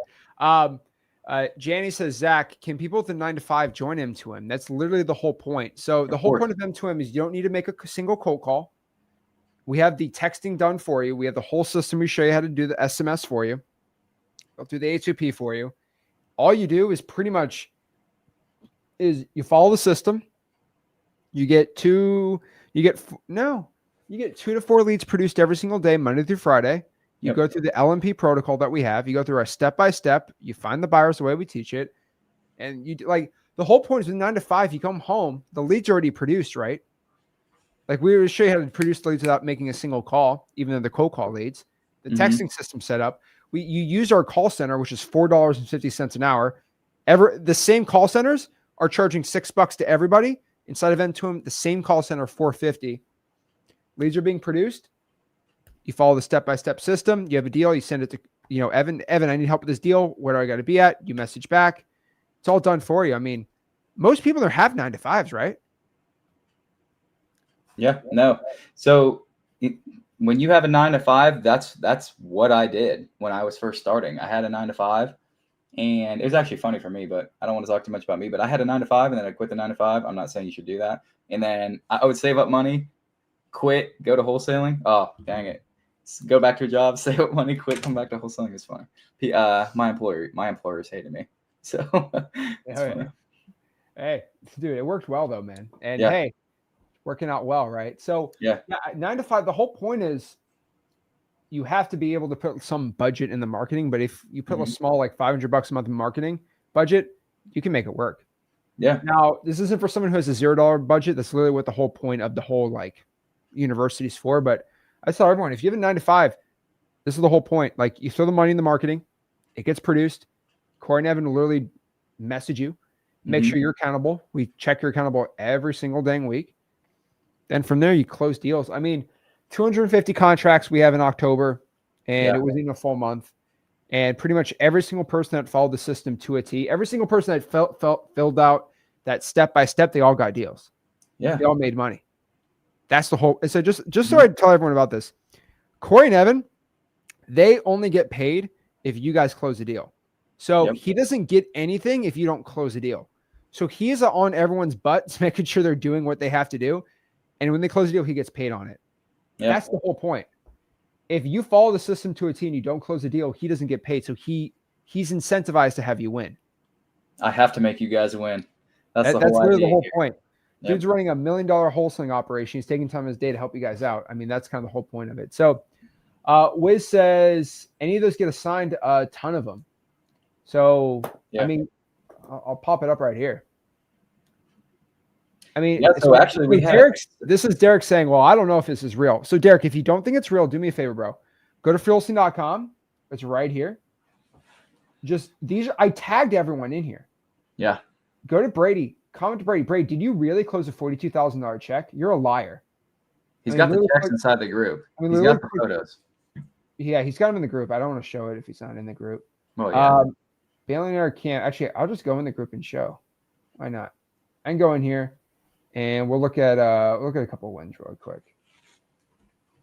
Janny says, Zach, can people with the 9-to-5 join M2M? That's literally the whole point. So the whole point of M2M is you don't need to make a single cold call. We have the texting done for you. We have the whole system. We show you how to do the SMS for you. We'll do the H2P for you. All you do is you follow the system. You get 2 to 4 leads produced every single day, Monday through Friday. You go through the LMP protocol that we have. You go through our step-by-step. You find the buyers the way we teach it. And you like the whole point is with 9-to-5, you come home, the leads are already produced, right? Like we will show you how to produce leads without making a single call, even though they're cold call leads. The texting system set up. You use our call center, which is $4.50 an hour. The same call centers are charging $6 to everybody. Inside of M2M, the same call center, $4.50. Leads are being produced. You follow the step-by-step system. You have a deal. You send it to, Evan, I need help with this deal. Where do I got to be at? You message back. It's all done for you. I mean, most people there have 9-to-5s, right? Yeah, no. So when you have a 9-to-5, that's what I did when I was first starting. I had a 9-to-5, and it was actually funny for me, but I don't want to talk too much about me. But I had a 9-to-5, and then I quit the 9-to-5. I'm not saying you should do that. And then I would save up money, quit, go to wholesaling. Oh, dang it. Go back to your job, save up money, quit, come back to wholesaling. It's fun. My employers hated me. So it's funny. Hey, dude, it worked well though, man. And hey, working out well, right? So 9-to-5, the whole point is you have to be able to put some budget in the marketing, but if you put a small, like $500 a month in marketing budget, you can make it work. Yeah. Now, this isn't for someone who has a $0 budget. That's literally what the whole point of the whole like university's for. But I tell everyone, if you have a 9-to-5, this is the whole point. Like you throw the money in the marketing, it gets produced. Corey and Evan will literally message you, make sure you're accountable. We check you're accountable every single dang week. Then from there, you close deals. I mean, 250 contracts we have in October, and it was in a full month. And pretty much every single person that followed the system to a T, every single person that filled out that step-by-step, they all got deals. Yeah. They all made money. That's the whole. So just so I tell everyone about this, Corey and Evan, they only get paid if you guys close a deal. So he doesn't get anything if you don't close a deal. So he is on everyone's butt, making sure they're doing what they have to do. And when they close a deal, he gets paid on it. Yeah. That's the whole point. If you follow the system to a T and you don't close a deal, he doesn't get paid. So he's incentivized to have you win. I have to make you guys win. That's literally the whole point. Dude's running $1 million wholesaling operation. He's taking time in his day to help you guys out. I mean, that's kind of the whole point of it. So Wiz says, any of those get assigned? A ton of them. So, I mean, I'll pop it up right here. I mean, so actually this is Derek saying, well, I don't know if this is real. So Derek, if you don't think it's real, do me a favor, bro. Go to Wholesale.com. It's right here. I tagged everyone in here. Yeah. Go to Brady. Comment to Brady. Brady, did you really close a $42,000 check? You're a liar. He's got the checks inside the group. He's got the photos. Yeah, he's got them in the group. I don't want to show it if he's not in the group. Well, yeah. Billionaire can't. Actually, I'll just go in the group and show. Why not? I can go in here, and we'll look at a couple of wins real quick.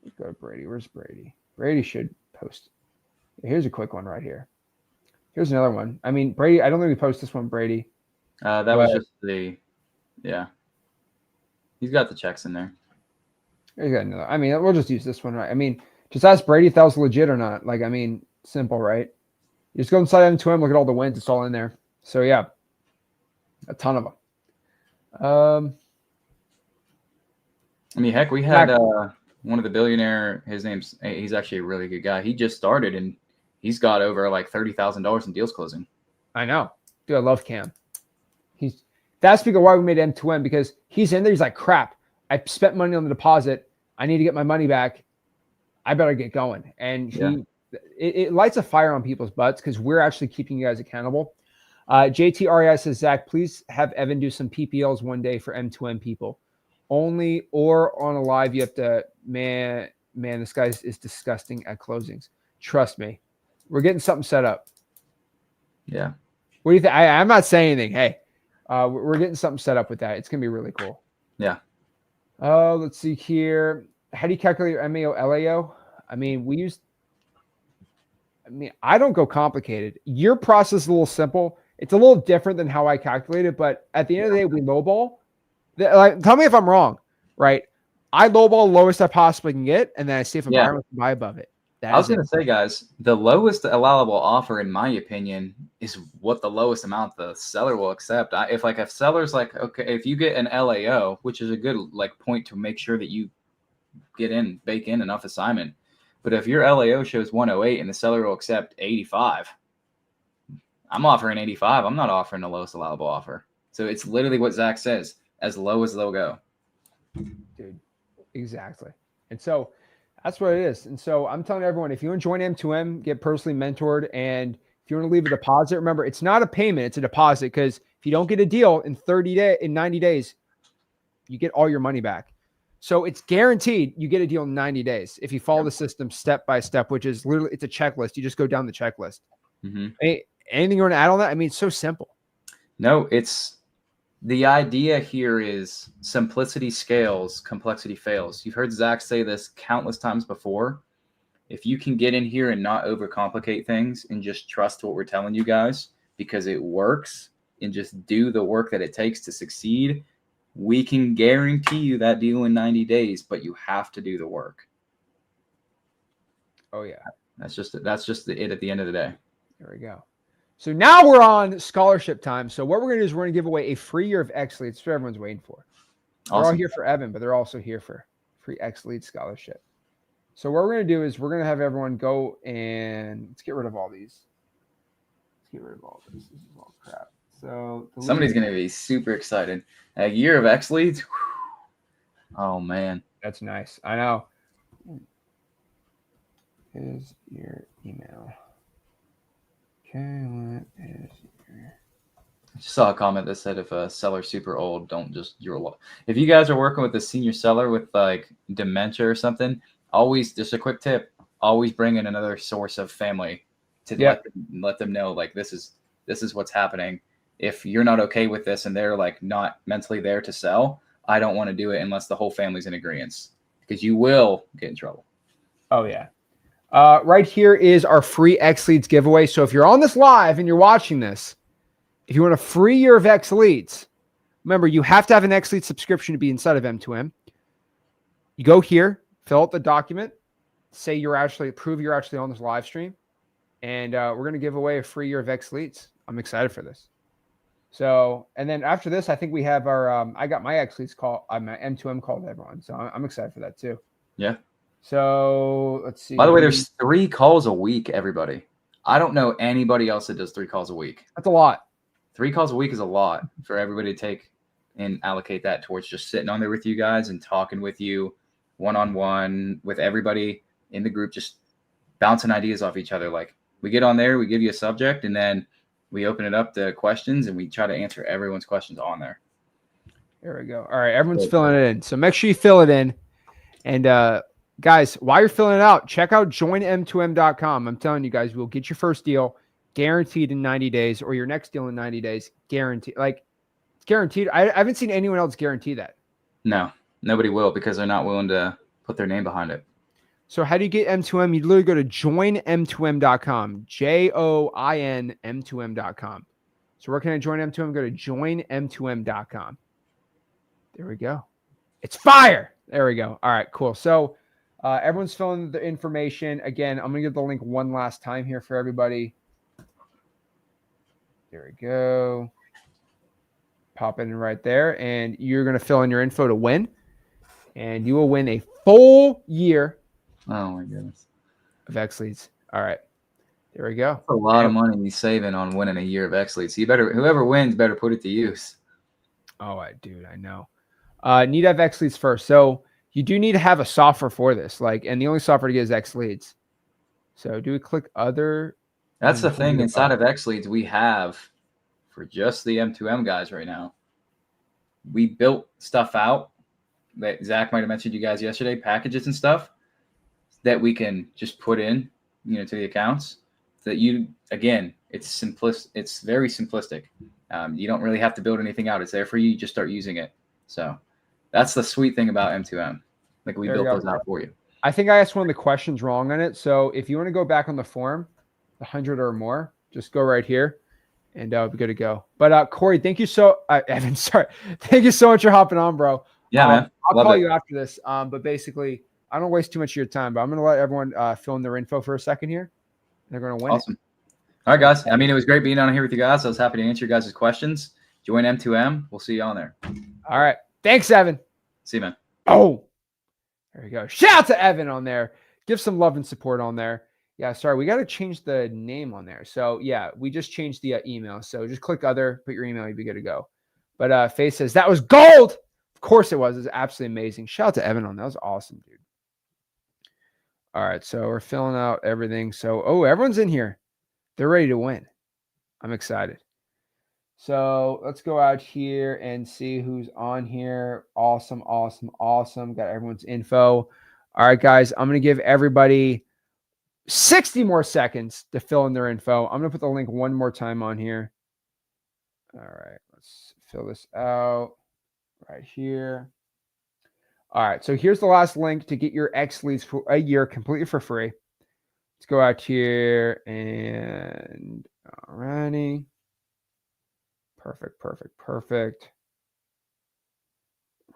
Let's go to Brady. Where's Brady? Brady should post. Here's a quick one right here. Here's another one. I mean, Brady. I don't think we post this one, Brady. That was just he's got the checks in there. He's got another. I mean, we'll just use this one, right? I mean, just ask Brady if that was legit or not. Like, I mean, simple, right? You just go inside M2M, look at all the wins. It's all in there. So yeah, a ton of them. I mean, heck, we had one of the billionaire. He's actually a really good guy. He just started and he's got over like $30,000 in deals closing. I know, dude. I love Cam. That's because why we made M2M, because he's in there. He's like, crap. I spent money on the deposit. I need to get my money back. I better get going. And Yeah. it lights a fire on people's butts because we're actually keeping you guys accountable. JTREI says, Zach, please have Evan do some PPLs one day for M2M people. Only or on a live, you have to, man, this guy is disgusting at closings. Trust me. We're getting something set up. Yeah. What do you think? I'm not saying anything. Hey, we're getting something set up with that. It's going to be really cool. Yeah. Oh, let's see here. How do you calculate your MAO, LAO? I mean, I don't go complicated. Your process is a little simple. It's a little different than how I calculate it, but at the end of the day, we lowball. Like, tell me if I'm wrong, right? I lowball the lowest I possibly can get, and then I see if a buyer wants to buy above it. I was going to say, guys, the lowest allowable offer, in my opinion, is what the lowest amount the seller will accept. If seller's like, okay, if you get an LAO, which is a good like point to make sure that you bake in enough assignment. But if your LAO shows 108 and the seller will accept 85, I'm offering 85. I'm not offering the lowest allowable offer. So it's literally what Zach says, as low as they'll go. Dude, exactly. And so that's what it is. And so I'm telling everyone, if you want to join M2M, get personally mentored, and if you want to leave a deposit, remember, it's not a payment, it's a deposit, because if you don't get a deal in 90 days, you get all your money back. So it's guaranteed you get a deal in 90 days if you follow the system step by step, which is literally, it's a checklist. You just go down the checklist. Mm-hmm. Anything you want to add on that? I mean, it's so simple. No, the idea here is simplicity scales, complexity fails. You've heard Zach say this countless times before. If you can get in here and not overcomplicate things and just trust what we're telling you guys because it works, and just do the work that it takes to succeed, we can guarantee you that deal in 90 days, but you have to do the work. Oh, yeah. That's just it at the end of the day. There we go. So now we're on scholarship time. So what we're going to do is we're going to give away a free year of X Leads. That's what everyone's waiting for. Awesome. They're all here for Evan, but they're also here for free X Leads scholarship. So what we're going to do is we're going to have everyone go and let's get rid of all these. Let's get rid of all this. This is all crap. So somebody's going to be super excited. A year of X Leads. Oh, man. That's nice. I know. Is your email. Okay, what is your... I just saw a comment that said if a seller's super old, don't just if you guys are working with a senior seller with like dementia or something, always, just a quick tip, always bring in another source of family to let them know like this is what's happening. If you're not okay with this and they're like not mentally there to sell, I don't want to do it unless the whole family's in agreement, because you will get in trouble. Oh yeah. Right here is our free X Leads giveaway. So if you're on this live and you're watching this, if you want a free year of X Leads, remember, you have to have an X Leads subscription to be inside of M2M. You go here, fill out the document, say prove you're actually on this live stream, and we're going to give away a free year of X Leads. I'm excited for this. So, and then after this, I think we have our, I got my X Leads call, my M2M call to everyone. So I'm excited for that too. Yeah. So let's see. By the way, there's 3 calls a week, everybody. I don't know anybody else that does 3 calls a week. That's a lot. 3 calls a week is a lot for everybody to take and allocate that towards just sitting on there with you guys and talking with you one-on-one with everybody in the group, just bouncing ideas off each other. Like, we get on there, we give you a subject, and then we open it up to questions, and we try to answer everyone's questions on there. There we go. All right, everyone's filling it in. So make sure you fill it in. And guys, while you're filling it out, check out joinm2m.com. I'm telling you guys, we'll get your first deal guaranteed in 90 days, or your next deal in 90 days, guaranteed. Like, it's guaranteed. I haven't seen anyone else guarantee that. No, nobody will, because they're not willing to put their name behind it. So how do you get M2M? You literally go to joinm2m.com, joinm2m.com. So where can I join M2M? Go to joinm2m.com. There we go. It's fire. There we go. All right, cool. So everyone's filling the information. Again, I'm going to give the link one last time here for everybody. There we go. Pop it in right there. And you're going to fill in your info to win. And you will win a full year. Oh, my goodness. Of X Leads. All right. There we go. That's a lot of money you're saving on winning a year of X Leads. So whoever wins better put it to use. Oh, dude, I know. Need to have X Leads first. So you do need to have a software for this. And the only software to get is X Leads. So do we click other? That's the thing inside of X Leads we have for just the M2M guys right now. We built stuff out that Zach might have mentioned you guys yesterday, packages and stuff that we can just put in, to the accounts that it's it's very simplistic. You don't really have to build anything out. It's there for you. You just start using it. So that's the sweet thing about M2M. We built those out for you. I think I asked one of the questions wrong on it. So if you want to go back on the form, 100 or more, just go right here and we're good to go. But Corey, thank you Evan, sorry. Thank you so much for hopping on, bro. Yeah, man. I'll call you after this. But basically, I don't waste too much of your time, but I'm going to let everyone fill in their info for a second here. They're going to win. Awesome. All right, guys. It was great being on here with you guys. I was happy to answer your guys' questions. Join M2M. We'll see you on there. All right. Thanks, Evan. See you, man. Oh, there we go. Shout out to Evan on there. Give some love and support on there. Yeah, sorry. We got to change the name on there. So, yeah, we just changed the email. So just click other, put your email, you'll be good to go. But Faye says, that was gold. Of course it was. It's absolutely amazing. Shout out to Evan on that. That was awesome, dude. All right, so we're filling out everything. So, everyone's in here. They're ready to win. I'm excited. So let's go out here and see who's on here. Awesome, awesome, awesome. Got everyone's info. All right, guys, I'm going to give everybody 60 more seconds to fill in their info. I'm going to put the link one more time on here. All right, let's fill this out right here. All right, so here's the last link to get your X Leads for a year completely for free. Let's go out here and alrighty. Perfect, perfect, perfect.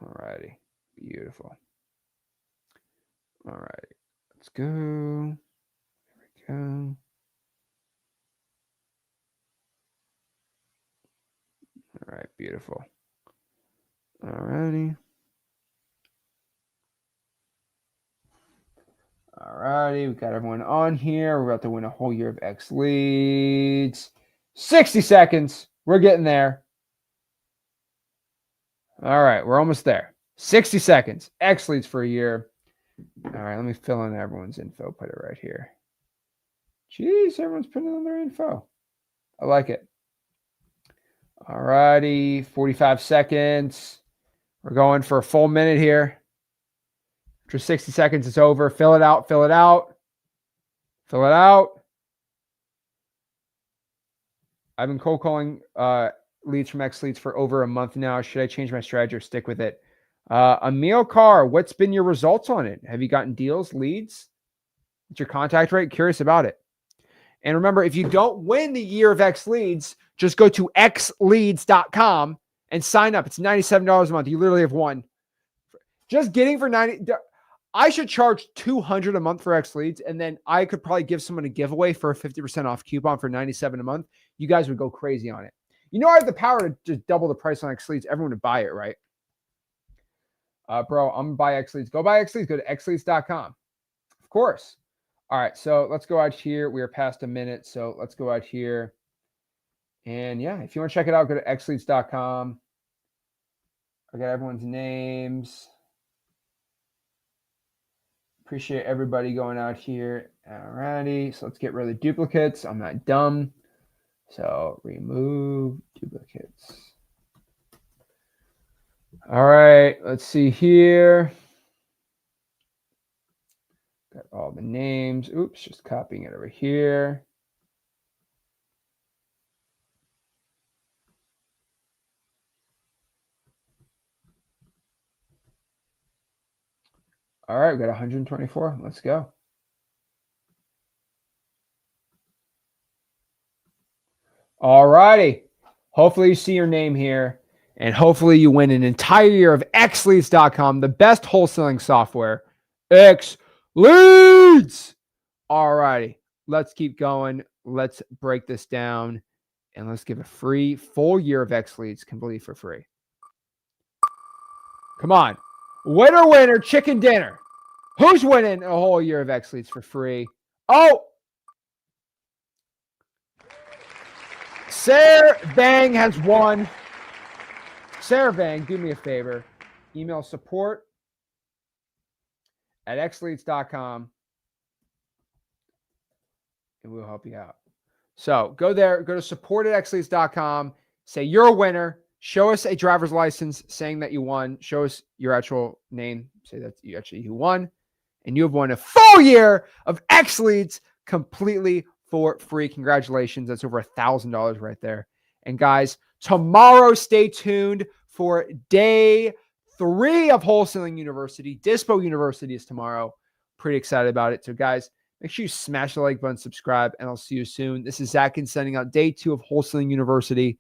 Alrighty, beautiful. Alrighty, let's go. There we go. All right, beautiful. Alrighty. Alrighty, we got everyone on here. We're about to win a whole year of X Leads. 60 seconds. We're getting there. All right, we're almost there. 60 seconds. X Leads for a year. All right, let me fill in everyone's info. Put it right here. Jeez, everyone's putting in their info. I like it. All righty, 45 seconds. We're going for a full minute here. After 60 seconds, it's over. Fill it out, fill it out. Fill it out. I've been cold calling leads from X Leads for over a month now. Should I change my strategy or stick with it? Emil Carr, what's been your results on it? Have you gotten deals, leads? What's your contact rate? Curious about it. And remember, if you don't win the year of X Leads, just go to xleads.com and sign up. It's $97 a month. You literally have won. Just getting for $90. I should charge $200 a month for X Leads, and then I could probably give someone a giveaway for a 50% off coupon for $97 a month. You guys would go crazy on it. I have the power to just double the price on X Leads. Everyone would buy it, right? Bro, I'm going to buy X Leads. Go buy X Leads. Go to xleads.com. Of course. All right, so let's go out here. We are past a minute, so let's go out here. And yeah, if you want to check it out, go to xleads.com. I got everyone's names. Appreciate everybody going out here. All righty, so let's get rid of the duplicates. I'm not dumb. So remove duplicates. All right, let's see here. Got all the names. Oops, just copying it over here. All right, we got 124. Let's go. All righty. Hopefully you see your name here, and hopefully you win an entire year of xleads.com, the best wholesaling software. X Leads. All righty. Let's keep going. Let's break this down, and let's give a free full year of X Leads completely for free. Come on. Winner, winner, chicken dinner. Who's winning a whole year of X Leads for free? Oh! Sarah Vang has won. Sarah Vang, do me a favor. Email support at xleads.com and we'll help you out. So go there, go to support at xleads.com, say you're a winner, show us a driver's license saying that you won, show us your actual name, say that you won, and you have won a full year of XLeads completely for free. Congratulations. That's over $1,000 right there. And guys, tomorrow, stay tuned for day 3 of Wholesaling University. Dispo University is tomorrow. Pretty excited about it. So guys, make sure you smash the like button, subscribe, and I'll see you soon. This is Zach Ginn sending out day 2 of Wholesaling University.